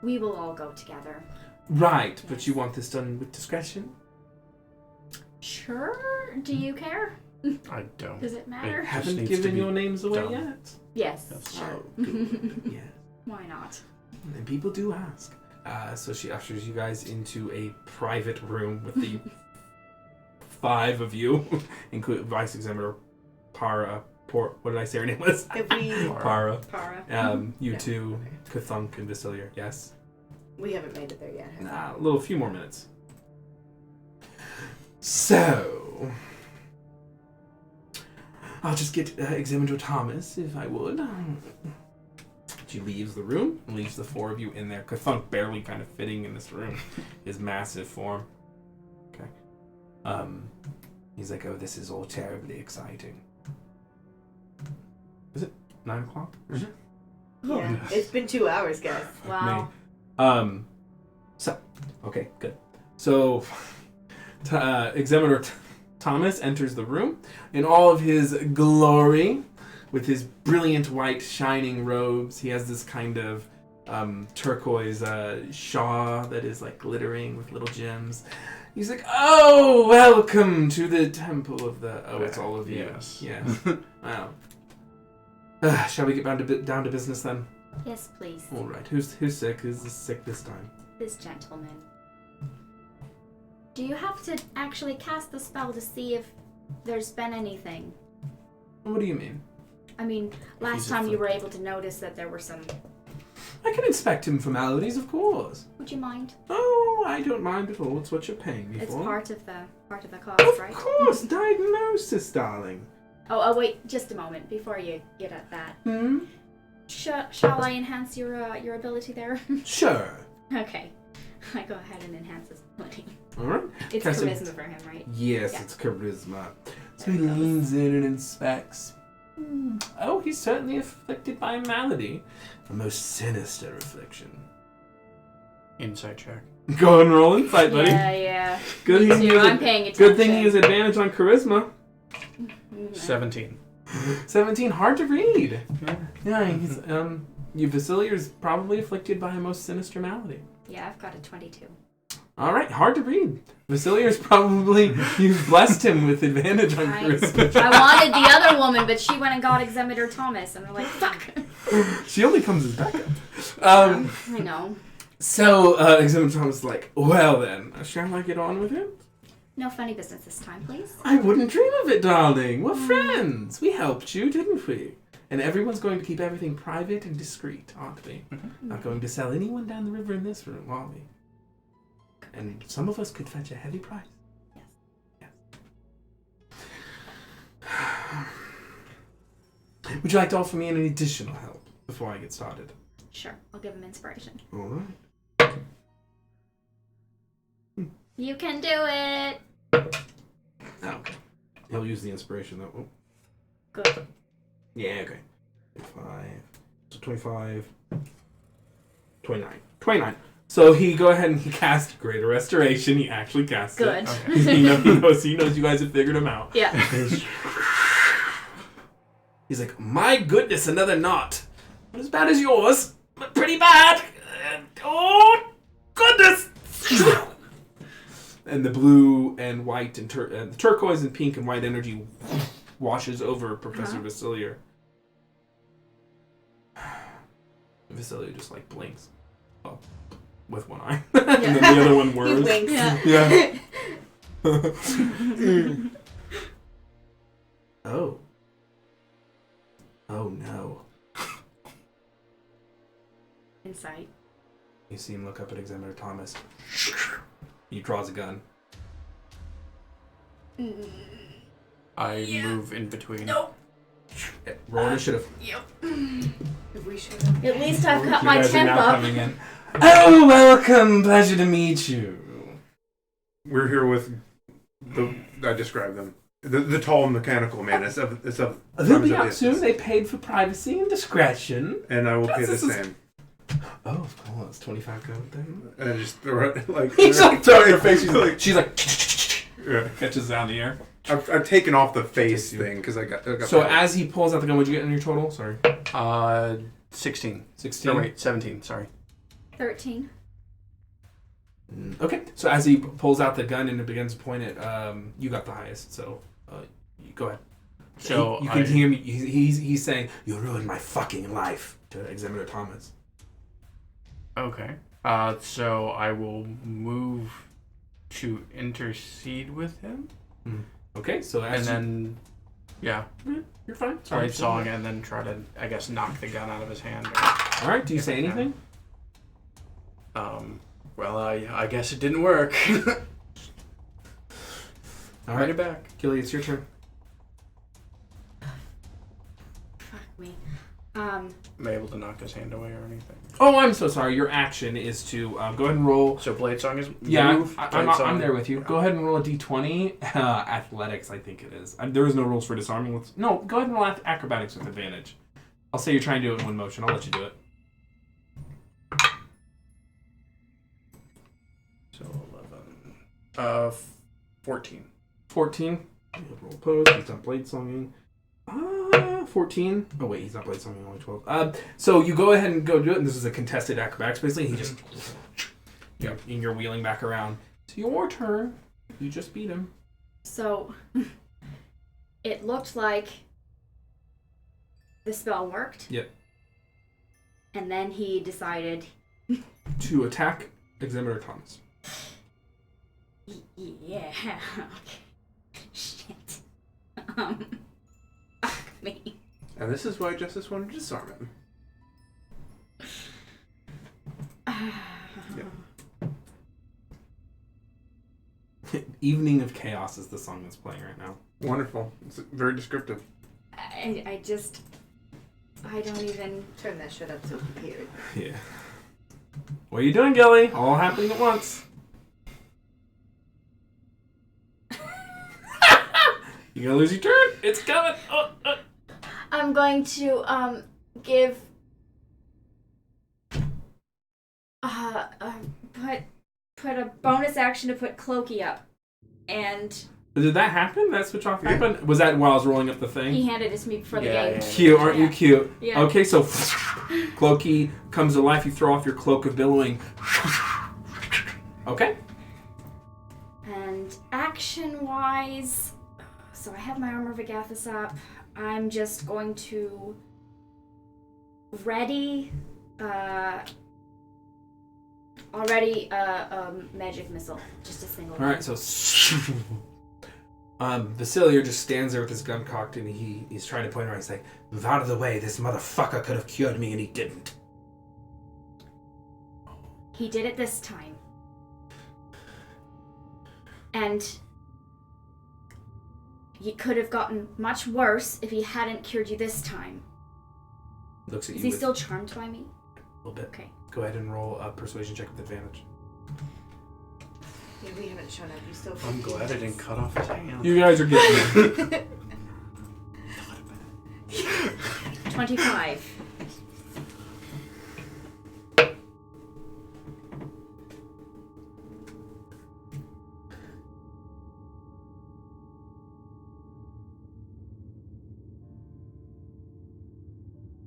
We will all go together. Right, but you want this done with discretion? Sure. Do you care? I don't. Does it matter? Just Haven't needs to given be your names away done. yet? Yes. That's Sure. Oh, good. Yeah. Why not? And people do ask. So she ushers you guys into a private room with the 5 of you, including Vice Examiner what did I say her name was? If we Para. Para. You Yeah. two, Cthulhu and Vasselior. Yes. We haven't made it there yet. Have we? A few more minutes. So, I'll just get Examiner Thomas, if I would. She leaves the room and leaves the 4 of you in there. Cthulhu barely kind of fitting in this room. His massive form. Okay. He's like, oh, this is all terribly exciting. Is it 9 o'clock? Yeah. It's been 2 hours, guys. Wow. So, okay, good. So, Examiner Thomas enters the room in all of his glory, with his brilliant white shining robes. He has this kind of turquoise shawl that is like glittering with little gems. He's like, oh, welcome to the temple of the... Oh, it's all of you. Yes. Wow. Shall we get down to business then? Yes, please. All right. Who's sick? Who's sick this time? This gentleman. Do you have to actually cast the spell to see if there's been anything? What do you mean? I mean, last time you were able to notice that there were some... I can inspect him for maladies, of course. Would you mind? Oh, I don't mind at all. It's what you're paying me It's for. part of the cost, Of right? course, diagnosis, darling. Oh, wait, just a moment before you get at that. Hmm? Shall I enhance your ability there? Sure. Okay. I go ahead and enhance his ability. All right. It's Cast charisma for him, right? Yes, Yeah. it's charisma. So There he it goes. leans in and inspects. Oh, he's certainly afflicted by a malady. A most sinister affliction. Insight check. Go and roll insight, buddy. Yeah. Good Me thing he too. has I'm paying attention. Good thing he has advantage on charisma. 17. 17, hard to read. Yeah, he's Vasselior's probably afflicted by a most sinister malady. Yeah, I've got a 22. All right, hard to read. Vasselior's probably, you've blessed him with advantage on charisma. I wanted the other woman, but she went and got Examiner Thomas, and we're like, fuck. She only comes as backup. I know. So, Examiner Thomas is like, well then, shall I get on with it? No funny business this time, please. I wouldn't dream of it, darling. We're friends. We helped you, didn't we? And everyone's going to keep everything private and discreet, aren't we? Not going to sell anyone down the river in this room, are we? And some of us could fetch a heavy price. Yes. Would you like to offer me any additional help before I get started? Sure, I'll give him inspiration. All right. You can do it. Okay. He'll use the inspiration though. Oh. Good. Yeah, okay. 25. 29. 29. So he go ahead and he casts Greater Restoration. He actually casts Good. it. Okay. He knows you guys have figured him out. Yeah. He's like, my goodness, another knot. Not as bad as yours, but pretty bad. Oh, goodness. And the blue and white and the turquoise and pink and white energy washes over Professor Vasselior. Vasselior just like blinks. Well, with one eye. And then the other one He whirs. winks. Yeah. Yeah. Oh. Oh no. Insight. You see him look up at Examiner Thomas. He draws a gun. I move in between. Nope. Roll initiative. We should have. At least I've got You my guys are temp now up. coming in. Oh, welcome. Pleasure to meet you. We're here with I described them. The tall mechanical man. It's of They'll be out soon. They paid for privacy and discretion. And I will pay the This is- same. Oh, cool. It's 25 gold then. And I just throw it like. He's like throwing her face. She's like Yeah. catches it out of the air. I've taken off the face thing because I got. So as he pulls out the gun, what'd you get in your total? Sorry. 16. 16. No, wait, 17. Sorry. 13. Okay. So as he pulls out the gun and it begins to point it, you got the highest. So you go ahead. So you can hear me. He's saying, "You ruined my fucking life," to Examiner Thomas. Okay. So I will move to intercede with him. Okay, so as And then, yeah, you're fine. play song and then try to, I guess, knock the gun out of his hand. All right. Do you say anything? Well, I guess it didn't work. All Bring right, it back. Gilly, it's your turn. Fuck me. Am I able to knock his hand away or anything? Oh, I'm so sorry. Your action is to go ahead and roll. So blade song is Yeah, move, I'm blade song- there with you. Go ahead and roll a d20. Athletics, I think it is. There is no rules for disarming. No, go ahead and roll acrobatics with advantage. I'll say you're trying to do it in one motion. I'll let you do it. So 11. 14. 14. Roll pose. He's done blade songing. 14. Oh wait, he's not blade songing. Only 12. So you go ahead and go do it. And this is a contested acrobatics. Basically, he just. Yeah, and you're wheeling back around. It's your turn. You just beat him. So, it looked like the spell worked. Yep. And then he decided... To attack Examiner Thomas. Yeah. Okay. Shit. Fuck me. And this is why Justice wanted to disarm him. Evening of Chaos is the song that's playing right now. Wonderful. It's very descriptive. I don't even... Turn that shit up so you can hear it. Yeah. What are you doing, Gilly? All happening at once. You gonna lose your turn? It's coming. I'm going to give put a bonus action to put Clokey up, and Did that happen? That switch off happen? Was that while I was rolling up the thing? he handed it to me before the Yeah, game. yeah. Cute, aren't you cute? Yeah. Okay, so Clokey comes to life. You throw off your cloak of billowing. Okay. And action-wise, so I have my Armor of Agathis up. I'm just going to ready magic missile, just a single. All right, so Vasselior just stands there with his gun cocked, and he's trying to point around. He's like, "Move out of the way! This motherfucker could have cured me, and he didn't." He did it this time, and he could have gotten much worse if he hadn't cured you this time. Looks at Is you he with still charmed by me? a little bit. Okay. Go ahead and roll a persuasion check with advantage. Yeah, we haven't shown up. You still. I'm glad I didn't cut off his hand. You guys are getting it. 25.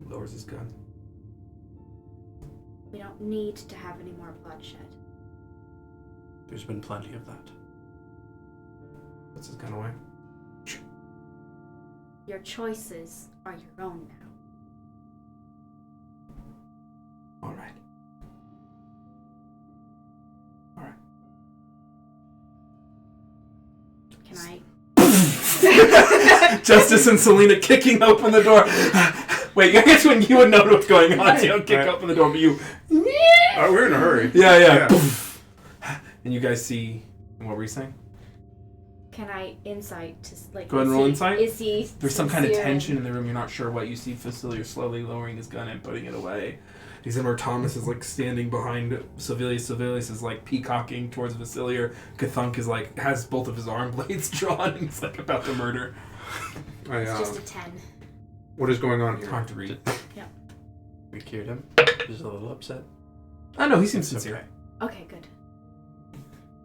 Lowers his gun. We don't need to have any more bloodshed. There's been plenty of that. Puts his gun away. Your choices are your own now. All right. All right. Can I? Justice and Selena kicking open the door. Wait, I guess when you would know what's going on, you don't kick Right. open the door, but you. We're in a hurry. Yeah. And you guys see. What were you saying? Can I insight to like? Go ahead and roll insight. Is he? There's some kind of sincere tension in the room. You're not sure what you see. Vasselior slowly lowering his gun and putting it away. Examiner Thomas is like standing behind Sevilius. Sevilius is like peacocking towards Vasselior. Cthulhu is like has both of his arm blades drawn and he's like about to murder. It's just a 10. What is going on It's here? hard to read. We cured him. He's a little upset. I know he seems It's sincere. okay. Okay, good.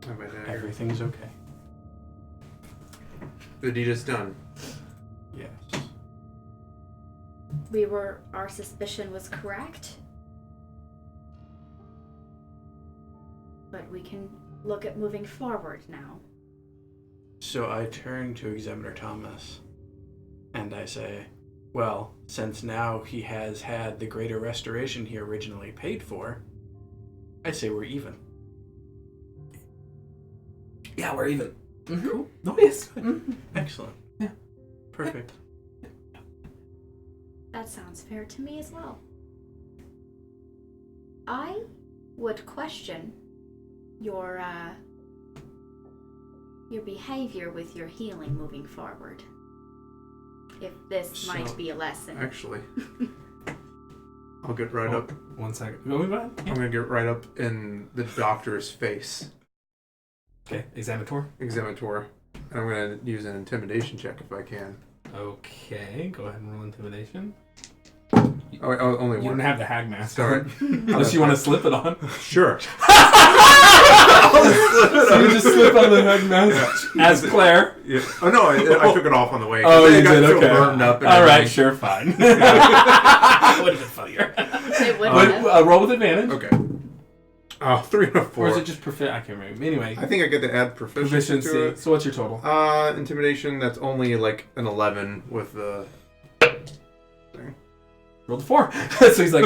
Oh, my dagger. Everything's okay. The deed is done. Yes. Our suspicion was correct. But we can look at moving forward now. So I turn to Examiner Thomas and I say, well, since now he has had the greater restoration he originally paid for, I say we're even. Yeah, we're even. Mm-hmm. Cool. Oh, yes. Mm-hmm. Excellent. Yeah. Perfect. That sounds fair to me as well. I would question your behavior with your healing moving forward. If this might So, be a lesson. Actually, I'll get right up. 1 second. Go ahead. I'm gonna get right up in the doctor's face, Okay, Examinator. Examinator, and I'm gonna use an intimidation check if I can. Okay, go ahead and roll intimidation. Oh, only You one. don't have the hag mask. Sorry. Unless you want to slip it on. Sure. So you just slip on the hag mask as Claire. Yeah. Oh no, I took it off on the way. Oh, I you got did? so Okay. burned up. And All right, everything. sure, fine. Would have been funnier. It would But, have. roll with advantage. Okay. 3 and a 4. Or is it just I can't remember. Anyway, I think I get to add proficiency to proficiency. it. So what's your total? Intimidation. That's only like an 11 with the. Rolled a 4. So he's like,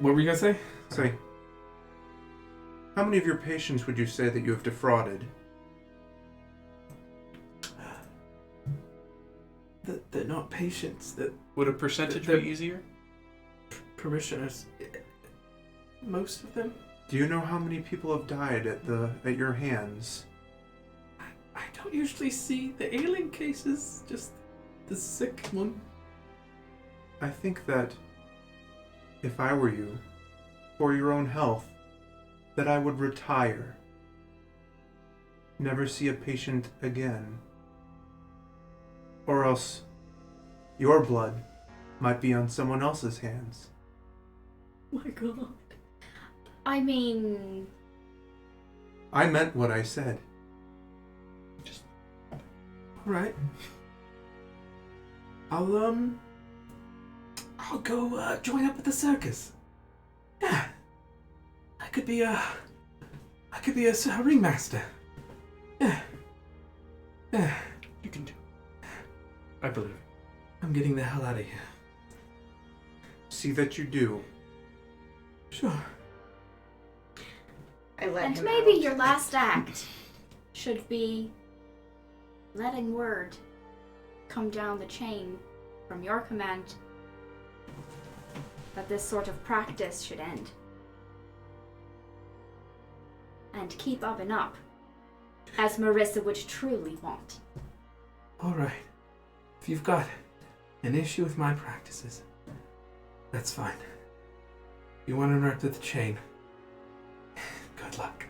what were you gonna say? Say. How many of your patients would you say that you have defrauded? They're not patients. That Would a percentage The- be easier? parishioners. Most of them. Do you know how many people have died at your hands? I don't usually see the ailing cases. Just the sick one. I think that if I were you, for your own health, that I would retire. Never see a patient again. Or else your blood might be on someone else's hands. My God. I mean, I meant what I said. All right. I'll go join up with the circus. Yeah. I could be a ringmaster. Yeah. Yeah. You can do. I believe. I'm getting the hell out of here. See that you do. Sure. I let and him maybe out. your last act should be letting word come down the chain from your command that this sort of practice should end. And keep up and up, as Marissa would truly want. All right. If you've got an issue with my practices, that's fine. You want to interact with the chain? Good luck.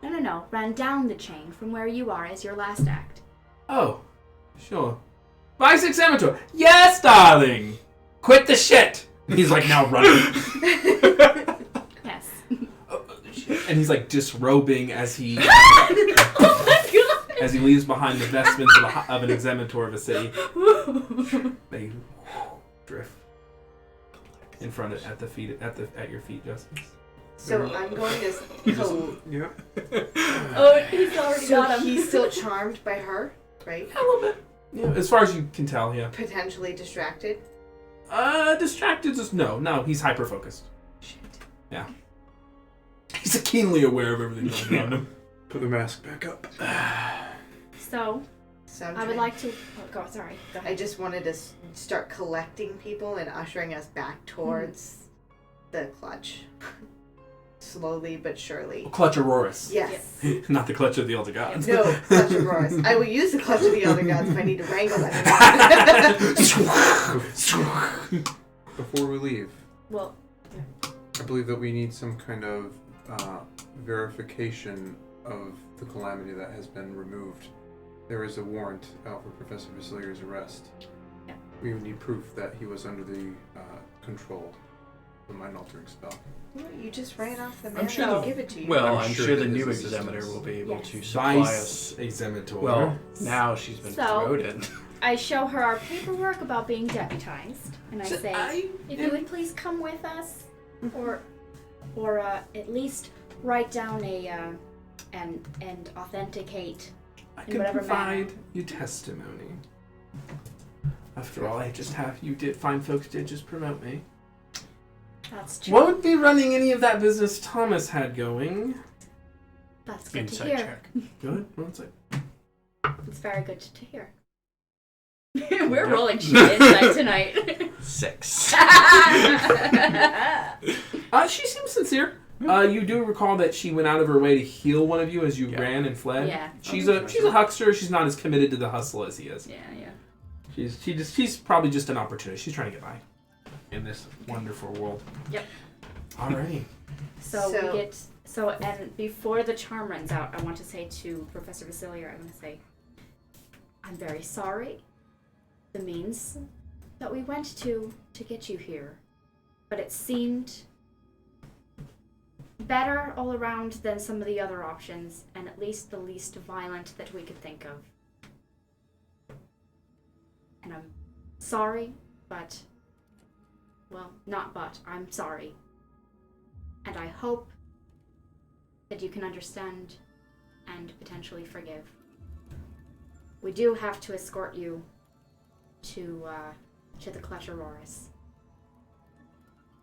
No. Run down the chain from where you are as your last act. Oh, sure. Bicycle Amateur. Yes, darling. Quit the shit. He's like now running. Yes. And he's like disrobing as he Oh my God! as he leaves behind the vestments of an examinator of a city. They drift in front of at your feet, Justice. So I'm going to. Yeah. Oh, he's already So got him. he's still charmed by her, right? A little bit. Yeah, as far as you can tell, yeah. Potentially distracted. Distracted is no, he's hyper focused. Shit. Yeah. He's keenly aware of everything going on around him. Put the mask back up. So, So I'm I would trying- like to. Oh, sorry. Go I ahead. just wanted to start collecting people and ushering us back towards the clutch. Slowly but surely. Clutch Auroras. Yes. Not the clutch of the Elder Gods. No, clutch of Roars. I will use the clutch of the Elder Gods if I need to wrangle them. Before we leave, Well, I believe that we need some kind of verification of the calamity that has been removed. There is a warrant out for Professor Vasselior's arrest. Yeah. We would need proof that he was under the control of the mind-altering spell. You just ran off the I'm man. sure I'll the- give it to you. Well, I'm I'm sure sure that the new this is examiner systems. will be able Yes. to supply us. Vice examinator. Well, now she's been So- promoted. I show her our paperwork about being deputized, and I say, if you would please come with us, or at least write down and authenticate. I In can whatever provide manner. you testimony. After all, I just have fine folks did just promote me. That's true. Won't be running any of that business Thomas had going. That's good Insight to hear. check. Good. Well, it's like, It's very good to hear. We're rolling shit inside tonight. 6. she seems sincere. You do recall that she went out of her way to heal one of you as you ran and fled. Yeah. She's a huckster. She's not as committed to the hustle as he is. Yeah. She's probably just an opportunist. She's trying to get by in this wonderful world. Yep. Alrighty. So and before the charm runs out, I want to say to Professor Vasselior, I'm going to say, I'm very sorry. The means that we went to get you here, but it seemed better all around than some of the other options, and at least the least violent that we could think of. And I'm sorry, but, well, not but, I'm sorry. And I hope that you can understand and potentially forgive. We do have to escort you to the Cletororis.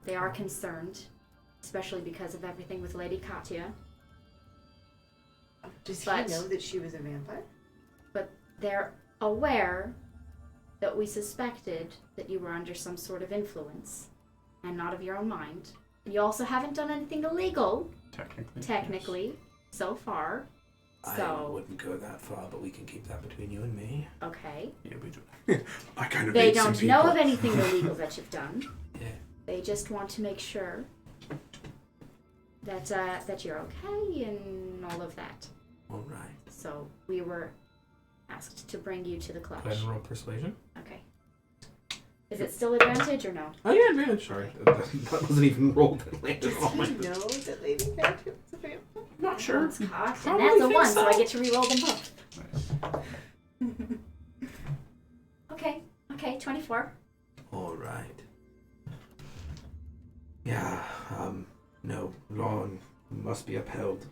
They are concerned, especially because of everything with Lady Katya. Does he But- know that she was a vampire? But they're aware that we suspected that you were under some sort of influence and not of your own mind. And you also haven't done anything illegal, technically, so far. I So, wouldn't go that far, but we can keep that between you and me. okay. Yes. Yeah, we do. I kind of They ate some don't know people. of anything illegal that you've done. Yeah. They just want to make sure that you're okay and all of that. All right. So we were asked to bring you to the clutch. Go ahead and roll persuasion. Okay. Is it still advantage or no? Oh yeah, advantage. Sorry, that wasn't even rolled. That landed Does on he my. know that Lady Katya was a vampire? Not sure. It's cocked, Probably and that's a think 1, so so. I get to re-roll them both. Nice. Okay, 24. All right. Yeah. No. Law must be upheld.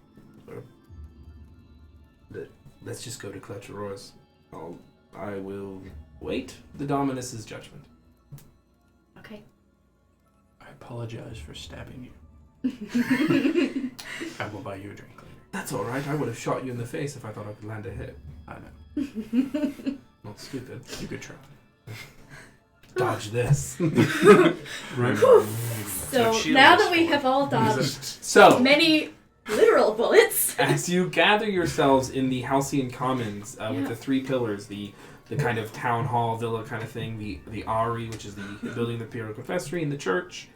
Let's just go to Cletororis. I will wait the Dominus's judgment. Okay. I apologize for stabbing you. I will buy you a drink later. That's all right. I would have shot you in the face if I thought I could land a hit. I know. Not stupid. You could try. Dodge this. Right. So shield now is that we for. have all dodged So, many literal bullets. as you gather yourselves in the Halcyon Commons with Yeah. the 3 pillars, the kind of town hall villa kind of thing, the Ari, which is the building of the Imperial Confessory, and the church.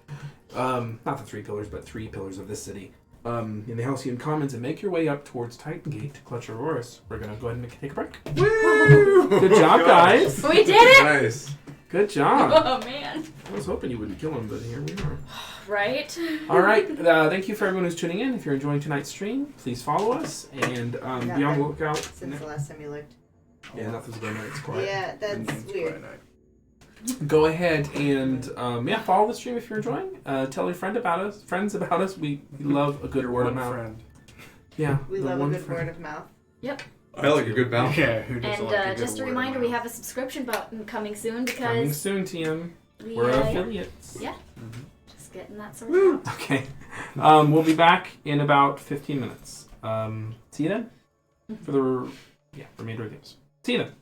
Not the 3 pillars, but 3 pillars of this city. In the Halcyon Commons, and make your way up towards Titan Gate to Cletororis. We're gonna go ahead and take a break. Woo! Good job, guys. We did it! Nice. Good job. Oh man. I was hoping you wouldn't kill him, but here we are. Right? All right. Thank you for everyone who's tuning in. If you're enjoying tonight's stream, please follow us and be on the lookout. Since the last time you looked. Yeah, nothing's going on. It's quiet. Yeah, that's weird. Go ahead and follow the stream if you're enjoying. Tell your friends about us. We love a good word of mouth. Friend. Yeah, We the love a one good friend. word of mouth. I like a good bounce. Yeah, who doesn't And like a good just a word of reminder, we mouth? have a subscription button coming soon Coming because soon, TM. we, We're affiliates. yeah, Mhm. just getting that sorted out. Okay. We'll be back in about 15 minutes. See you then for the remainder of the games. See you then.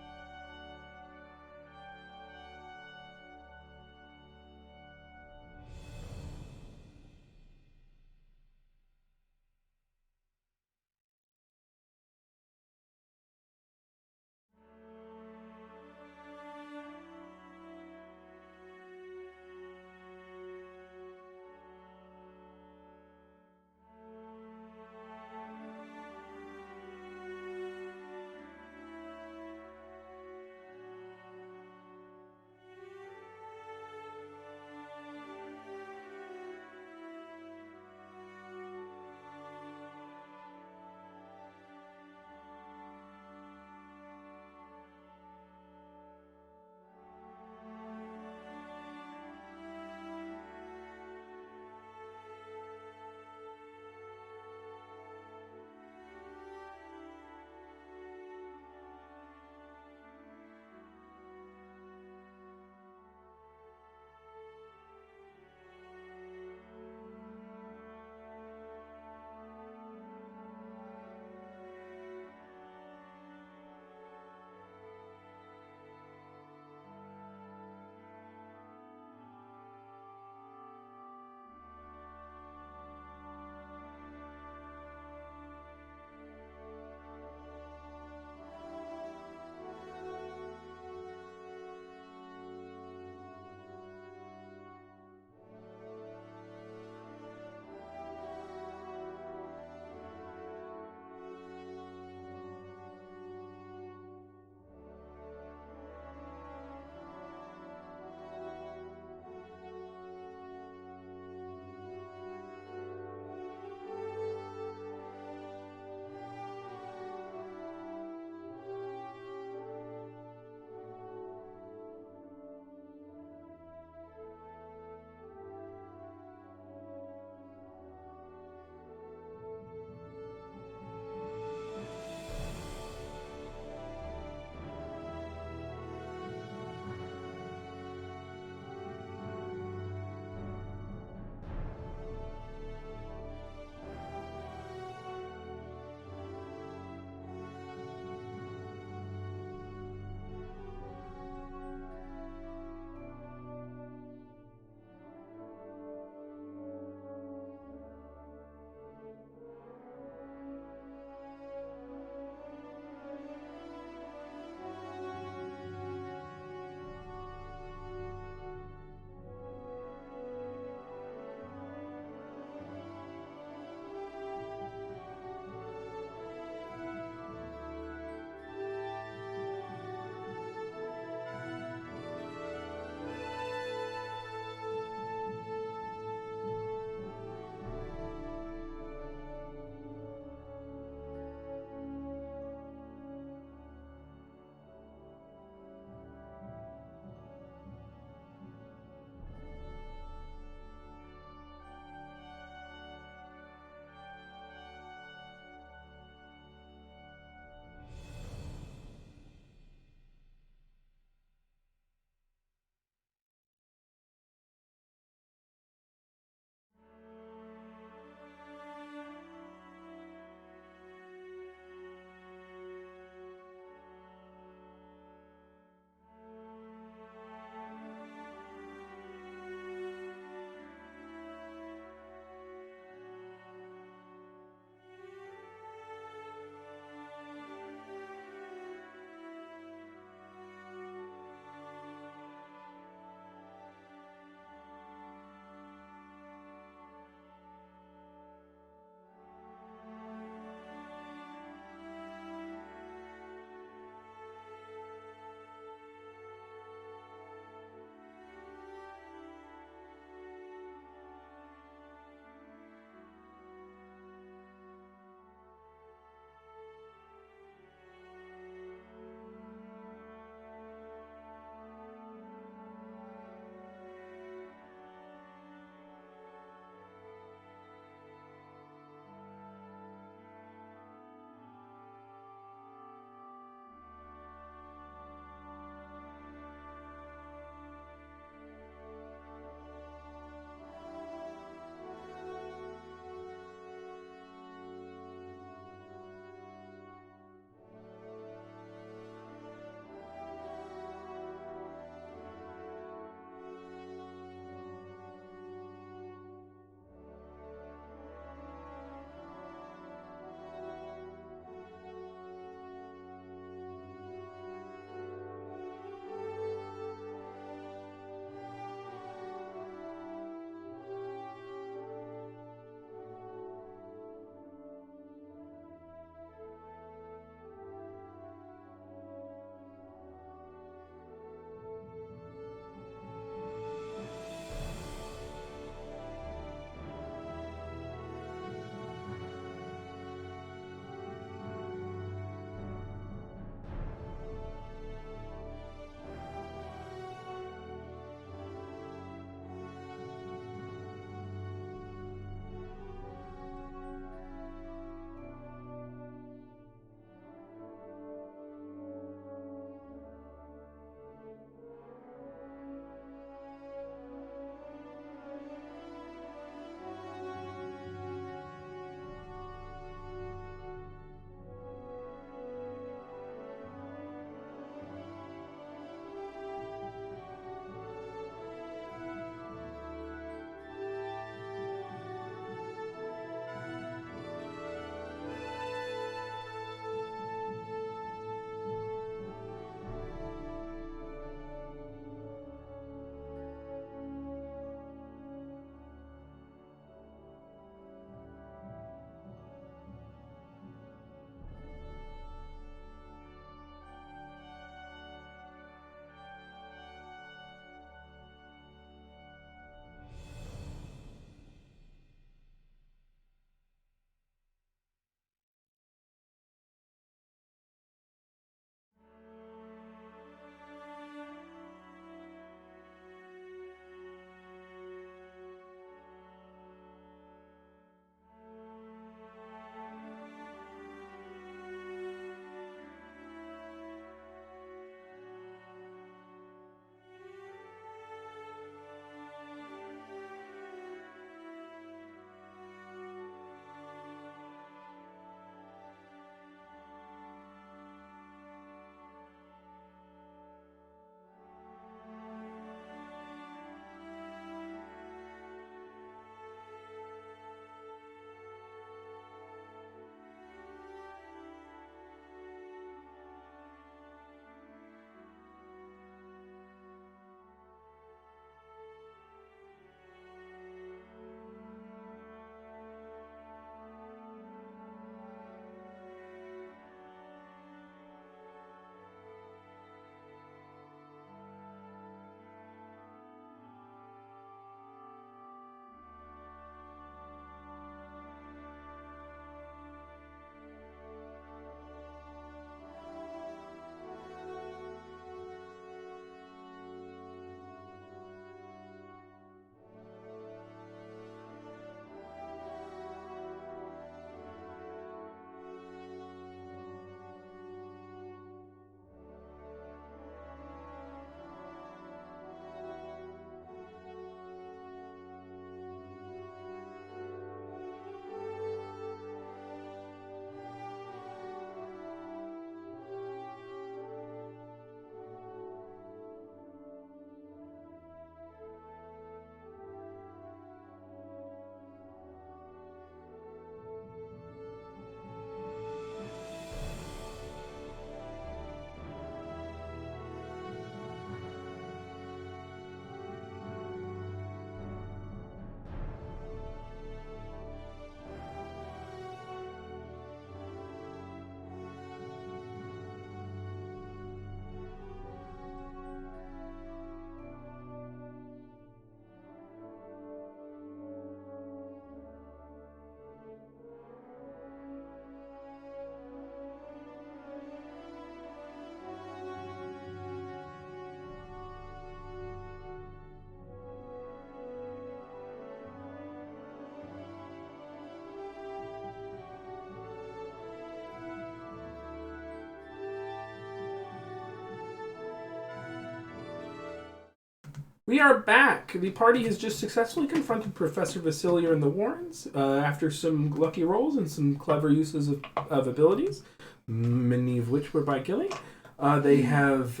We are back. The party has just successfully confronted Professor Vasselior and the Warrens after some lucky rolls and some clever uses of abilities, many of which were by Gilly. They have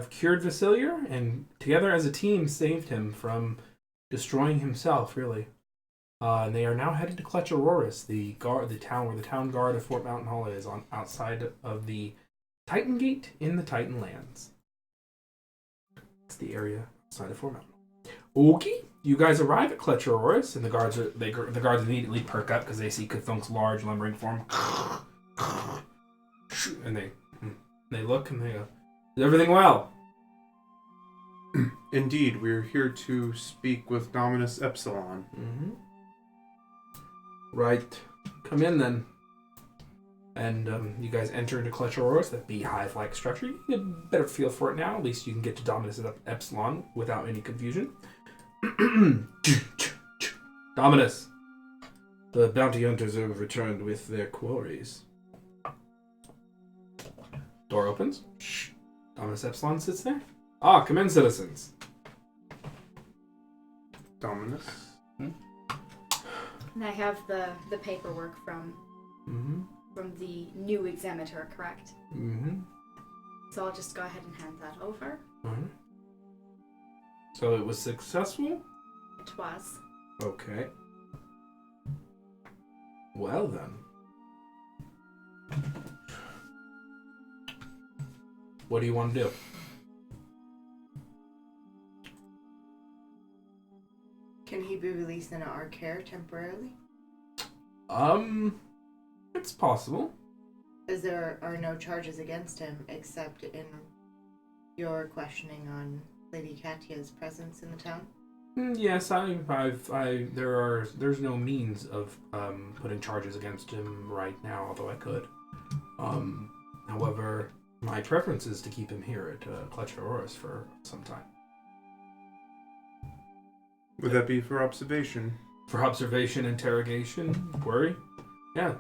cured Vasselior and together as a team saved him from destroying himself, really. And they are now headed to Clutch Auroras, the town where the town guard of Fort Mountain Hall is, on outside of the Titan Gate in the Titan Lands. It's the area outside of Fort Mountain. Okay, you guys arrive at Clutch Auroras, and the guards immediately perk up because they see Cthunk's large lumbering form, and they look and they go, "Is everything well?" Indeed, we're here to speak with Dominus Epsilon. Mm-hmm. Right. Come in then. And you guys enter into Clutch Auroras, that beehive-like structure. You get a better feel for it now. At least you can get to Dominus Epsilon without any confusion. Dominus. The bounty hunters have returned with their quarries. Door opens. Dominus Epsilon sits there. Ah, come in, citizens. Dominus? And I have the paperwork from the new examiner, correct? Mm-hmm. So I'll just go ahead and hand that over. Mm-hmm. So it was successful? It was. Okay. Well then. What do you want to do? Can he be released into our care temporarily? It's possible. As there are no charges against him except in your questioning on Lady Katya's presence in the town? Yes, there's no means of putting charges against him right now, although I could. However, my preference is to keep him here at Clutch Auroras for some time. Would that be for observation? For observation, interrogation, query? Yeah.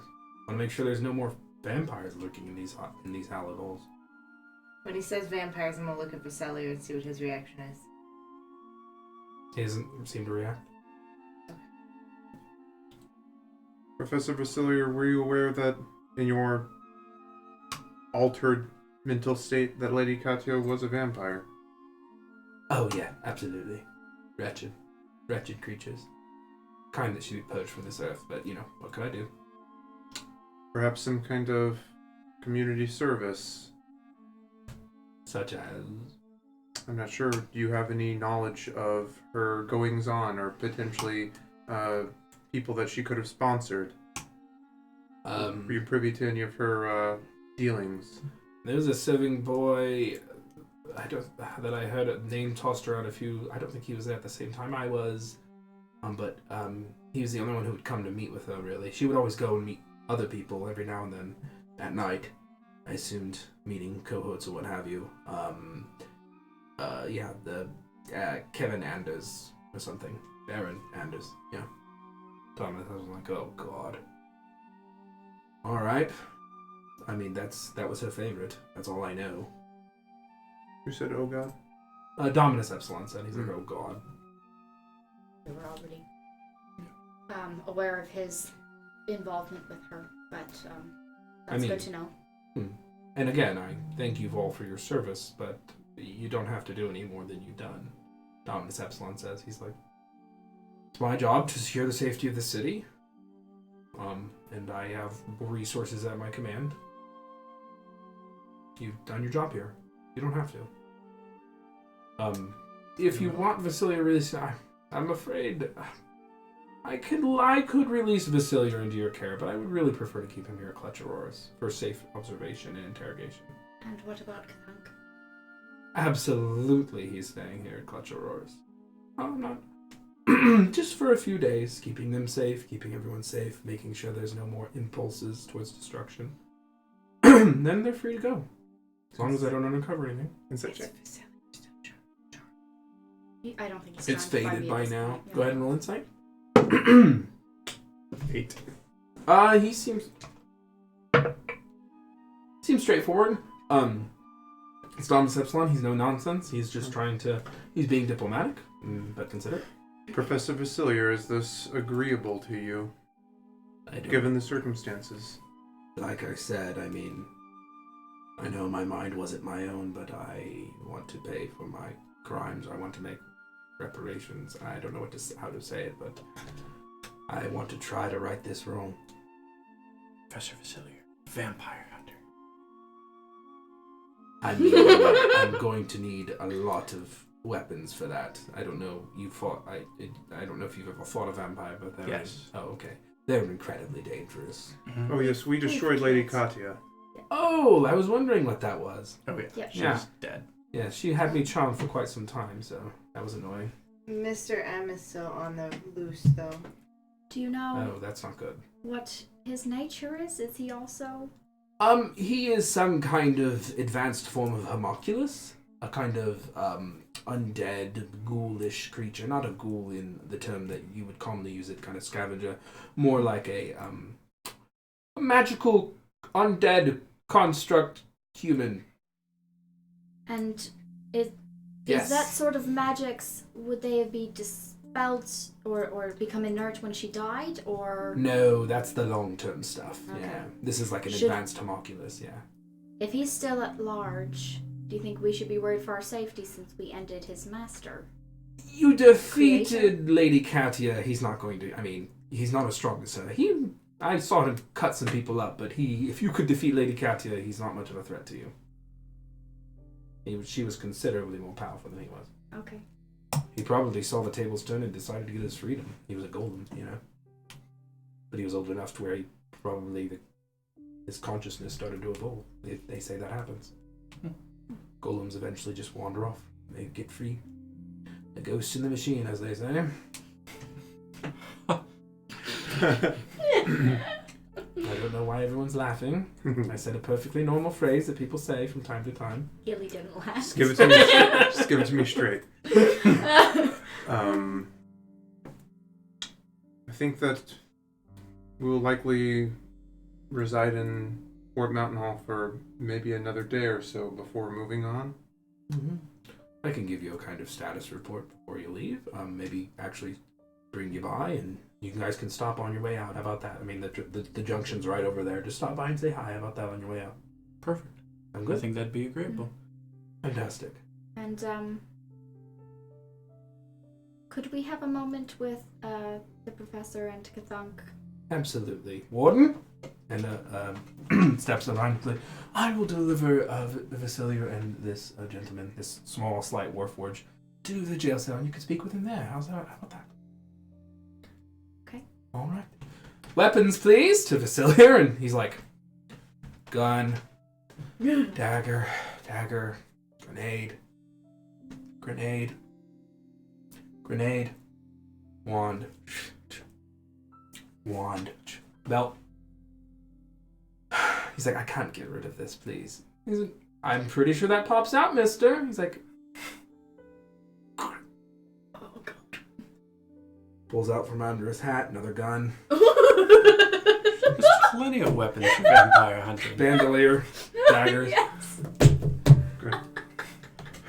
Want to make sure there's no more vampires lurking in these hallowed holes. When he says vampires, I'm going to look at Vasselior and see what his reaction is. He doesn't seem to react. Professor Vasselior, were you aware that in your altered mental state that Lady Katya was a vampire? Oh yeah, absolutely. Wretched creatures. Kind that should be purged from this earth, but what could I do? Perhaps some kind of community service. Such as? I'm not sure. Do you have any knowledge of her goings-on or potentially people that she could have sponsored? Were you privy to any of her dealings? There's a serving boy that I heard a name tossed around a few. I don't think he was there at the same time I was. But he was the only one who would come to meet with her, really. She would always go and meet other people every now and then at night. I assumed meeting cohorts or what have you. Kevin Anders or something. Baron Anders, yeah. Thomas, I was like, oh god. Alright. I mean, that was her favorite. That's all I know. Who said, oh god? Dominus Epsilon said. He's like, oh god. We were already aware of his involvement with her, but that's good to know. And again, I thank you all for your service, but you don't have to do any more than you've done. Dominus Epsilon says. He's like, it's my job to secure the safety of the city, and I have resources at my command. You've done your job here. You don't have to. If you want Vasselior released, I'm afraid I could release Vasselior into your care, but I would really prefer to keep him here at Clutch Auroras for safe observation and interrogation. And what about Cthulhu? Absolutely, he's staying here at Clutch Auroras. Oh, not just for a few days, keeping them safe, keeping everyone safe, making sure there's no more impulses towards destruction. Then they're free to go, as long as I don't uncover anything. I don't think It's faded by now. Yeah. Go ahead and roll insight. 8. He seems straightforward. It's Dom Epsilon. He's no nonsense. He's just he's being diplomatic, but considerate. Professor Vasselior, is this agreeable to you, given the circumstances? Like I said, I mean, I know my mind wasn't my own, but I want to pay for my crimes. I want to make reparations. I don't know how to say it, but I want to try to right this wrong. Professor Vasselior, vampire hunter. I mean, I'm going to need a lot of weapons for that. I don't know. I don't know if you've ever fought a vampire, but Yes. Oh, okay. They're incredibly dangerous. Oh yes, we destroyed Lady Katya. Oh, I was wondering what that was. Oh yeah, Yep. she's dead. Yeah, she had me charmed for quite some time, so that was annoying. Mr. M is still on the loose, though. Do you know Oh, that's not good. what his nature is? Is he also... He is some kind of advanced form of homunculus, a kind of undead, ghoulish creature. Not a ghoul in the term that you would commonly use it, kind of scavenger. More like a magical, undead construct human. And is Yes. that sort of magics, would they be dispelled or become inert when she died, or... No, that's the long-term stuff. Okay. Yeah, this is like an Should- advanced homunculus. Yeah. If he's still at large, do you think we should be worried for our safety since we ended his master? You defeated Lady Katya. He's not going to. I mean, he's not as strong as her. I saw him cut some people up, but if you could defeat Lady Katya, he's not much of a threat to you. She was considerably more powerful than he was. Okay. He probably saw the tables turn and decided to get his freedom. He was a golem, but he was old enough to where his consciousness started to evolve. They say that happens. Golems eventually just wander off. They get free. The ghost in the machine, as they say. I don't know why everyone's laughing. I said a perfectly normal phrase that people say from time to time. Gilly didn't laugh. Just give it to me. Just give it to me straight. I think that we will likely reside in Fort Mountain Hall for maybe another day or so before moving on. Mm-hmm. I can give you a kind of status report before you leave. Maybe actually bring you by, and you guys can stop on your way out. How about that? I mean, the junction's right over there. Just stop by and say hi. How about that on your way out? Perfect. I'm I good. think that'd be agreeable. Fantastic. And, could we have a moment with, the professor and Kathunk? Absolutely. Warden? And steps around and like, I will deliver Vasselior and this gentleman, this small, slight warforge, to the jail cell, and you can speak with him there. How about that? Okay. All right. Weapons, please, to Vasselior, and he's like, gun, dagger, grenade, wand, belt. He's like, I can't get rid of this, please. He's like, I'm pretty sure that pops out, mister. He's like, Oh, God. pulls out from under his hat another gun, There's plenty of weapons for vampire hunting. Bandolier, daggers. Yes.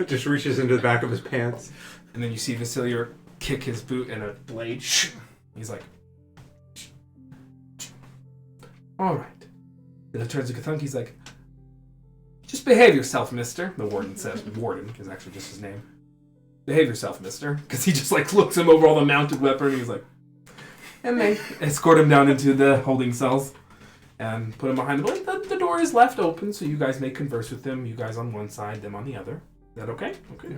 Just reaches into the back of his pants. And then you see Vasselior kick his boot and a blade. He's like, all right. Then he turns to Kathunk. He's like, just behave yourself, mister. The warden says. Warden is actually just his name. Behave yourself, mister. Because he just like looks him over all the mounted weapon. And he's like, and they escort him down into the holding cells and put him behind the blade. The door is left open so you guys may converse with them. You guys on one side, them on the other. Is that okay? Okay.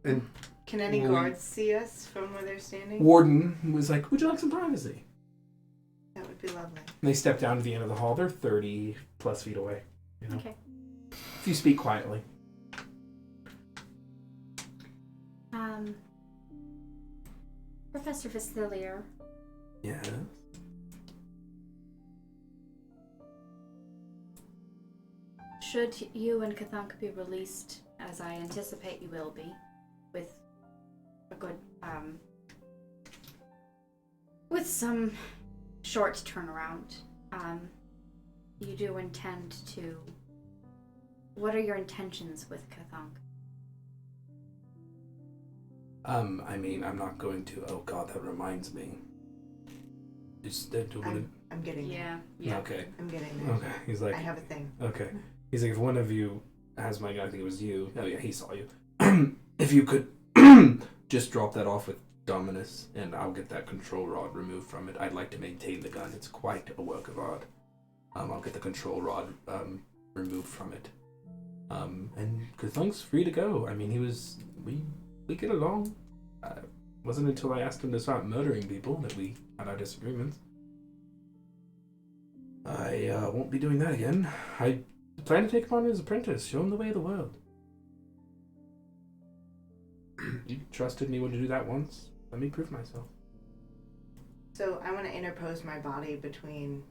And Can any Well, guards see us from where they're standing? Warden was like, would you like some privacy? That would be lovely. And they step down to the end of the hall. They're 30 plus feet away. You know? Okay. If you speak quietly. Professor Vasselior, Yeah. should you and Kathunk be released, as I anticipate you will be, with a good, with some short turnaround, you do intend to What are your intentions with Kathonk? I mean, I'm not going to. Oh God, that reminds me. I'm getting there. Yeah. Okay. I'm getting there. Okay. He's like. I have a thing. Okay. He's like, if one of you has my gun, I think it was you. Oh yeah, he saw you. If you could just drop that off with Dominus, and I'll get that control rod removed from it. I'd like to maintain the gun. It's quite a work of art. I'll get the control rod removed from it. And Kathunk's free to go. I mean, we get along. Wasn't until I asked him to stop murdering people that we had our disagreements. I won't be doing that again. I plan to take him on as apprentice, show him the way of the world. You trusted me when to do that once. Let me prove myself. So I want to interpose my body between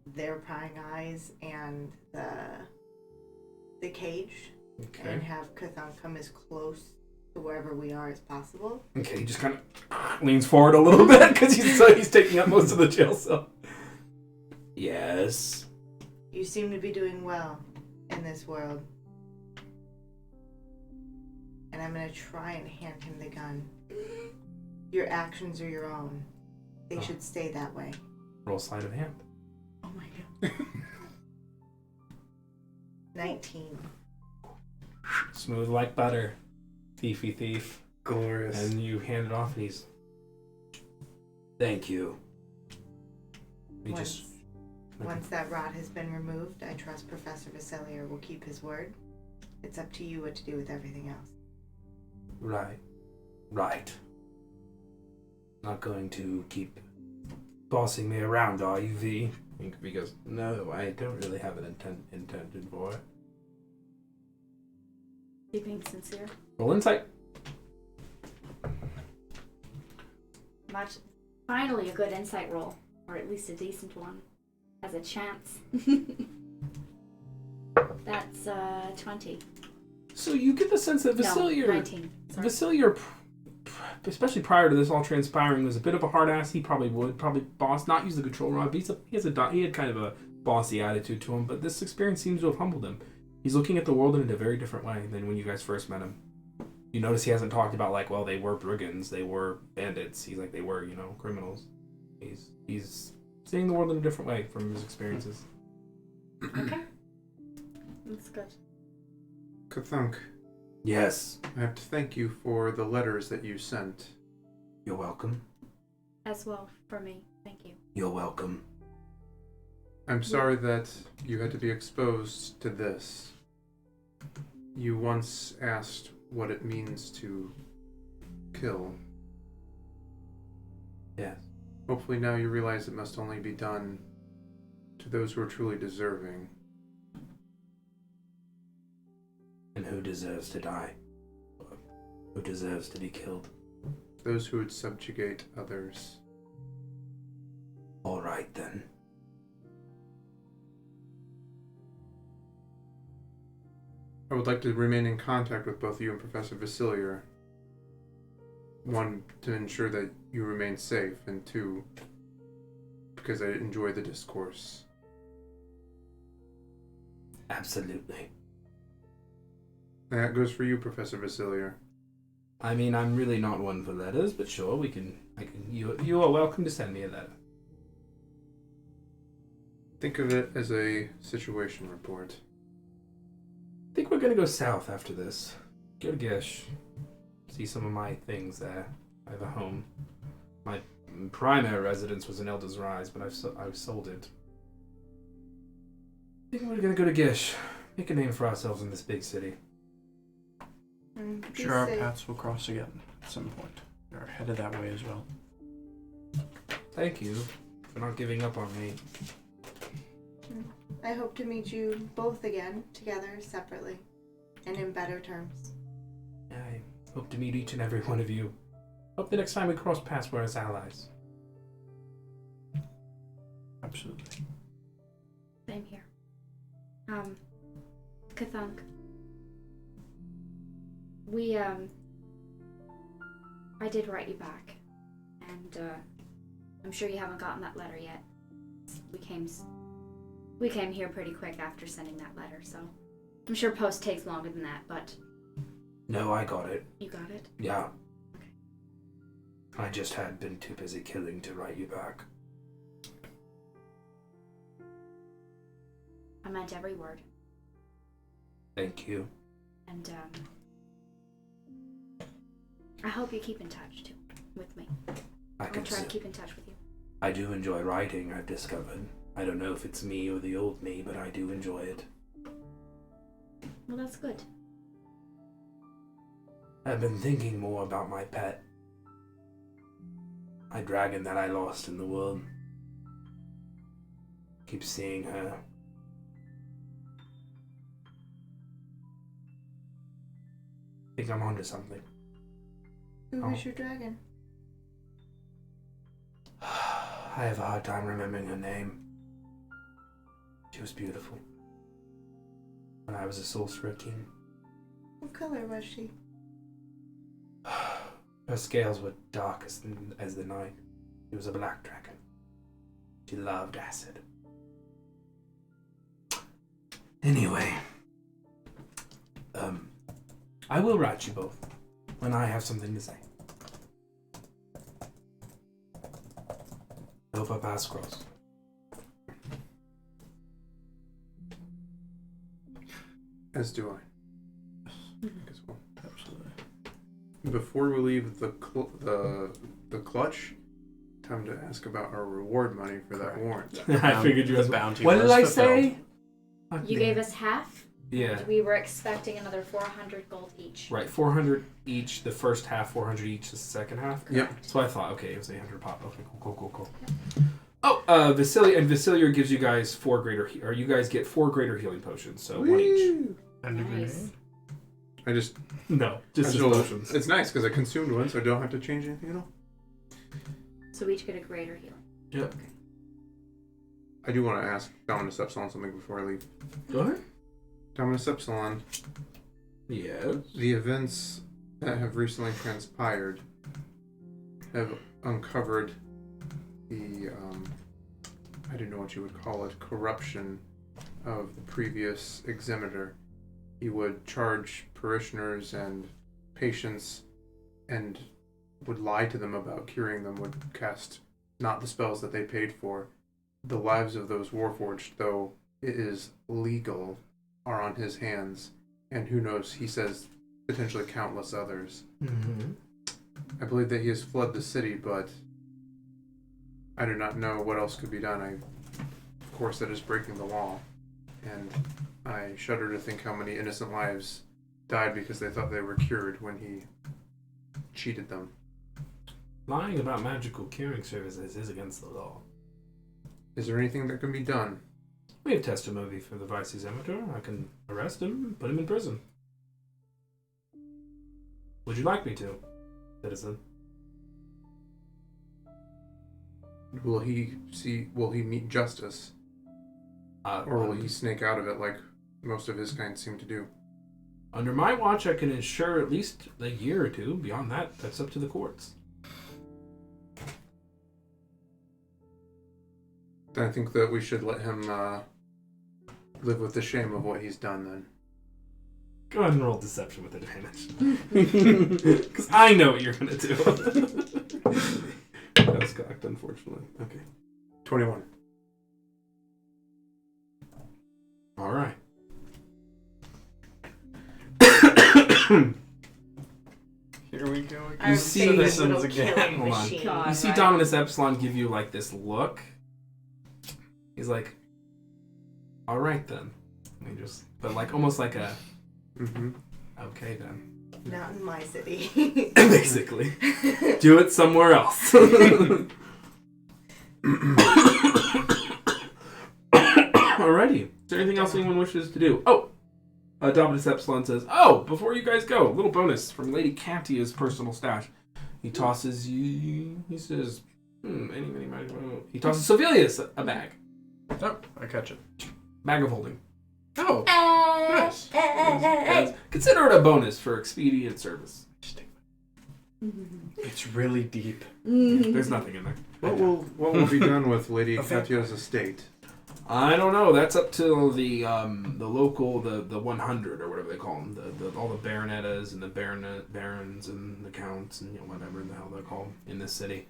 their prying eyes and the cage, Okay. and have Kathon come as close to wherever we are as possible. Okay, he just kind of leans forward a little bit because he's taking up most of the jail cell. Yes. You seem to be doing well in this world. And I'm going to try and hand him the gun. Your actions are your own. They should stay that way. Roll sleight of hand. Oh my god. 19. Smooth like butter. Thiefy thief. Glorious. And you hand it off and he's... Thank you. He just... Once that rod has been removed, I trust Professor Vasselior will keep his word. It's up to you what to do with everything else. Right. Not going to keep bossing me around, are you, V? He goes, no, I don't really have an intention for it. You being sincere? Roll insight. Finally a good insight roll, or at least a decent one. Has a chance. That's 20. So you get the sense that Vasselior... No, 19. Sorry. Vasselior, especially prior to this all transpiring, was a bit of a hard ass. He probably boss, not use the control rod. He had kind of a bossy attitude to him, but this experience seems to have humbled him. He's looking at the world in a very different way than when you guys first met him. You notice he hasn't talked about like, well, they were brigands, they were bandits. He's like, they were, criminals. He's seeing the world in a different way from his experiences. Okay. That's good. Kathunk, Yes. I have to thank you for the letters that you sent. You're welcome. As well, for me. Thank you. You're welcome. I'm sorry that you had to be exposed to this. You once asked what it means to kill. Yes. Hopefully now you realize it must only be done to those who are truly deserving. And who deserves to die? Who deserves to be killed? Those who would subjugate others. All right, then. I would like to remain in contact with both you and Professor Vasselior. One, to ensure that you remain safe, and two, because I enjoy the discourse. Absolutely. And that goes for you, Professor Vasselior. I mean, I'm really not one for letters, but sure, you are welcome to send me a letter. Think of it as a situation report. I think we're gonna go south after this. Go to Gish. See some of my things there. I have a home. My primary residence was in Elder's Rise, but I've sold it. I think we're gonna go to Gish. Make a name for ourselves in this big city. I'm sure our paths will cross again at some point. We're headed that way as well. Thank you for not giving up on me. I hope to meet you both again, together, separately, and in better terms. I hope to meet each and every one of you. Hope the next time we cross paths we're as allies. Absolutely. Same here. Kathunk. I did write you back, and I'm sure you haven't gotten that letter yet. We came here pretty quick after sending that letter, so I'm sure post takes longer than that, but No, I got it. you got it. Yeah. Okay. I just had been too busy killing to write you back. I meant every word. Thank you. And I hope you keep in touch too with me. I I'll can try see. to keep in touch with you. I do enjoy writing, I've discovered. I don't know if it's me or the old me, but I do enjoy it. Well, that's good. I've been thinking more about my pet. My dragon that I lost in the world. Keep seeing her. I think I'm onto something. Who was your dragon? I have a hard time remembering her name. She was beautiful. When I was a sorcerer king. What color was she? Her scales were dark as the night. She was a black dragon. She loved acid. Anyway, I will write you both when I have something to say. I hope our paths cross. As do I. As well. Absolutely. Before we leave the clutch, time to ask about our reward money for that warrant. I figured you the was bounty. What did was I fulfilled. say? You gave us half. Yeah. We were expecting another 400 gold each. Right, 400 each, the first half, 400 each, the second half? Yep. So I thought, okay, it was 800 pop. Okay, cool. Oh, Vasselior gives you guys 4 greater, or you guys get 4 greater healing potions, so 1 each. And a Nice. grenade. I just No, just I as potions. It's nice because I consumed one, so I don't have to change anything at all. So we each get a greater healing. Yep. I do want to ask Dominus Epsilon something before I leave. Go ahead. Dominus Epsilon, Yes. the events that have recently transpired have uncovered the, I don't know what you would call it, corruption of the previous examiner. He would charge parishioners and patients and would lie to them about curing them, would cast not the spells that they paid for. The lives of those Warforged, though it is legal, are on his hands, and who knows, he says potentially countless others. Mm-hmm. I believe that he has fled the city, but I do not know what else could be done. Of course, that is breaking the law, and I shudder to think how many innocent lives died because they thought they were cured when he cheated them. Lying about magical curing services is against the law. Is there anything that can be done? We have testimony for the vice examiner. I can arrest him and put him in prison. Would you like me to, citizen? Will he meet justice, or will he snake out of it like most of his kind seem to do? Under my watch, I can ensure at least a year or two. Beyond that, that's up to the courts. I think that we should let him live with the shame of what he's done then. Go ahead and roll deception with advantage. Because I know what you're going to do. That was cocked, unfortunately. Okay. 21. All right. Here we go again. Our see favorite citizens little again. killing Hold on. machine. God. You see right. Dominus Epsilon give you like this look. He's like, all right then. And he just, but like almost like a, Mm-hmm. okay then. Not in my city. Basically. Do it somewhere else. Alrighty. Is there anything else anyone wishes to do? Oh! Dominus Epsilon says, oh, before you guys go, a little bonus from Lady Cantia's personal stash. He tosses you, he says, he tosses Sovelius a bag. Oh, I catch it. Bag of holding. Oh, nice. Consider it a bonus for expedient service. It's really deep. There's nothing in there. What will be done with Lady Okay. Katia's estate? I don't know. That's up to the local the 100 or whatever they call them. The all the baronettas and the barons and the counts and whatever the hell they're called in this city.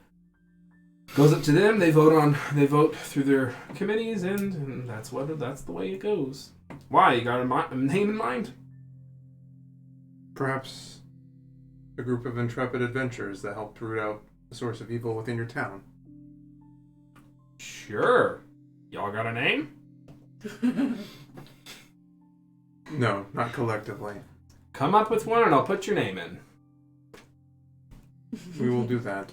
Goes up to them. They vote through their committees, and that's the way it goes. Why? You got a name in mind? Perhaps a group of intrepid adventurers that helped root out the source of evil within your town. Sure. Y'all got a name? No, not collectively. Come up with one, and I'll put your name in. We will do that.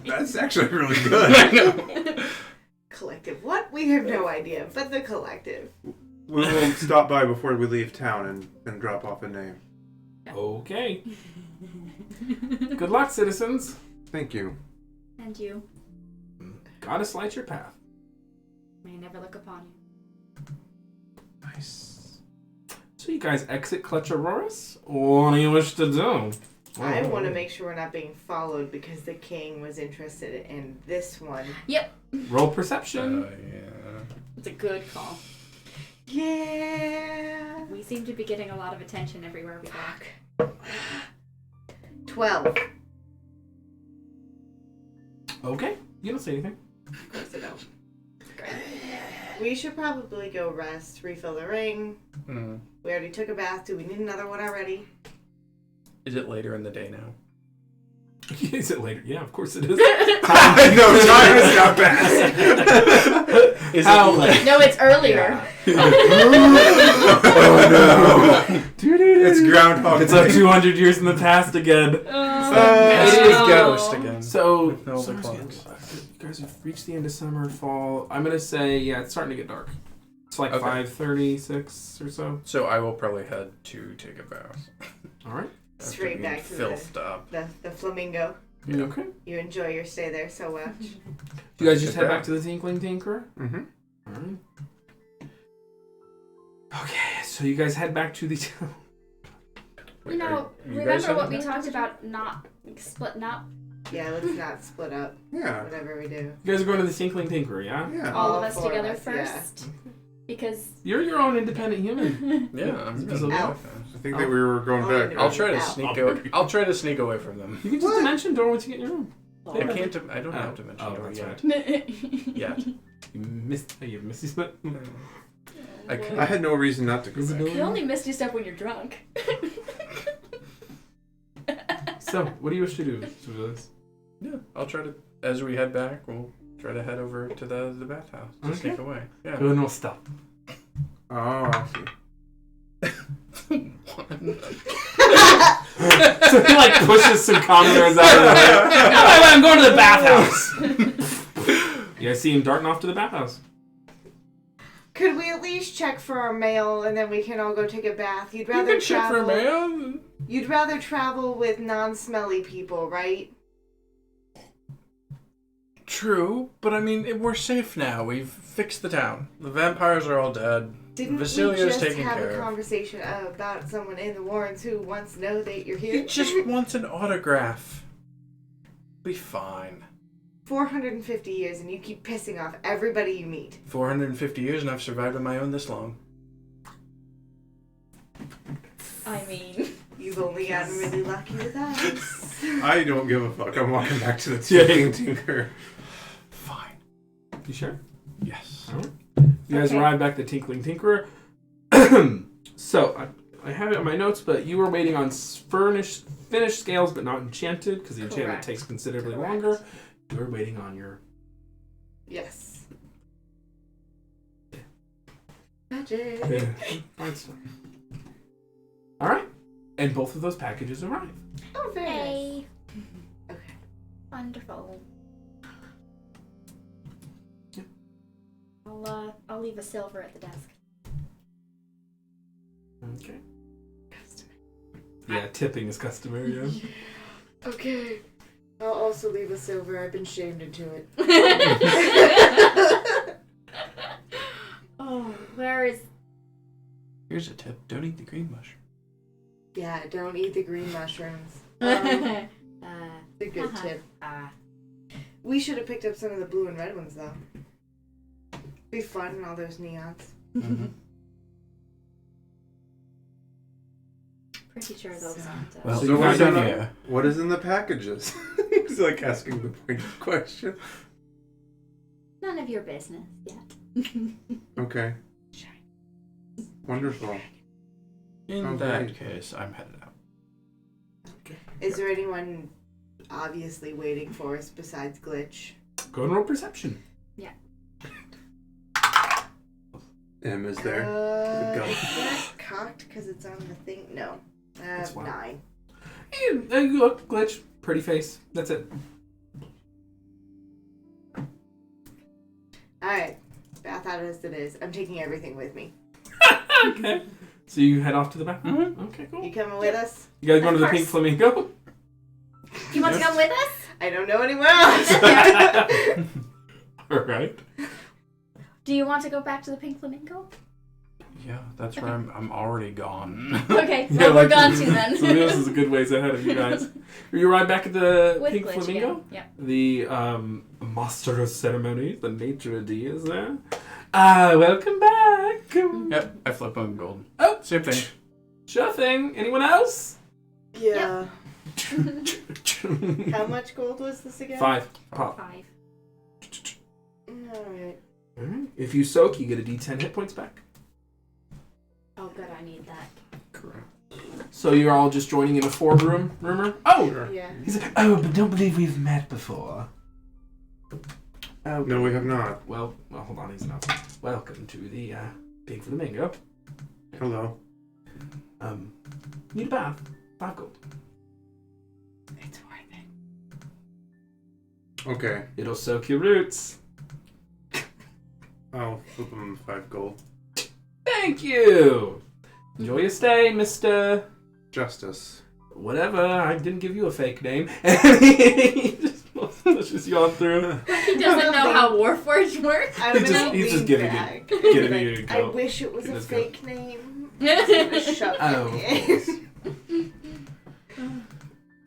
That's actually really good. I know. Collective. What? We have no idea, but the collective. We will stop by before we leave town and drop off a name. Okay. Good luck, citizens. Thank you. And you Goddess light your path. may never look upon you. Nice. So you guys exit Clutch Auroras? What do you wish to do? I want to make sure we're not being followed because the king was interested in this one. Roll perception. Yeah. It's a good call. Yeah. We seem to be getting a lot of attention everywhere we go. 12. Okay. You don't say anything. Of course I don't. We should probably go rest, refill the ring. Mm. We already took a bath. Do we need another one already? Is it later in the day now? Is it later? Yeah, of course it is. No, time has not passed. Is How it late? No, it's earlier. Oh no. It's Groundhog It's up Day. 200 years in the past again. Oh, It is Ghost again. So, With no summer's clocks. getting- you guys have reached the end of summer, fall. I'm gonna say, yeah, it's starting to get dark. It's like Okay. 5:36 or so. So I will probably head to take a bath. All right. After Straight being back to filthed up. the flamingo. You okay? You enjoy your stay there so much. You guys just Get head back. back to the Tinkling Tinker? Mm-hmm. All right. Okay, so you guys head back to the town. You know, you guys remember what heading we back? talked about not splitting up? Yeah, let's not split up. Yeah. Whatever we do. You guys are going to the Tinkling Tinker, yeah? Yeah. All of All us four of together us, yeah. first? Because... You're your own independent human. Yeah, I'm Just gonna a do elf. that. I think that we were going Oh, back. I'll try to Ow. sneak I'll try to sneak away from them. You can just dimension door once you get your room. I can't. I don't have to mention Oh, it that's yet. right. Yet. You missed. You missed his foot. I had no reason not to go back. You only misty step when you're drunk. So, what do you wish to do, Civilis? Yeah, I'll try to. As we head back, we'll try to head over to the bathhouse to Okay. sneak away. Yeah. Go no stop. Oh, I see. So he like pushes some commoners out of the way. No, I'm going to the bathhouse. You guys see him darting off to the bathhouse. Could we at least check for our mail and then we can all go take a bath? You'd You rather can check for travel. man. You'd rather travel with non-smelly people, right? True, but I mean, we're safe now. We've fixed the town. The vampires are all dead. Didn't Vasselior's we just taken have care a of. conversation about someone in the Warrens who wants to know that you're He here? just wants an autograph. Be fine. 450 years and you keep pissing off everybody you meet. 450 years and I've survived on my own this long. I mean... You've only gotten really lucky with us. I don't give a fuck. I'm walking back to the Yeah. Tinkling Tinker. Fine. You sure? Yes. All right. You guys Okay. arrive back at the Tinkling Tinkerer. So, I have it on my notes, but you were waiting on finished scales, but not enchanted, because the enchantment Correct. takes considerably Correct. longer. You were waiting on your... Yes. Magic. Fine stuff. All right. And both of those packages arrive. Oh, very nice. Hey. Okay. Wonderful. Yeah. I'll leave a silver at the desk. Okay. Yeah, tipping is customary, yeah. Okay. I'll also leave a silver. I've been shamed into it. Oh, where is... Here's a tip. Don't eat the green mushroom. Yeah, don't eat the green mushrooms. It's a good tip. We should have picked up some of the blue and red ones, though. Be fun in all those neons. Mm-hmm. Pretty sure those aren't. Well, So you what's got in an idea. what is in the packages? He's like asking the pointed question. None of your business yet. Okay. Wonderful. In Okay. that case, I'm headed out. Is there anyone obviously waiting for us besides Glitch? Go and roll perception. M is there. Go. Is that cocked because it's on the thing? No. That's wild. 9. You look, Glitch, pretty face. That's it. Alright. Bath out as it is. I'm taking everything with me. Okay. So you head off to the back? Mm-hmm. Okay, cool. You coming with us? You guys going to Of the Pink course. Flamingo? You want to come with us? I don't know anywhere else. Alright. Do you want to go back to the Pink Flamingo? Yeah, that's where I'm already gone. Okay, Yeah, well, we're gone too then. So this is a good ways ahead of you guys. You arrive back at the With Pink Glitch Flamingo? again. Yeah. The master of ceremonies, the maitre d' is there. Welcome back. Yep, I flip on gold. Oh, Same thing. sure thing. Anyone else? Yeah. How much gold was this again? 5. Pop. 5. Alright. Alright. If you soak, you get a d10 hit points back. Oh, good, I need that. Correct. So you're all just joining in a 4-room rumor? Oh! Sure. Yeah. He's like, oh, but don't believe we've met before. Oh, No, we have not. well, hold on, he's not. Welcome to the Pink Flamingo. Hello. Need a bath. 5 gold. It's worth it. Okay. It'll soak your roots. I'll flip him 5 gold. Thank you! Enjoy your stay, Mr. Justice. Whatever, I didn't give you a fake name. He just pushes you on through. He doesn't know how Warforged works. I'm gonna He's just lean giving back. Giving you a I go. wish it was It a is good. fake name. Shut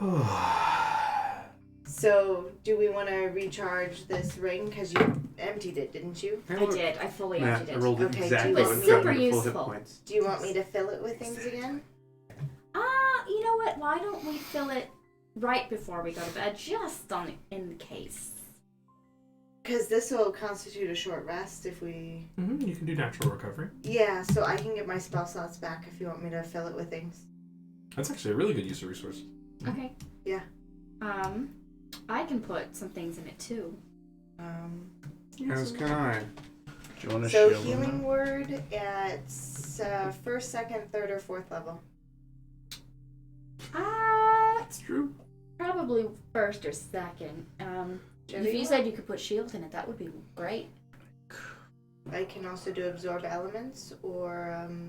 Oh, up. So, do we want to recharge this ring? Because you emptied it, didn't you? I did. I fully Matt, emptied I it. rolled it Okay, exactly do you when want it got super me to full hit useful. points. Do you want me to fill it with things again? You know what? Why don't we fill it right before we go to bed, just in case? Because this will constitute a short rest if we... You can do natural recovery. Yeah, so I can get my spell slots back if you want me to fill it with things. That's actually a really good use of resources. Okay. Yeah. I can put some things in it too. As can I. Do you want to So shield him? healing word at 1st, 2nd, 3rd, or 4th level. That's true. Probably 1st or 2nd. If you said you could put shield in it, that would be great. I can also do absorb elements or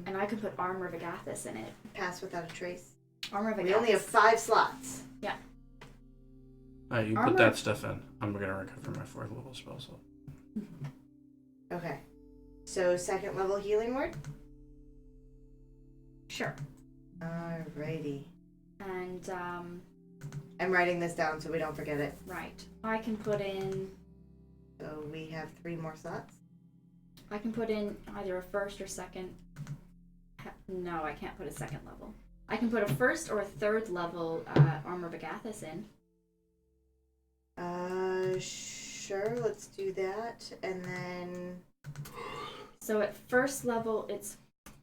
And I could put armor of Agathis in it. pass without a trace. Armor of Agathis. We only have 5 slots. You Armor. put that stuff in. I'm gonna recover my 4th level spell slot. Okay. So 2nd level healing word? Sure. Alrighty. And I'm writing this down so we don't forget it. right, I can put in. So we have 3 more slots. I can put in either a 1st or 2nd. No, I can't put a 2nd level. I can put a 1st or a 3rd level armor of Agathis in. Sure, let's do that. And then So at 1st level, it's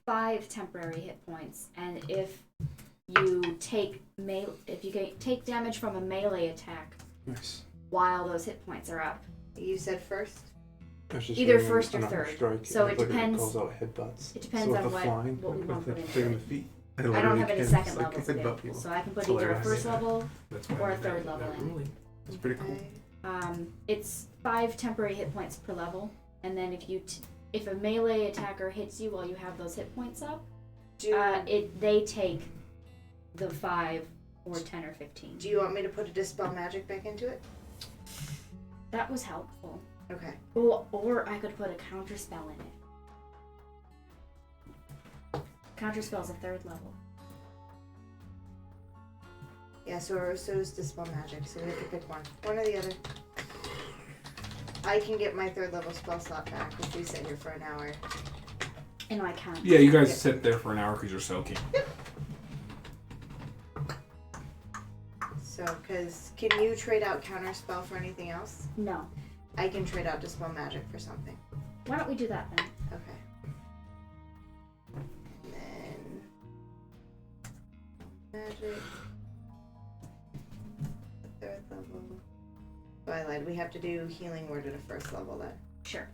5 temporary hit points, and if you take take damage from a melee attack Nice. while those hit points are up, you said 1st? That's just Either ringing 1st or another 3rd. strike. So It it literally depends. calls out headbutts. It depends so on with the flying, what we want to put into taking it. the feet. I don't have any kids, 2nd like, levels headbutt available, people. so I can put It's either a hilarious. 1st level. That's why Or I a made 3rd that level in. ruling. It's pretty cool. Okay. It's 5 temporary hit points per level, and then if a melee attacker hits you while you have those hit points up, they take the 5 or 10 or 15. Do you want me to put a dispel magic back into it? That was helpful. Okay. Or I could put a counter spell in it. Counter spell's a 3rd level. Yeah, so is Dispel Magic, so we have to pick one. One or the other. I can get my 3rd level spell slot back if we sit here for an hour. And I can't. Yeah, you guys sit there for an hour because you're soaking. So, because can you trade out Counterspell for anything else? No. I can trade out Dispel Magic for something. Why don't we do that then? Okay. And then Magic. 3rd level. Twilight. We have to do Healing Word at a 1st level then. Sure.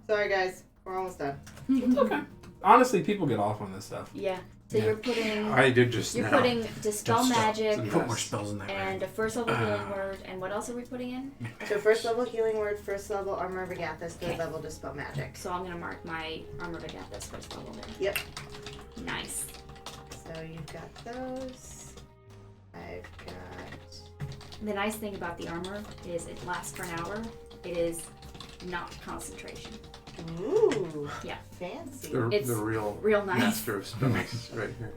Sorry guys. We're almost done. It's okay. Honestly, people get off on this stuff. Yeah. So Yeah. you're putting. I did just You're now. putting Dispel Magic Put more spells in there. and a 1st level Healing Word, and what else are we putting in? So 1st level Healing Word, 1st level Armor of Agathis, 3rd Okay. level Dispel Magic. So I'm gonna mark my Armor of Agathis 1st level then. Yep. Nice. So you've got those. I've got... The nice thing about the armor is it lasts for an hour. It is not concentration. Ooh. Yeah. Fancy. It's The real real nice. master of spells right here.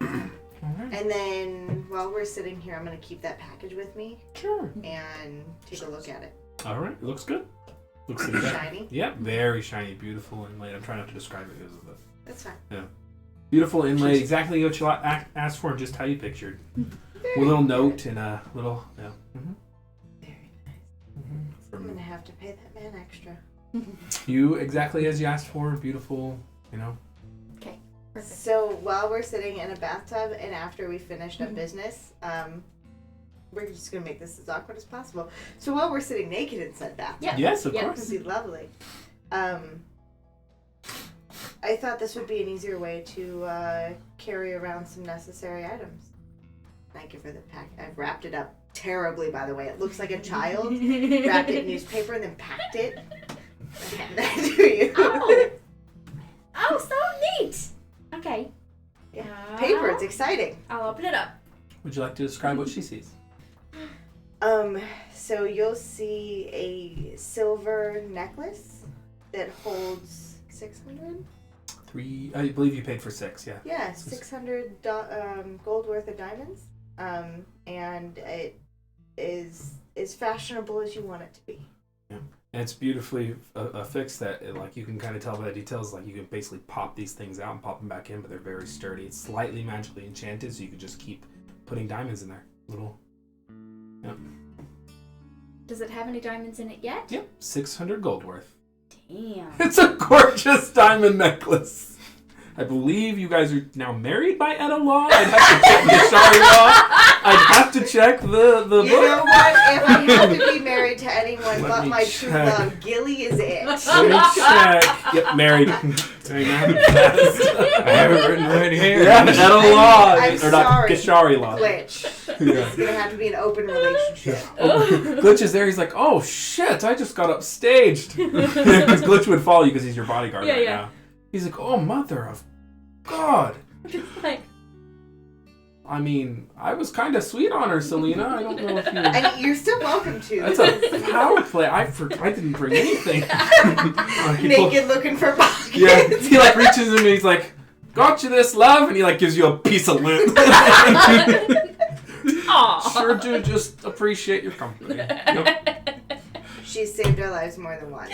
And then while we're sitting here, I'm going to keep that package with me Sure. and take a look at it. All right. It looks good. Looks good. Shiny? Yep. Very shiny, beautiful inlaid. I'm trying not to describe it because of the That's fine. beautiful inlaid. Exactly what you asked for, and just how you pictured. With a little note and a little. Yeah. Mm-hmm. Very nice. I'm going to have to pay that man extra. You exactly as you asked for. Beautiful. You know. Perfect. So while we're sitting in a bathtub and after we finished up business, we're just going to make this as awkward as possible. So while we're sitting naked in said bathtub, Yeah. Yes, of Yeah. course. this would be lovely. I thought this would be an easier way to carry around some necessary items. Thank you for the pack. I've wrapped it up terribly, by the way. It looks like a child wrapped it in newspaper and then packed it. I hand that to you. Oh! Oh, so neat! Okay. Yeah. Paper, it's exciting. I'll open it up. Would you like to describe what she sees? So you'll see a silver necklace that holds 600? 3. I believe you paid for 6. Yeah. Yeah, 600 gold worth of diamonds. And it is as fashionable as you want it to be. And it's beautifully affixed that like you can kind of tell by the details, like you can basically pop these things out and pop them back in, but they're very sturdy. It's slightly magically enchanted, so you can just keep putting diamonds in there. Little. Yep. Does it have any diamonds in it yet? Yep. 600 gold worth. Damn. It's a gorgeous diamond necklace. I believe you guys are now married by Edda law. I'd have to check the Shari law. I'd have to check the You book. know what? If I have to be married to anyone Let but me my true check. love, Gilly is it. Let me check. Yep, married. There you go. I have it written right here. Yeah, Edda law. I'm or not sorry. Gishari law. Glitch. Yeah. It's gonna have to be an open relationship. Glitch is there. He's like, oh shit, I just got upstaged. Because Glitch would follow you because he's your bodyguard Yeah, right yeah. now. He's like, oh mother of God. Like, I mean, I was kind of sweet on her, Selena. I don't know if you. And you're still welcome to. That's a power play. I didn't bring anything. Naked looking for pockets. Yeah, he like reaches in and he's like, got you this, love, and he like gives you a piece of lint. aw. Sure do just appreciate your company. Yep. She's saved our lives more than once.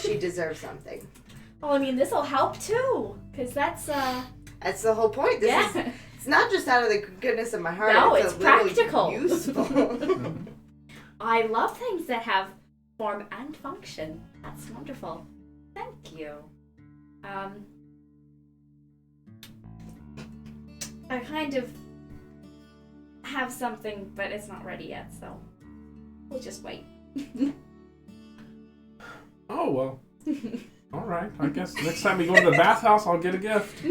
She deserves something. Well, I mean, this will help too, because that's That's the whole point. This is, yeah. it's not just out of the goodness of my heart. No, it's it's a little practical. useful. I love things that have form and function. That's wonderful. Thank you. I kind of have something, but it's not ready yet, so we'll just wait. Oh, well. All right. I guess next time we go to the bathhouse, I'll get a gift.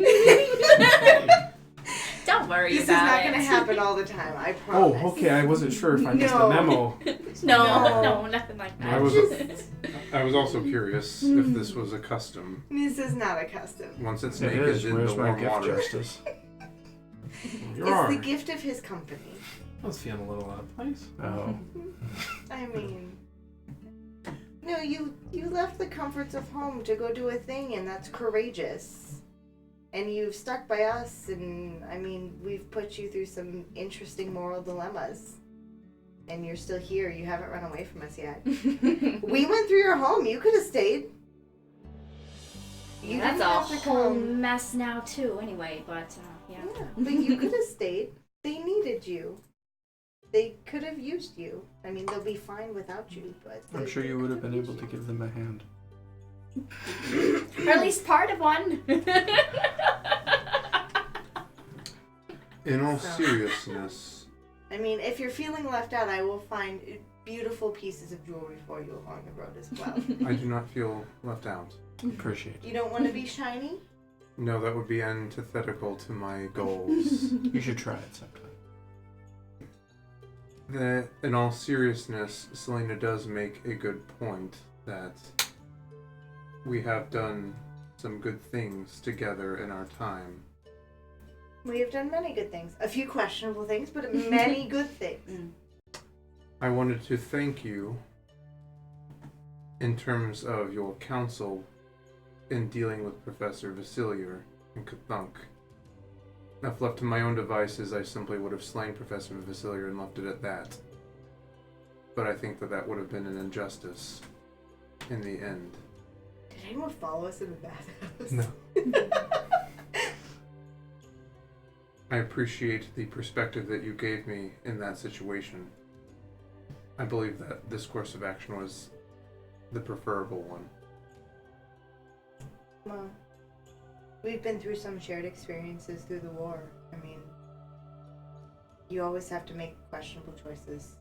Don't worry This is about not it. going to happen all the time, I promise. Oh, okay. I wasn't sure if I missed No. a memo. No, nothing like that. I was also curious if this was a custom. This is not a custom. Once it's It naked is. in Where's the my warm gift water. justice? You It's are. the gift of his company. I was feeling a little out of place. Oh. I mean, no, you left the comforts of home to go do a thing, and that's courageous. And you've stuck by us, and I mean, we've put you through some interesting moral dilemmas. And you're still here. You haven't run away from us yet. We went through your home. You could have stayed. You That's didn't a have to whole come. mess now too. Anyway, but yeah. Yeah, but you could have stayed. They needed you. They could have used you. I mean, they'll be fine without you, but I'm sure you would have been able to give them a hand. Or at least part of one. In all So- seriousness, I mean, if you're feeling left out, I will find beautiful pieces of jewelry for you along the road as well. I do not feel left out. Appreciate it. You don't want to be shiny? No, that would be antithetical to my goals. You should try it sometime. In all seriousness, Selena does make a good point that we have done some good things together in our time. We have done many good things. A few questionable things, but many good things. I wanted to thank you in terms of your counsel in dealing with Professor Vasselior and Cthulhu. If left to my own devices, I simply would have slain Professor Vasselior and left it at that. But I think that would have been an injustice in the end. Did anyone follow us in the bathhouse? No. I appreciate the perspective that you gave me in that situation. I believe that this course of action was the preferable one. Well, we've been through some shared experiences through the war. I mean, you always have to make questionable choices,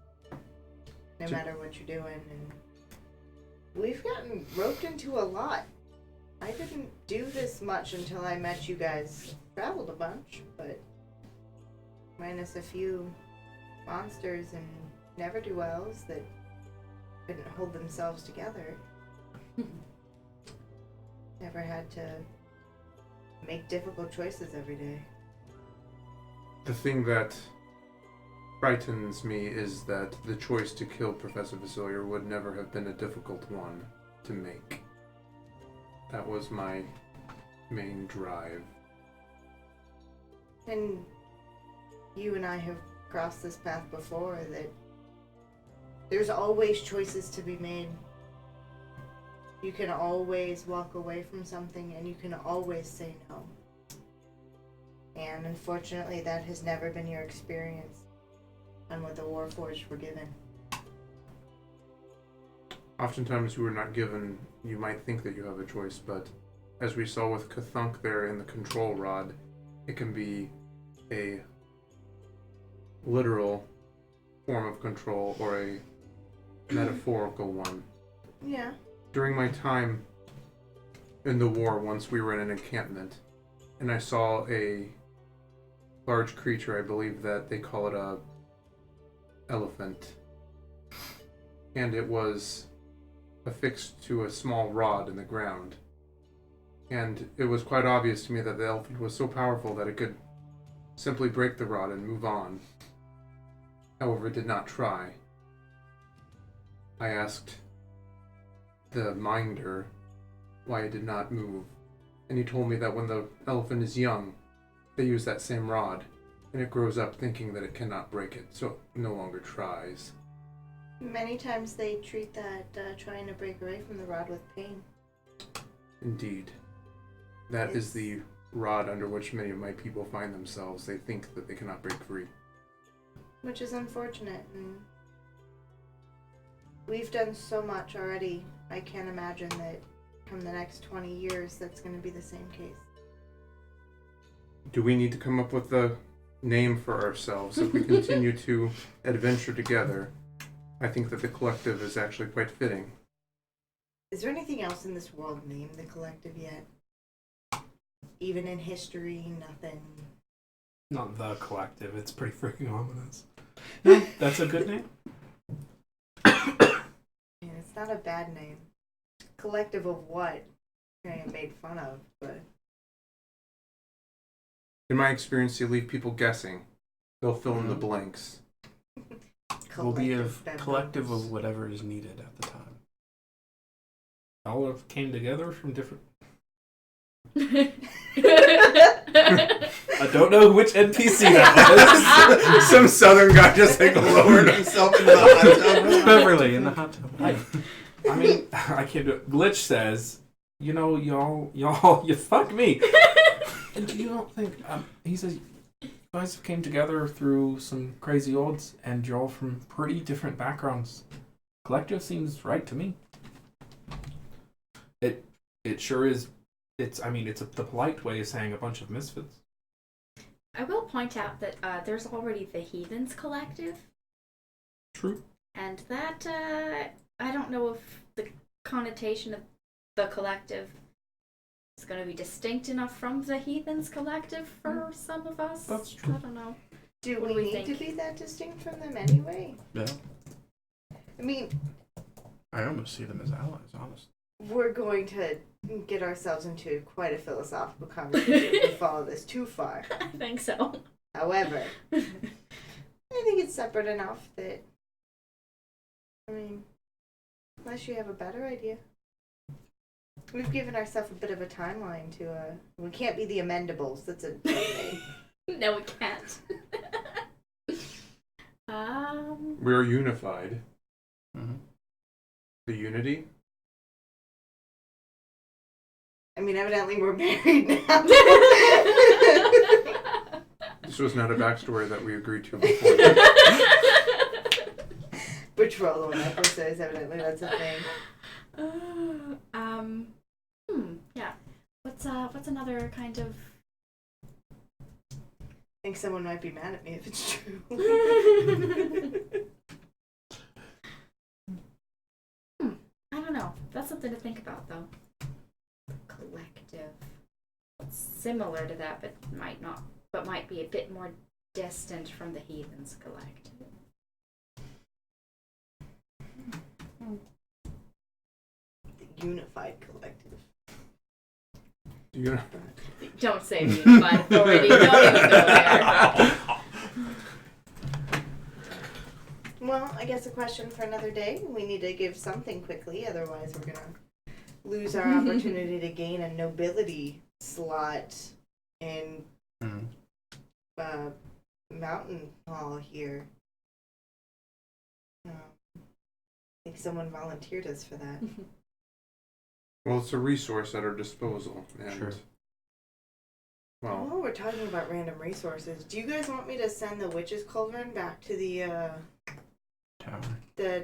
no matter what you're doing, and we've gotten roped into a lot. I didn't do this much until I met you guys. Traveled a bunch, but minus a few monsters and ne'er-do-wells that couldn't hold themselves together. Never had to make difficult choices every day. The thing that frightens me is that the choice to kill Professor Vasselior would never have been a difficult one to make. That was my main drive. And you and I have crossed this path before, that there's always choices to be made. You can always walk away from something, and you can always say no. And unfortunately, that has never been your experience on what the Warforged were given. Oftentimes you are not given, you might think that you have a choice, but as we saw with Cthulhu there in the control rod, it can be a literal form of control or a metaphorical one. Yeah. During my time in the war, once we were in an encampment, and I saw a large creature, I believe that they call it a elephant, and it was affixed to a small rod in the ground. And it was quite obvious to me that the elephant was so powerful that it could simply break the rod and move on. However, it did not try. I asked the minder why it did not move, and he told me that when the elephant is young, they use that same rod, and it grows up thinking that it cannot break it, so it no longer tries. Many times they treat that trying to break away from the rod with pain. Indeed. That is the rod under which many of my people find themselves. They think that they cannot break free. Which is unfortunate, and we've done so much already. I can't imagine that from the next 20 years that's going to be the same case. Do we need to come up with a name for ourselves? If we continue to adventure together, I think that the collective is actually quite fitting. Is there anything else in this world named the collective yet? Even in history, nothing. Not the collective. It's pretty freaking ominous. No, that's a good name. I mean, it's not a bad name. Collective of what? I get made fun of, but In my experience, you leave people guessing. They'll fill in the blanks. We'll be a collective collective members. of whatever is needed at the time. All of came together from different. I don't know which NPC that was. Some southern guy just like lowered himself into the hot tub. Beverly in the hot tub. I mean, I can't do it. Glitch says, you know, y'all, you fuck me. And you don't think, he says, you guys came together through some crazy odds, and you're all from pretty different backgrounds. Collective seems right to me. It sure is. It's the polite way of saying a bunch of misfits. I will point out that there's already the Heathens Collective. True. And that, I don't know if the connotation of the collective is going to be distinct enough from the Heathens Collective for some of us. That's true. I don't know. Do What we do we need to think? be that distinct from them anyway? Yeah. I mean, I almost see them as allies, honestly. we're going to get ourselves into quite a philosophical conversation if we follow this too far. I think so. However, I think it's separate enough that, I mean, unless you have a better idea. We've given ourselves a bit of a timeline to, we can't be the Amendables. That's a name. No, we can't. We are unified. Mm-hmm. The unity. I mean, evidently we're married now. This was not a backstory that we agreed to before. Betrothal and episodes, evidently that's a thing. Yeah. What's another kind of... I think someone might be mad at me if it's true. I don't know. That's something to think about, though. Collective. It's similar to that, but might be a bit more distant from the Heathens Collective. The Unified Collective. Don't say unified authority. Don't even go there. Well, I guess a question for another day. We need to give something quickly, otherwise we're gonna lose our opportunity to gain a nobility slot in Mountain Hall here. I think someone volunteered us for that. Well, it's a resource at our disposal. And, Sure. Well, While we're talking about random resources, do you guys want me to send the Witch's Cauldron back to the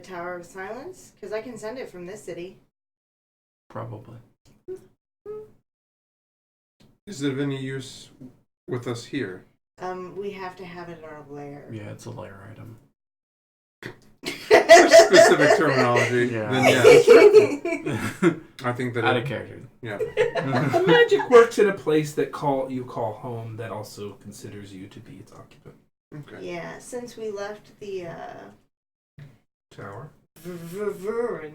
Tower of Silence? Because I can send it from this city. Probably. is it of any use with us here? We have to have it in our lair. Yeah, it's a layer item. For specific terminology. Yeah. Then yeah. I think that Out of character. Yeah. The magic works in a place that you call home that also considers you to be its occupant. Okay. Yeah, since we left the Tower. Vernon.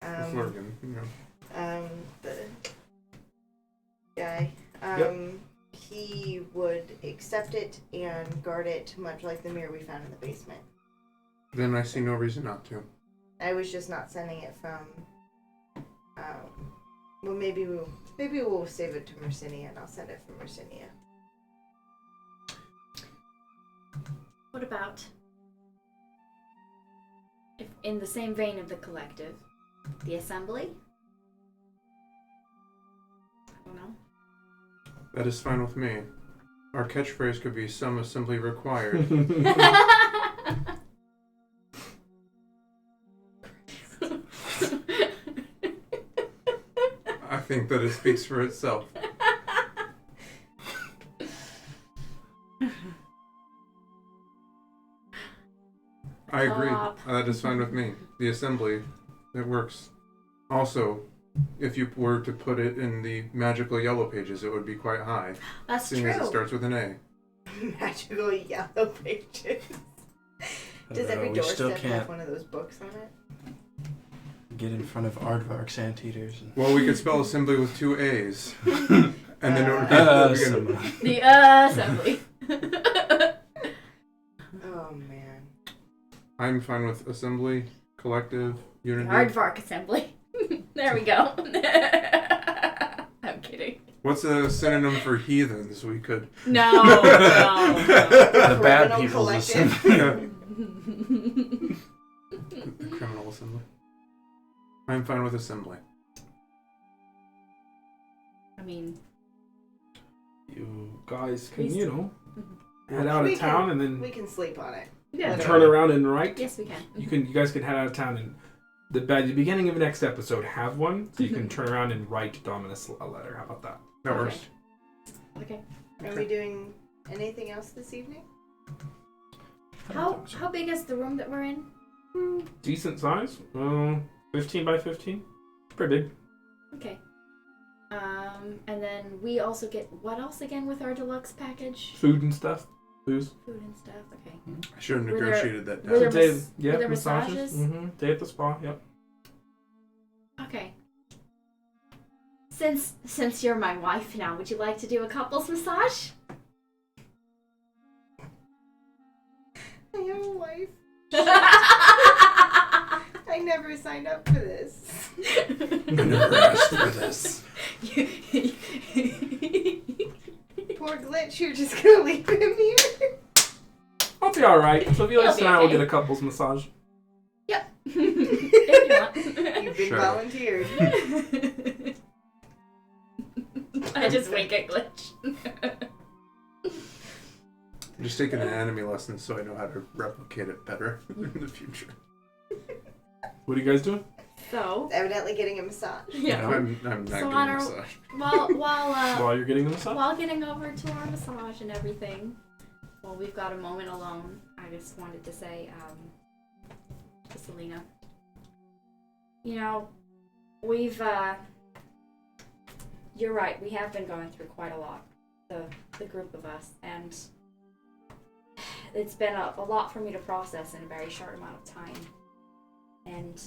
Flurgan, The guy. He would accept it and guard it, much like the mirror we found in the basement. Then I see no reason not to. I was just not sending it from. Well, maybe we'll save it to Mercinia, and I'll send it from Mercinia. What about, if in the same vein of the collective, the assembly? I don't know. That is fine with me. Our catchphrase could be "Some assembly required." I think that it speaks for itself. I agree. That is fine with me. The assembly, it works. Also, if you were to put it in the magical yellow pages, it would be quite high. That's seeing true. as it starts with an A. Magical yellow pages. Does every we still doorstep can't have one of those books on it? get in front of Aardvark's anteaters. Well, we could spell assembly with 2 A's. And then it would be The assembly. Oh man. I'm fine with assembly, collective, unity. Aardvark assembly. There we go. I'm kidding. What's a synonym for heathens? We could. No. The bad Criminal people's collective. assembly. The criminal assembly. I'm fine with assembly. I mean, You guys can, Please. you know, head out We of town can- and then We can sleep on it. yeah. turn around and write. Yes, we can. You guys can head out of town and by the beginning of the next episode have one so you can turn around and write Dominus a letter. How about that? That Okay. works. Okay. Are we doing anything else this evening? I don't How think so. how big is the room that we're in? Decent size. 15 by 15. Pretty big. Okay. And then we also get what else again with our deluxe package? Food and stuff. Booze. Food and stuff. Okay. I should have Were there- negotiated that were there down. Day, mas- yeah, were there massages. massages? Day at the spa. Yep. Okay. Since you're my wife now, would you like to do a couples massage? I have a wife. I I never signed up for this. never asked for this. Poor Glitch, you're just gonna leave him here? I'll be alright. So Felix He'll be and I will okay. get a couples massage. If you want. You've been Sure. volunteered. I just wink at Glitch. I'm just taking an anatomy lesson so I know how to replicate it better in the future. What are you guys doing? So, Evidently getting a massage. yeah. I'm not So getting on a our- massage. While you're getting the massage? While getting over to our massage and everything, while we've got a moment alone, I just wanted to say to Selena, you know, we've, you're right, we have been going through quite a lot, the group of us, and it's been a lot for me to process in a very short amount of time. And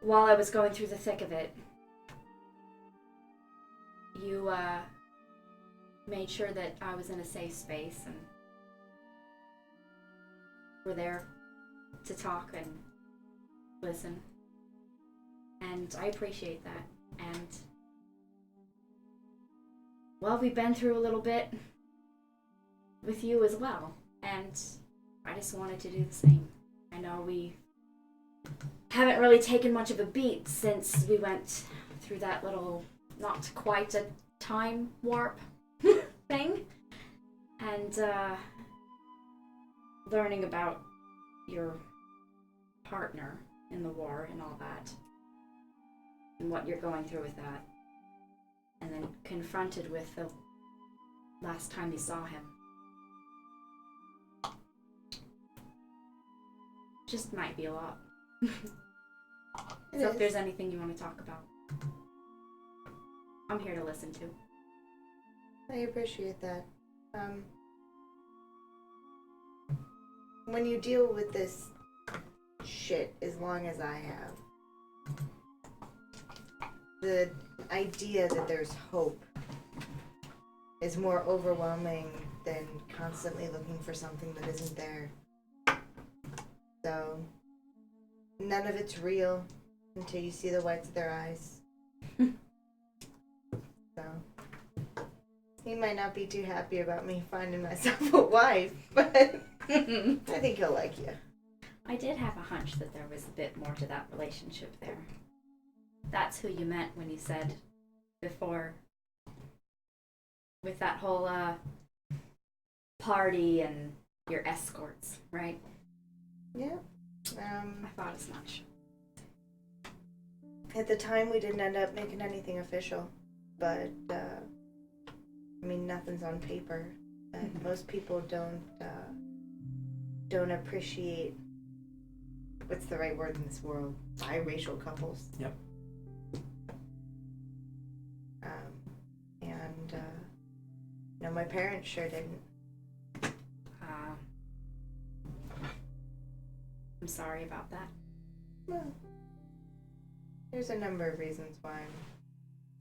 while I was going through the thick of it, you made sure that I was in a safe space and were there to talk and listen. And I appreciate that. And well, we've been through a little bit with you as well. And I just wanted to do the same. I know we haven't really taken much of a beat since we went through that little, not quite a time warp thing. And learning about your partner in the war and all that. And what you're going through with that. And then confronted with the last time you saw him. Just might be a lot. So if there's anything you want to talk about, I'm here to listen to. I appreciate that. When you deal with this shit as long as I have, the idea that there's hope is more overwhelming than constantly looking for something that isn't there. So, none of it's real until you see the whites of their eyes. So, he might not be too happy about me finding myself a wife, but I think he'll like you. I did have a hunch that there was a bit more to that relationship there. That's who you meant when you said before, with that whole party and your escorts, right? Yeah. I thought as much. At the time, we didn't end up making anything official, but I mean, nothing's on paper. And most people don't appreciate what's the right word in this world? Biracial couples. Yep. And no, my parents sure didn't. I'm sorry about that. Well, there's a number of reasons why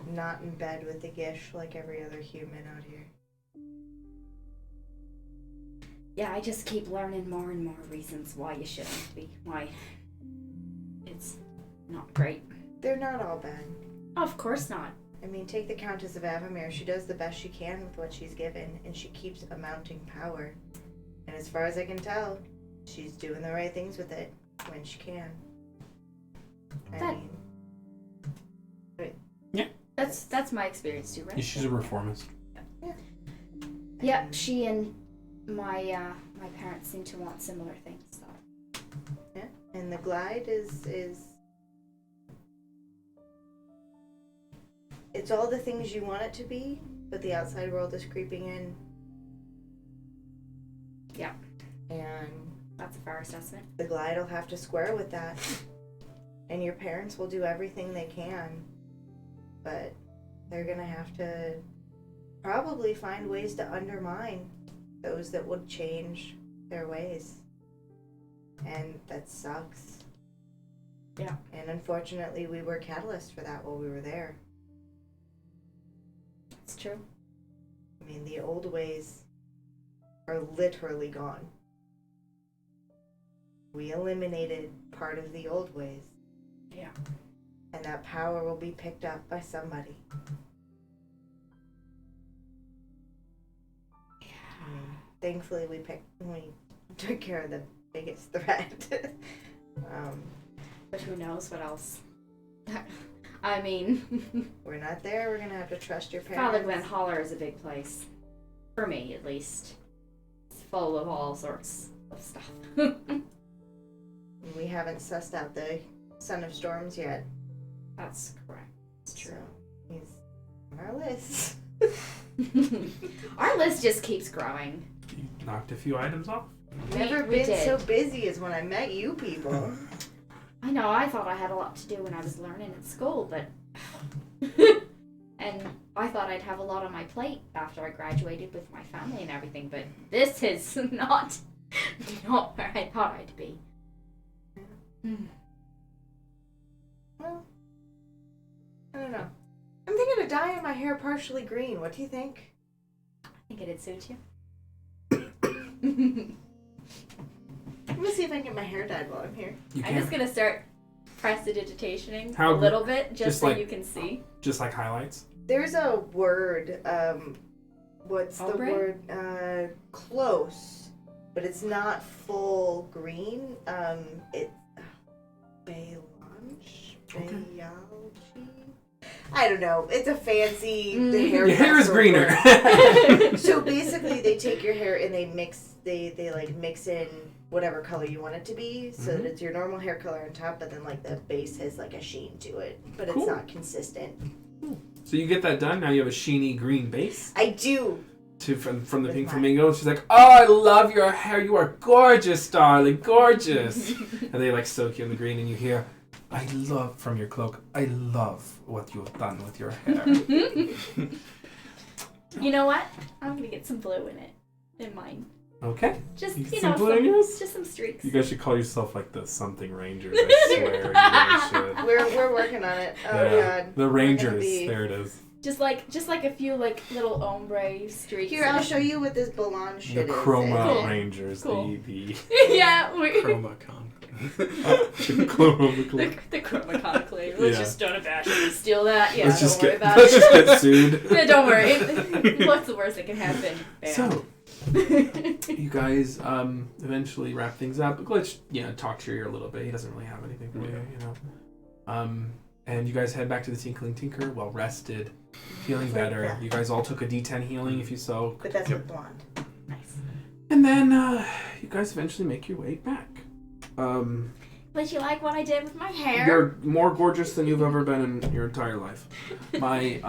I'm not in bed with the Gish like every other human out here. Yeah, I just keep learning more and more reasons why you shouldn't be. Why it's not great. They're not all bad. Of course not. I mean, take the Countess of Avamere. She does the best she can with what she's given, and she keeps amounting power. And as far as I can tell, she's doing the right things with it when she can. That's my experience too, right? She's a reformist. Yeah, she and my parents seem to want similar things. So. Yeah, and the Glide is it's all the things you want it to be, but the outside world is creeping in. Yeah. And That's a fair assessment. the Glide will have to square with that. And your parents will do everything they can, but they're gonna have to probably find ways to undermine those that would change their ways. And that sucks. Yeah. And unfortunately, we were catalysts for that while we were there. It's true. I mean, the old ways are literally gone. We eliminated part of the old ways. Yeah. And that power will be picked up by somebody. Yeah. I mean, thankfully, we took care of the biggest threat. But who knows what else? I mean, We're not there. We're gonna have to trust your parents. Father Glen Holler is a big place. For me, at least. It's full of all sorts of stuff. We haven't sussed out the Son of Storms yet. That's correct. It's true. So he's on our list. Our list just keeps growing. You knocked a few items off. Never we been did. so busy as when I met you people. I know, I thought I had a lot to do when I was learning at school, but... and I thought I'd have a lot on my plate after I graduated with my family and everything, but this is not where I thought I'd be. Well, I don't know. I'm thinking of dyeing my hair partially green. What do you think? I think it'd suit you. I'm gonna see if I can get my hair dyed while I'm here. You I'm just gonna start prestidigitationing How a little bit, just so like- you can see. just like highlights. There's a word. What's Ombre? the word? Close, but it's not full green. It's Belange. Okay. Bealchi? I don't know. It's a fancy the Your hair is hairdresser greener. word. So basically, they take your hair and they mix. They like mix in whatever color you want it to be, so that it's your normal hair color on top, but then like the base has like a sheen to it, but Cool. it's not consistent. So you get that done. Now you have a sheeny green base I do. from the With pink mine. flamingo. She's like, "Oh, I love your hair. You are gorgeous, darling, gorgeous." And they like soak you in the green, and you hear, "I love from your cloak. I love what you have done with your hair." You know what? I'm gonna get some blue in it. In mine. Okay. Just, You you get know, some blue in yours? just some streaks. You guys should call yourself like the something Rangers. I swear, you guys should. We're working on it. Oh Yeah. god. The We're gonna Rangers. be- There it is. Just like a few like little ombre streaks. Here, I'll show you what this Belange The shit is. Chroma Cool. Rangers. Cool. The Yeah, we Chromacon. the Chroma. the Chroma Conclave. Let's Yeah. just don't abashedly steal that. Yeah, Let's don't just worry get about let's it. just get sued. Yeah, don't worry. What's the worst that can happen? Bam. So, you guys eventually wrap things up. Glitch, talk to you a little bit. He doesn't really have anything for you, and you guys head back to the Tinkling Tinker, well rested, feeling better. Yeah. You guys all took a D10 healing if you so. But that's with blonde. Nice. And then you guys eventually make your way back. But you like what I did with my hair? You're more gorgeous than you've ever been in your entire life. My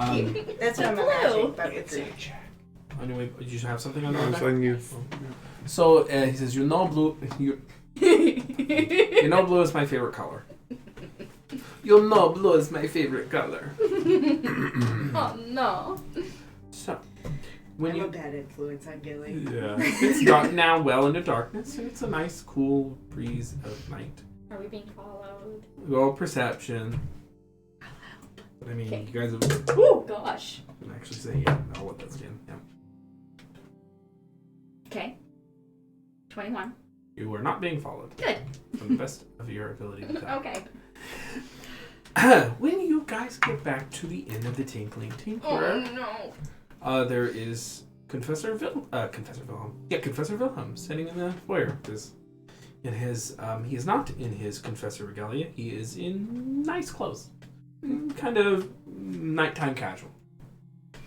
That's what I'm Blue. imagining about the green. anyway, did you have something on I was that? letting you. So he says, blue. You know blue is my favorite color. You'll know blue is my favorite color. Oh no. So, when I'm a you bad influence on Gilly. yeah, it's dark now, well into darkness, and it's a nice, cool breeze of night. Are we being followed? Roll perception. But I mean, Okay. you guys have Oh gosh. I can actually say yeah. I'll let that skin. Yeah. Okay. 21. You are not being followed. Good. From the best of your ability to tell. Okay. When you guys get back to the Inn of the Tinkling Tinkerer, no. there is Professor Wilhelm sitting in the foyer. He is not in his Confessor regalia. He is in nice clothes, kind of nighttime casual. He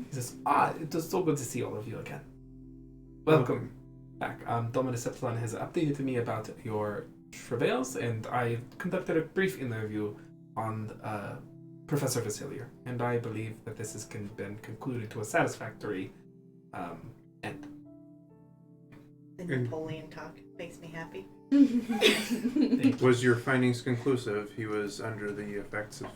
says, it is so good to see all of you again. Welcome back. Dominus Epsilon has updated to me about your travails, and I conducted a brief interview on Professor Vasselior, and I believe that this has been concluded to a satisfactory end. The Napoleon talk makes me happy. Was your findings conclusive? He was under the effects of...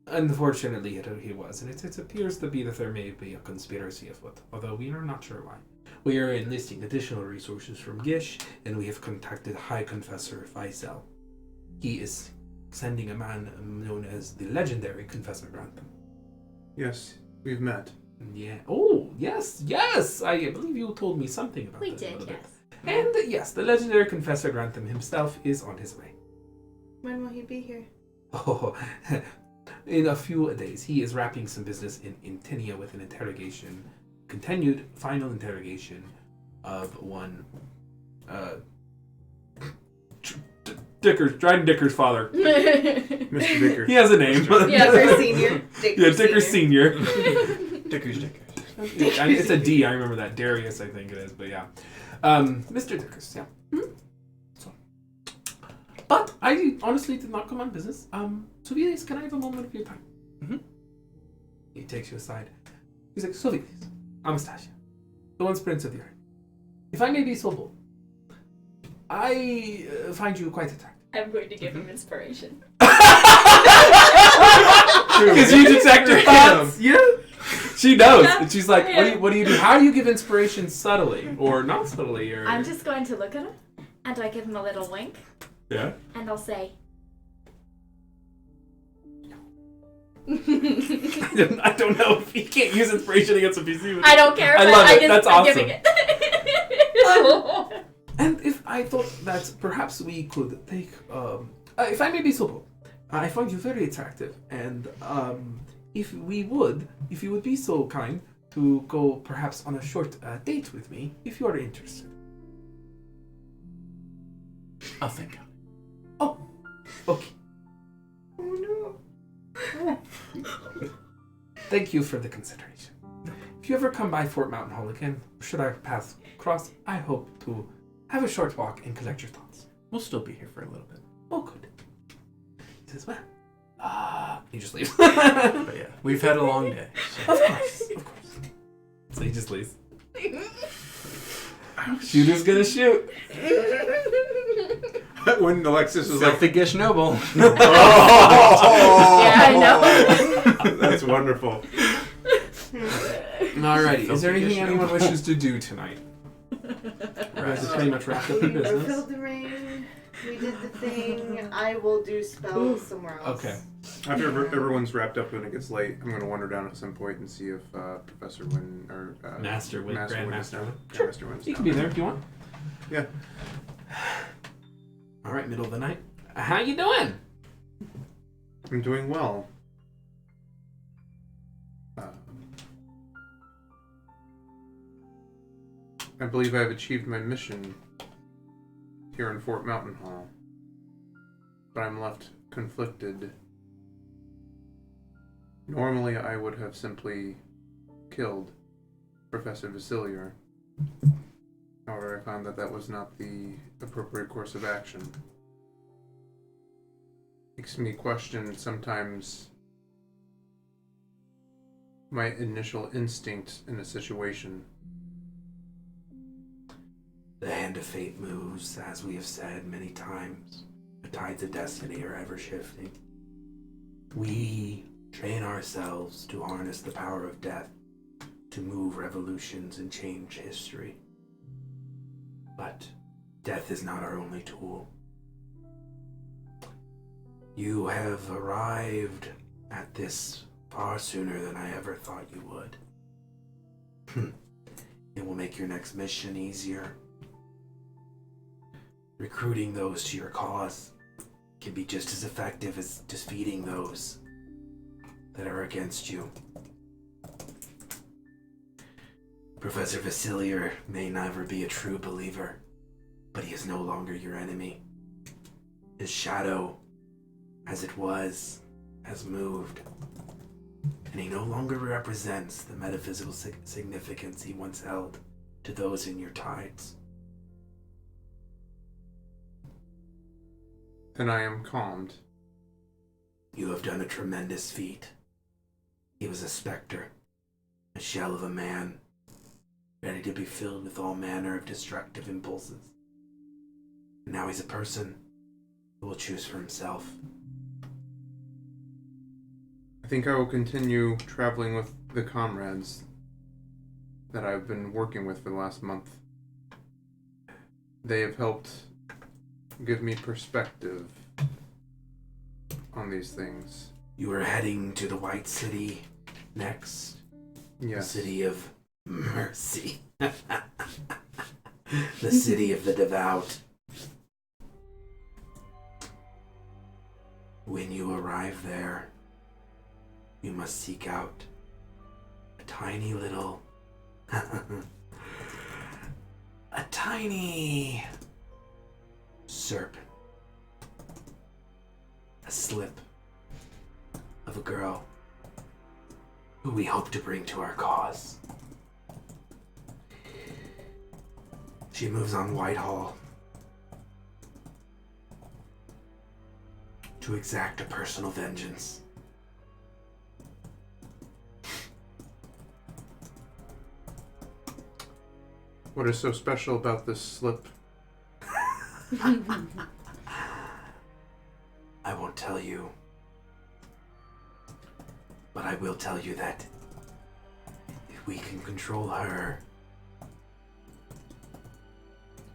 Unfortunately, he was, and it appears to be that there may be a conspiracy afoot, although we are not sure why. We are enlisting additional resources from Gish, and we have contacted High Confessor Vassel. He is sending a man known as the legendary Confessor Grantham. Yes, we've met. Yeah. Oh, yes. I believe you told me something about We that. did, a little yes. bit. And yes, the legendary Confessor Grantham himself is on his way. When will he be here? Oh, in a few days. He is wrapping some business in Intinia with an continued final interrogation of one Dryden Dicker's father. Mr. Dicker. He has a name. Yeah, Dicker Senior. Dicker Senior. Dickers. It's a D. I remember that. Darius, I think it is. But yeah, Mr. Dickers. Yeah. So, but I honestly did not come on business. Sophielis, can I have a moment of your time? Mm-hmm. He takes you aside. He's like, Sophielis, Anastasia, the once Prince of the Earth. If I may be so bold, I find you quite attractive. I'm going to give him inspiration. Because you detect her thoughts. Yeah. She knows. Yeah. And she's like, Yeah. what do you do? How do you give inspiration subtly? Or not subtly? Or I'm just going to look at him, and I give him a little wink, Yeah. and I'll say, I don't know if he can't use inspiration against a PC. I don't care. I but love it. Just, That's I'm awesome. giving it. And if I thought that perhaps we could take, if I may be so bold, I find you very attractive, and if you would be so kind to go perhaps on a short date with me, if you are interested. I'll think. Oh, okay. Oh no. Thank you for the consideration. If you ever come by Fort Mountain Hall again, should our paths cross, I hope to have a short walk and collect your thoughts. We'll still be here for a little bit. Oh, good. He says, well, he just leaves. But yeah, we've had a long day. So. Of course. So he just leaves. Shooter's gonna shoot. When Alexis was like, Filthy Gish Noble. Yeah, I know. that's wonderful. Alrighty, is there anything anyone wishes to do tonight? You guys have pretty much wrapped up your We business. fulfilled the ring. We did the thing. I will do spells somewhere else. Okay. After everyone's wrapped up and it gets late, I'm going to wander down at some point and see if Professor Wynn or Master Wynn, Grand Wynn is Master down. Wynn. Yeah, Sure. Master Wynn's You can down. be there if you want. Yeah. Alright, middle of the night. How you doing? I'm doing well. I believe I've achieved my mission here in Fort Mountain Hall, but I'm left conflicted. Normally, I would have simply killed Professor Vasselior. However, I found that that was not the appropriate course of action. Makes me question sometimes my initial instinct in a situation. The hand of fate moves, as we have said many times. The tides of destiny are ever shifting. We train ourselves to harness the power of death, to move revolutions and change history. But death is not our only tool. You have arrived at this far sooner than I ever thought you would. It will make your next mission easier. recruiting those to your cause can be just as effective as defeating those that are against you. Professor Vasselior may never be a true believer, but he is no longer your enemy. His shadow, as it was, has moved, and he no longer represents the metaphysical significance he once held to those in your tides. Then I am calmed. You have done a tremendous feat. He was a specter, a shell of a man, ready to be filled with all manner of destructive impulses. And now he's a person who will choose for himself. I think I will continue traveling with the comrades that I've been working with for the last month. They have helped give me perspective on these things. You are heading to the White City next. Yes. The city of mercy. The city of the devout. When you arrive there, you must seek out a tiny little... a tiny serpent. A slip of a girl who we hope to bring to our cause. She moves on Whitehall to exact a personal vengeance. What is so special about this slip? I won't tell you, but I will tell you that if we can control her,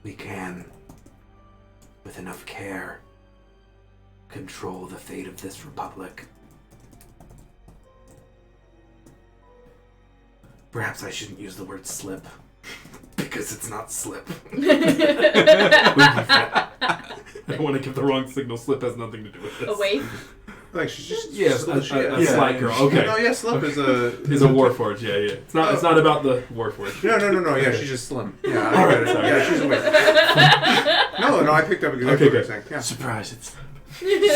we can, with enough care, control the fate of this republic. Perhaps I shouldn't use the word slip, because it's not slip. I don't want to give the wrong signal. Slip has nothing to do with this. A waif. Like she's just Yes, a slight girl. Okay. No, yeah, slip is a Is a warforged. Yeah, yeah. It's not. It's not about the warforged. No. Yeah, she's just slim. Yeah, I get it. Sorry. Yeah, she's a waif. No, I picked up exactly what you're saying. Yeah. Surprise! It's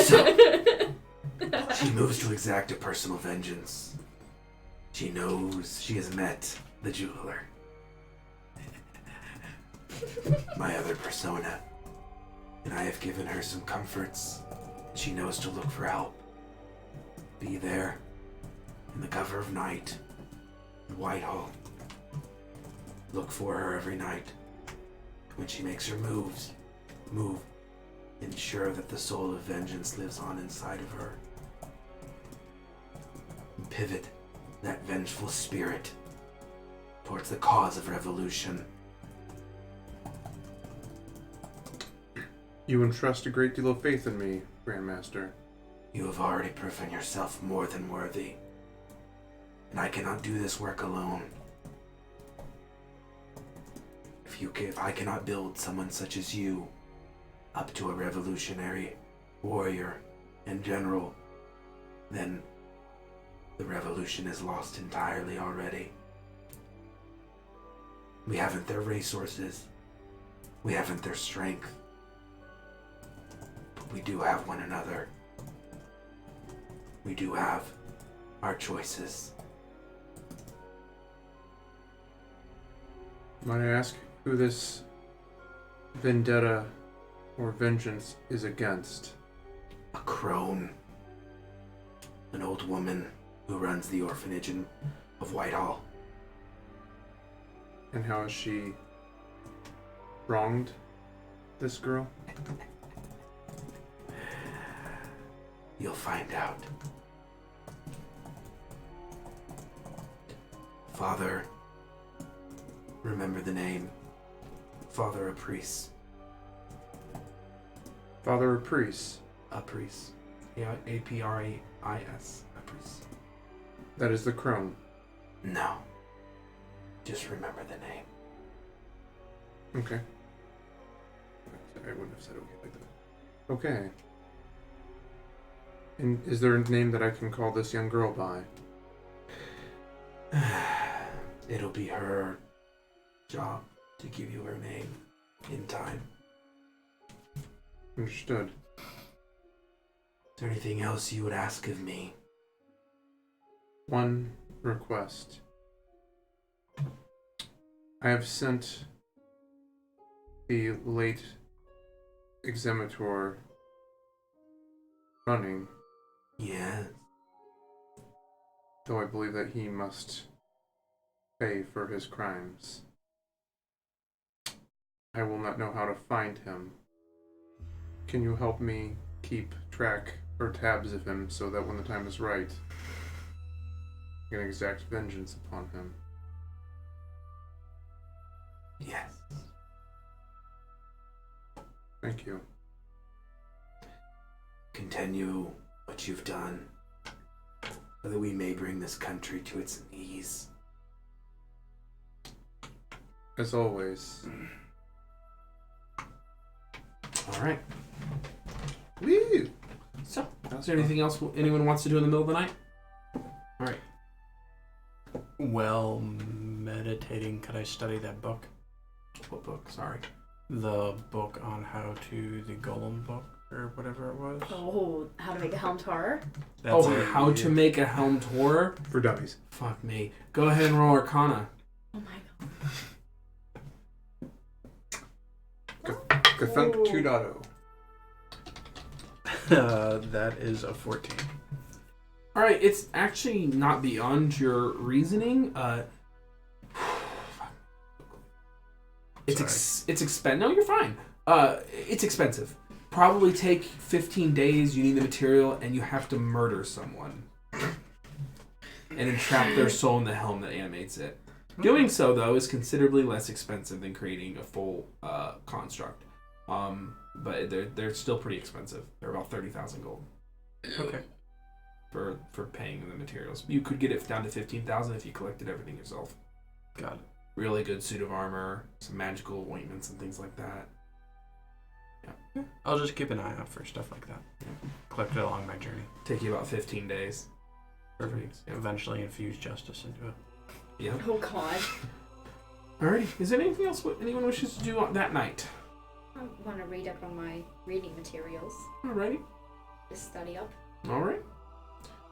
So, she moves to exact a personal vengeance. She knows she has met the jeweler. My other persona. And I have given her some comforts. She knows to look for help. Be there, in the cover of night, in Whitehall. Look for her every night. When she makes her moves, move. Ensure that the soul of vengeance lives on inside of her. And pivot that vengeful spirit towards the cause of revolution. You entrust a great deal of faith in me, Grandmaster. You have already proven yourself more than worthy, and I cannot do this work alone. If I cannot build someone such as you up to a revolutionary warrior and general, then the revolution is lost entirely already. We haven't their resources. We haven't their strength. We do have one another. We do have our choices. Might I ask who this vendetta or vengeance is against? A crone. An old woman who runs the orphanage of Whitehall. And how has she wronged this girl? You'll find out. Father, remember the name. Father Apris. Father Apris. Apris. Yeah, A-P-R-A-I-S. Apris. That is the crone. No. Just remember the name. Okay. wouldn't have said okay like that. Okay. And is there a name that I can call this young girl by? It'll be her job to give you her name in time. Understood. Is there anything else you would ask of me? One request. I have sent the late examinator running, Yes. though I believe that he must pay for his crimes. I will not know how to find him. Can you help me keep track or tabs of him so that when the time is right, I can exact vengeance upon him? Yes. Thank you. Continue what you've done, so that we may bring this country to its knees. As always. All right. Woo! So, is there anything else anyone wants to do in the middle of the night? All right. Well, meditating, could I study that book? What book? Sorry. The book on how to, the Golem book, or whatever it was? Oh, how to make a helmed horror? That's Oh, it. how to make a helmed horror? For dummies. Fuck me. Go ahead and roll Arcana. Oh my Kathunk Oh. 2.0. That is a 14. All right, it's actually not beyond your reasoning. It's expensive. No, you're fine. It's expensive. Probably take 15 days. You need the material, and you have to murder someone and entrap their soul in the helm that animates it. Doing so, though, is considerably less expensive than creating a full construct. But they're still pretty expensive. They're about 30,000 gold. Okay. For paying the materials. You could get it down to 15,000 if you collected everything yourself. Got it. Really good suit of armor, some magical ointments and things like that. Yeah. I'll just keep an eye out for stuff like that. Collect it along my journey. Take you about 15 days. Perfect. Yeah. Eventually infuse justice into it. Yep. Oh god. Alrighty. Is there anything else anyone wishes to do on that night? I want to read up on my reading materials. Alrighty. Just study up. Alright.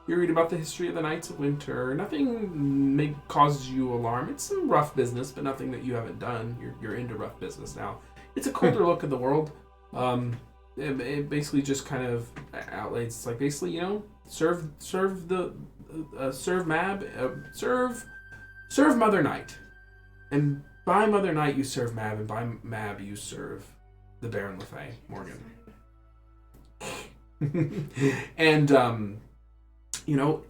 You read about the history of the Knights of Winter. Nothing causes you alarm. It's some rough business, but nothing that you haven't done. You're into rough business now. It's a colder look at the world. It basically just kind of outlays. It's like basically, serve Mother Night, and by Mother Night you serve Mab, and by Mab you serve the Baron LeFay Morgan. And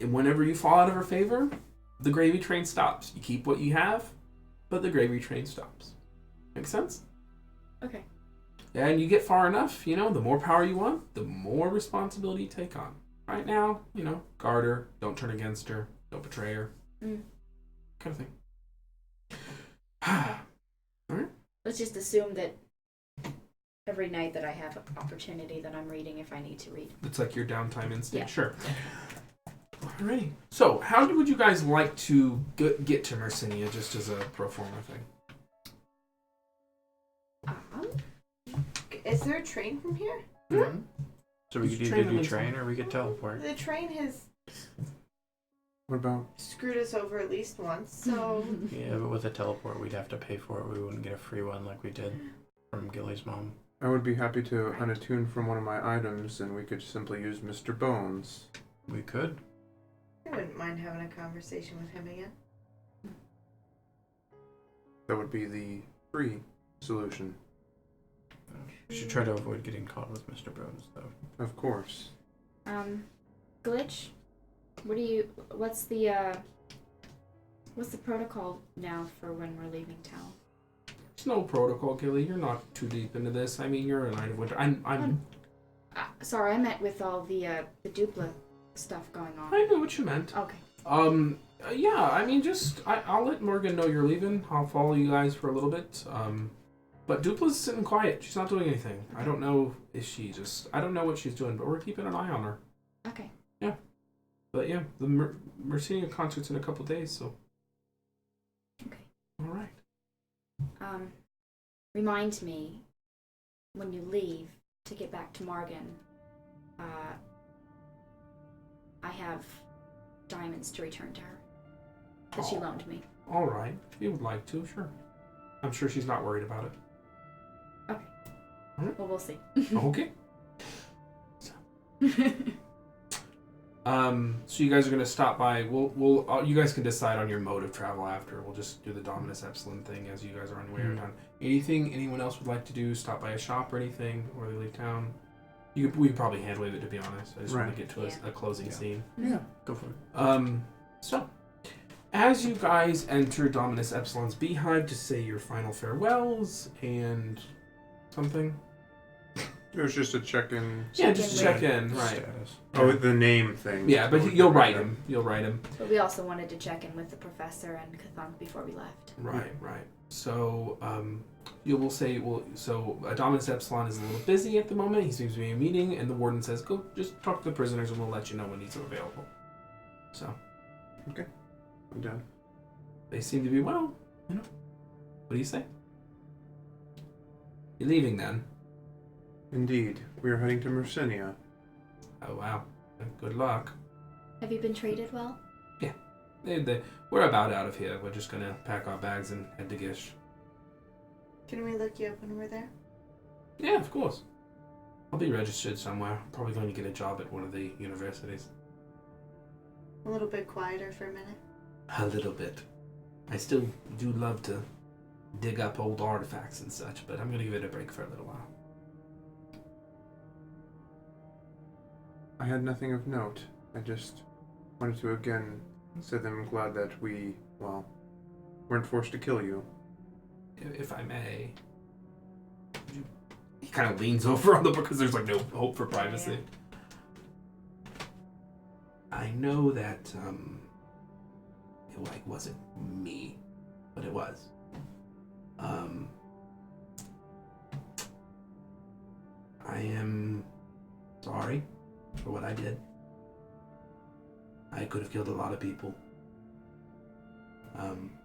whenever you fall out of her favor, the gravy train stops. You keep what you have, but the gravy train stops. Make sense? Okay. And you get far enough, the more power you want, the more responsibility you take on. Right now, guard her, don't turn against her, don't betray her. Kind of thing. Alright. Let's just assume that every night that I have an opportunity that I'm reading if I need to read. It's like your downtime instinct. Yeah. Sure. Alrighty. So, how would you guys like to get to Mercinia, just as a pro forma thing? Is there a train from here? Mm-hmm. So we Just could train either them do in train or we could teleport. The train has What about? screwed us over at least once, so Yeah, but with a teleport we'd have to pay for it. We wouldn't get a free one like we did from Gilly's mom. I would be happy to unattune from one of my items, and we could simply use Mr. Bones. We could. I wouldn't mind having a conversation with him again. That would be the free solution. We should try to avoid getting caught with Mr. Bones, though. Of course. Glitch, what's the protocol now for when we're leaving town? There's no protocol, Gilly. You're not too deep into this. I mean, you're a Knight of Winter. Sorry, I meant with all the dupla stuff going on. I know what you meant. Okay. Yeah, I mean, I'll let Morgan know you're leaving. I'll follow you guys for a little bit. But Dupla's sitting quiet. She's not doing anything. I don't know if I don't know what she's doing, but we're keeping an eye on her. Okay. Yeah. But yeah, the Merceria concert's in a couple days, so. Okay. All right. Remind me when you leave to get back to Morgan. I have diamonds to return to her that she loaned me. All right. If you would like to, sure. I'm sure she's not worried about it. Okay. Alright. Well, we'll see. Okay. So you guys are gonna stop by. We'll you guys can decide on your mode of travel after. We'll just do the Dominus Epsilon thing as you guys are on your way out of town. Anything anyone else would like to do? Stop by a shop or anything, or they leave town? We could probably handle it, to be honest. I just want to get to a closing scene. Yeah, go for it. So as you guys enter Dominus Epsilon's beehive to say your final farewells and something. It was just a check-in. Yeah, just check in, right? Status. Oh, the name thing. Yeah, but you'll write him. You'll write him. But we also wanted to check in with the professor and Kathunk before we left. Right. So, you will say, Dominus Epsilon is a little busy at the moment. He seems to be in a meeting, and the warden says, go just talk to the prisoners and we'll let you know when he's available. So. Okay. I'm done. They seem to be well, What do you say? You're leaving then? Indeed. We are heading to Mercinia. Oh, wow. Good luck. Have you been treated well? We're about out of here. We're just going to pack our bags and head to Gish. Can we look you up when we're there? Yeah, of course. I'll be registered somewhere. Probably going to get a job at one of the universities. A little bit quieter for a minute. A little bit. I still do love to dig up old artifacts and such, but I'm going to give it a break for a little while. I had nothing of note. I just wanted to again say that I'm glad that we, weren't forced to kill you. If I may. He kind of leans over on the book because there's no hope for privacy. Yeah. I know that it wasn't me, but it was. I am sorry for what I did. I could have killed a lot of people.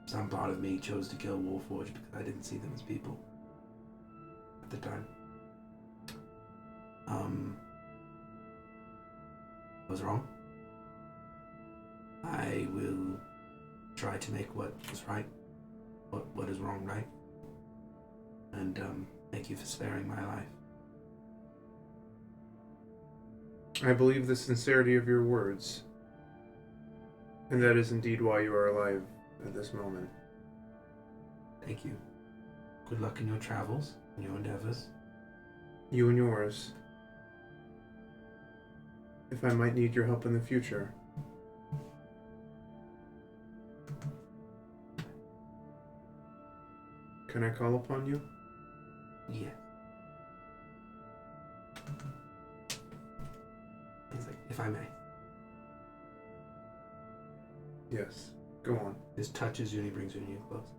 Some part of me chose to kill Warforged because I didn't see them as people at the time. I was wrong. I will try to make what is right, what is wrong right. And thank you for sparing my life. I believe the sincerity of your words. And that is indeed why you are alive at this moment. Thank you. Good luck in your travels, in your endeavors. You and yours. If I might need your help in the future. Can I call upon you? Yeah. He's like, if I may. Yes. Go on. This touches you and he brings you close.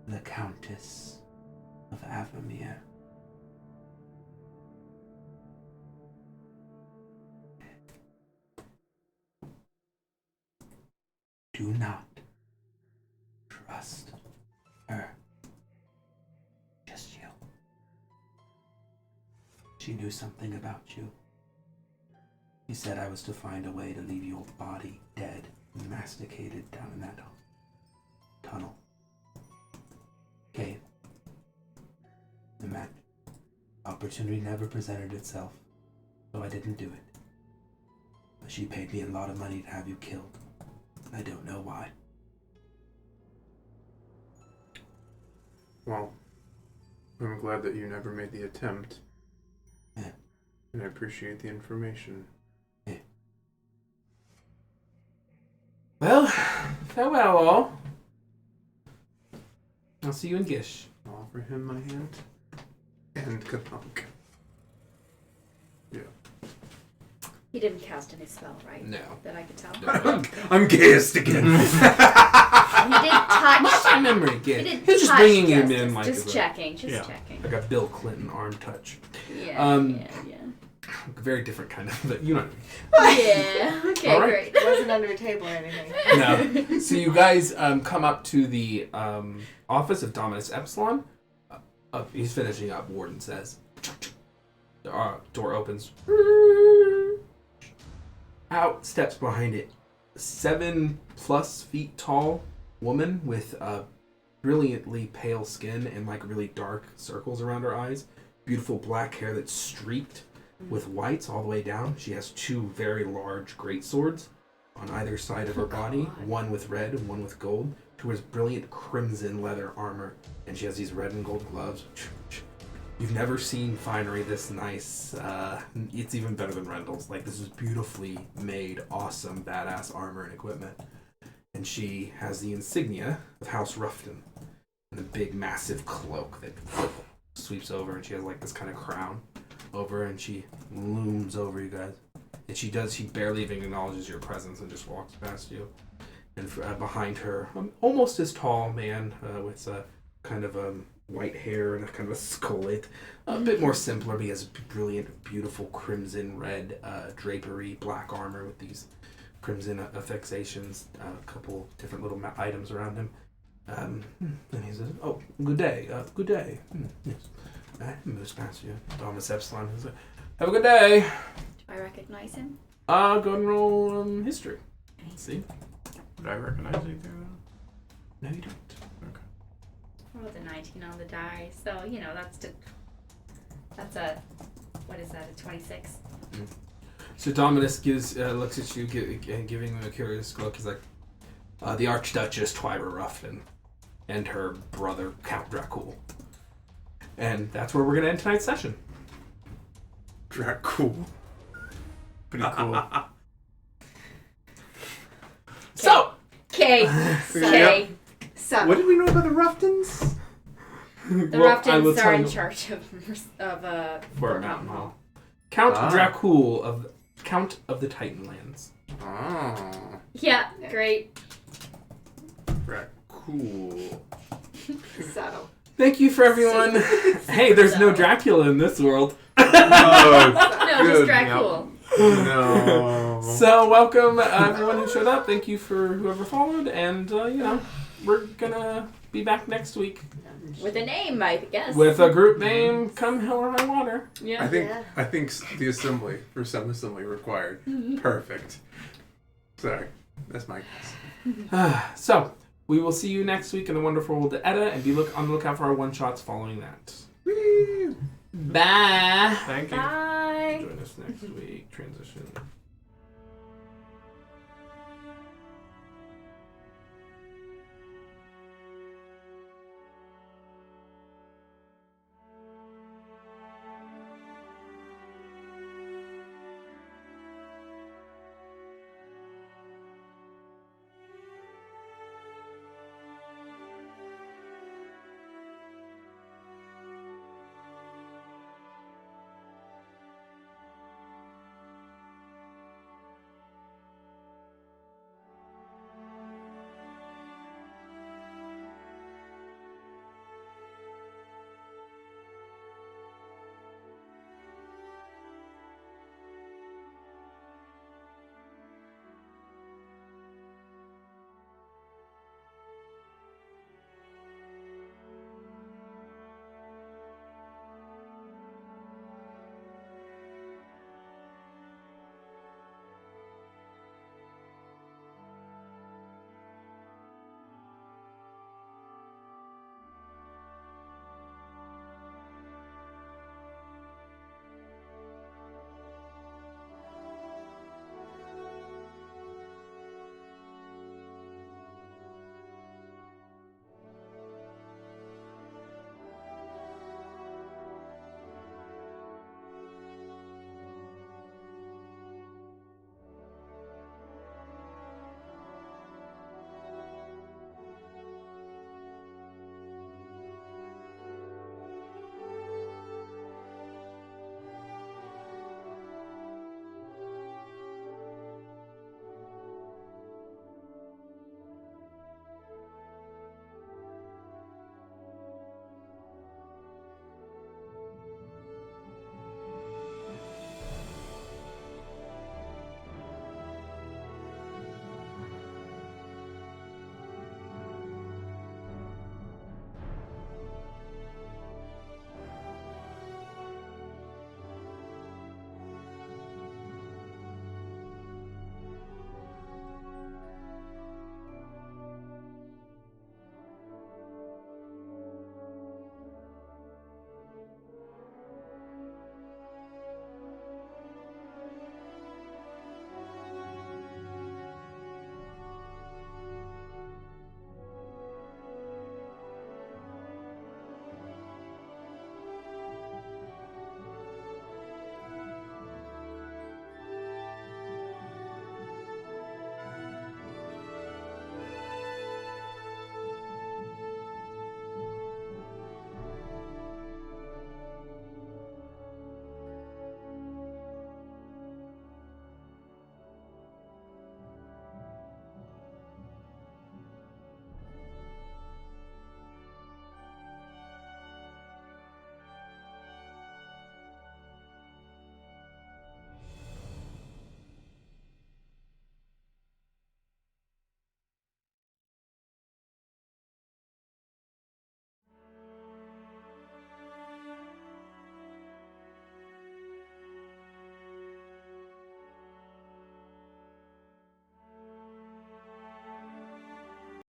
The Countess of Avamere. Do not trust her. Just you. She knew something about you. He said I was to find a way to leave your body dead, masticated down in that tunnel. Cave. The opportunity never presented itself, so I didn't do it. But she paid me a lot of money to have you killed. I don't know why. Well, I'm glad that you never made the attempt. Yeah. And I appreciate the information. Well, farewell all. I'll see you in Gish. I'll offer him my hand. And Kathunk. Yeah. He didn't cast any spell, right? No. That I could tell. I'm gassed again. did touch. My memory again. He did He's just touch bringing him Justice. in like just as checking, just Yeah. checking. like a Bill Clinton arm touch. Yeah, yeah. Very different kind of, but you know. Yeah. Okay, All right. great. It wasn't under a table or anything. No. So you guys come up to the office of Dominus Epsilon. He's finishing up. Warden says. The door opens. Out steps behind it 7+ feet tall woman with brilliantly pale skin and like really dark circles around her eyes. Beautiful black hair that's streaked with whites all the way down. She has 2 very large great swords on either side of her body, one with red and one with gold. She wears brilliant crimson leather armor, and she has these red and gold gloves. You've never seen finery this nice. It's even better than Rendell's. Like, this is beautifully made, awesome, badass armor and equipment. And she has the insignia of House Ruffton and a big, massive cloak that sweeps over, and she has like this kind of crown over, and she looms over you guys. And she barely even acknowledges your presence and just walks past you. And behind her, almost as tall man with kind of white hair and a kind of a skullet. A bit more simpler, but he has brilliant, beautiful crimson red drapery, black armor with these crimson affixations, a couple different little items around him. And he says, "Oh, good day, good day." Yes. He moves past you. Dominus Epsilon. He's like, "Have a good day." Do I recognize him? Go and roll history. Let's see. Would I recognize anything? No, you don't. Rolled a 19 on the die, so you know that's a what is that? A 26. So Dominus looks at you, giving him a curious look. He's like, "The Archduchess Twyra Ruffin and her brother Count Dracul." And that's where we're gonna end tonight's session. Cool. Pretty cool. So. Okay. Okay. So, What did we know about the Ruftons? The Well, I will Ruftons tell are in you- charge of For Mountain Hall. Count Dracul Count of the Titanlands. Oh. Yeah, great. Cool. subtle. Thank you for everyone. Hey, there's no Dracula in this world. Oh, No, just good. Dracul. No. So welcome everyone who showed up. Thank you for whoever followed, and we're gonna be back next week With a name, I guess. with a group name. Come hell or high water. Yeah. I think the assembly for some assembly required. Perfect. Sorry, that's my guess. So we will see you next week in the wonderful world of Edda, and be on the lookout for our one shots following that. Woo! Bye. Thank you. Bye. Join us next week. Transition.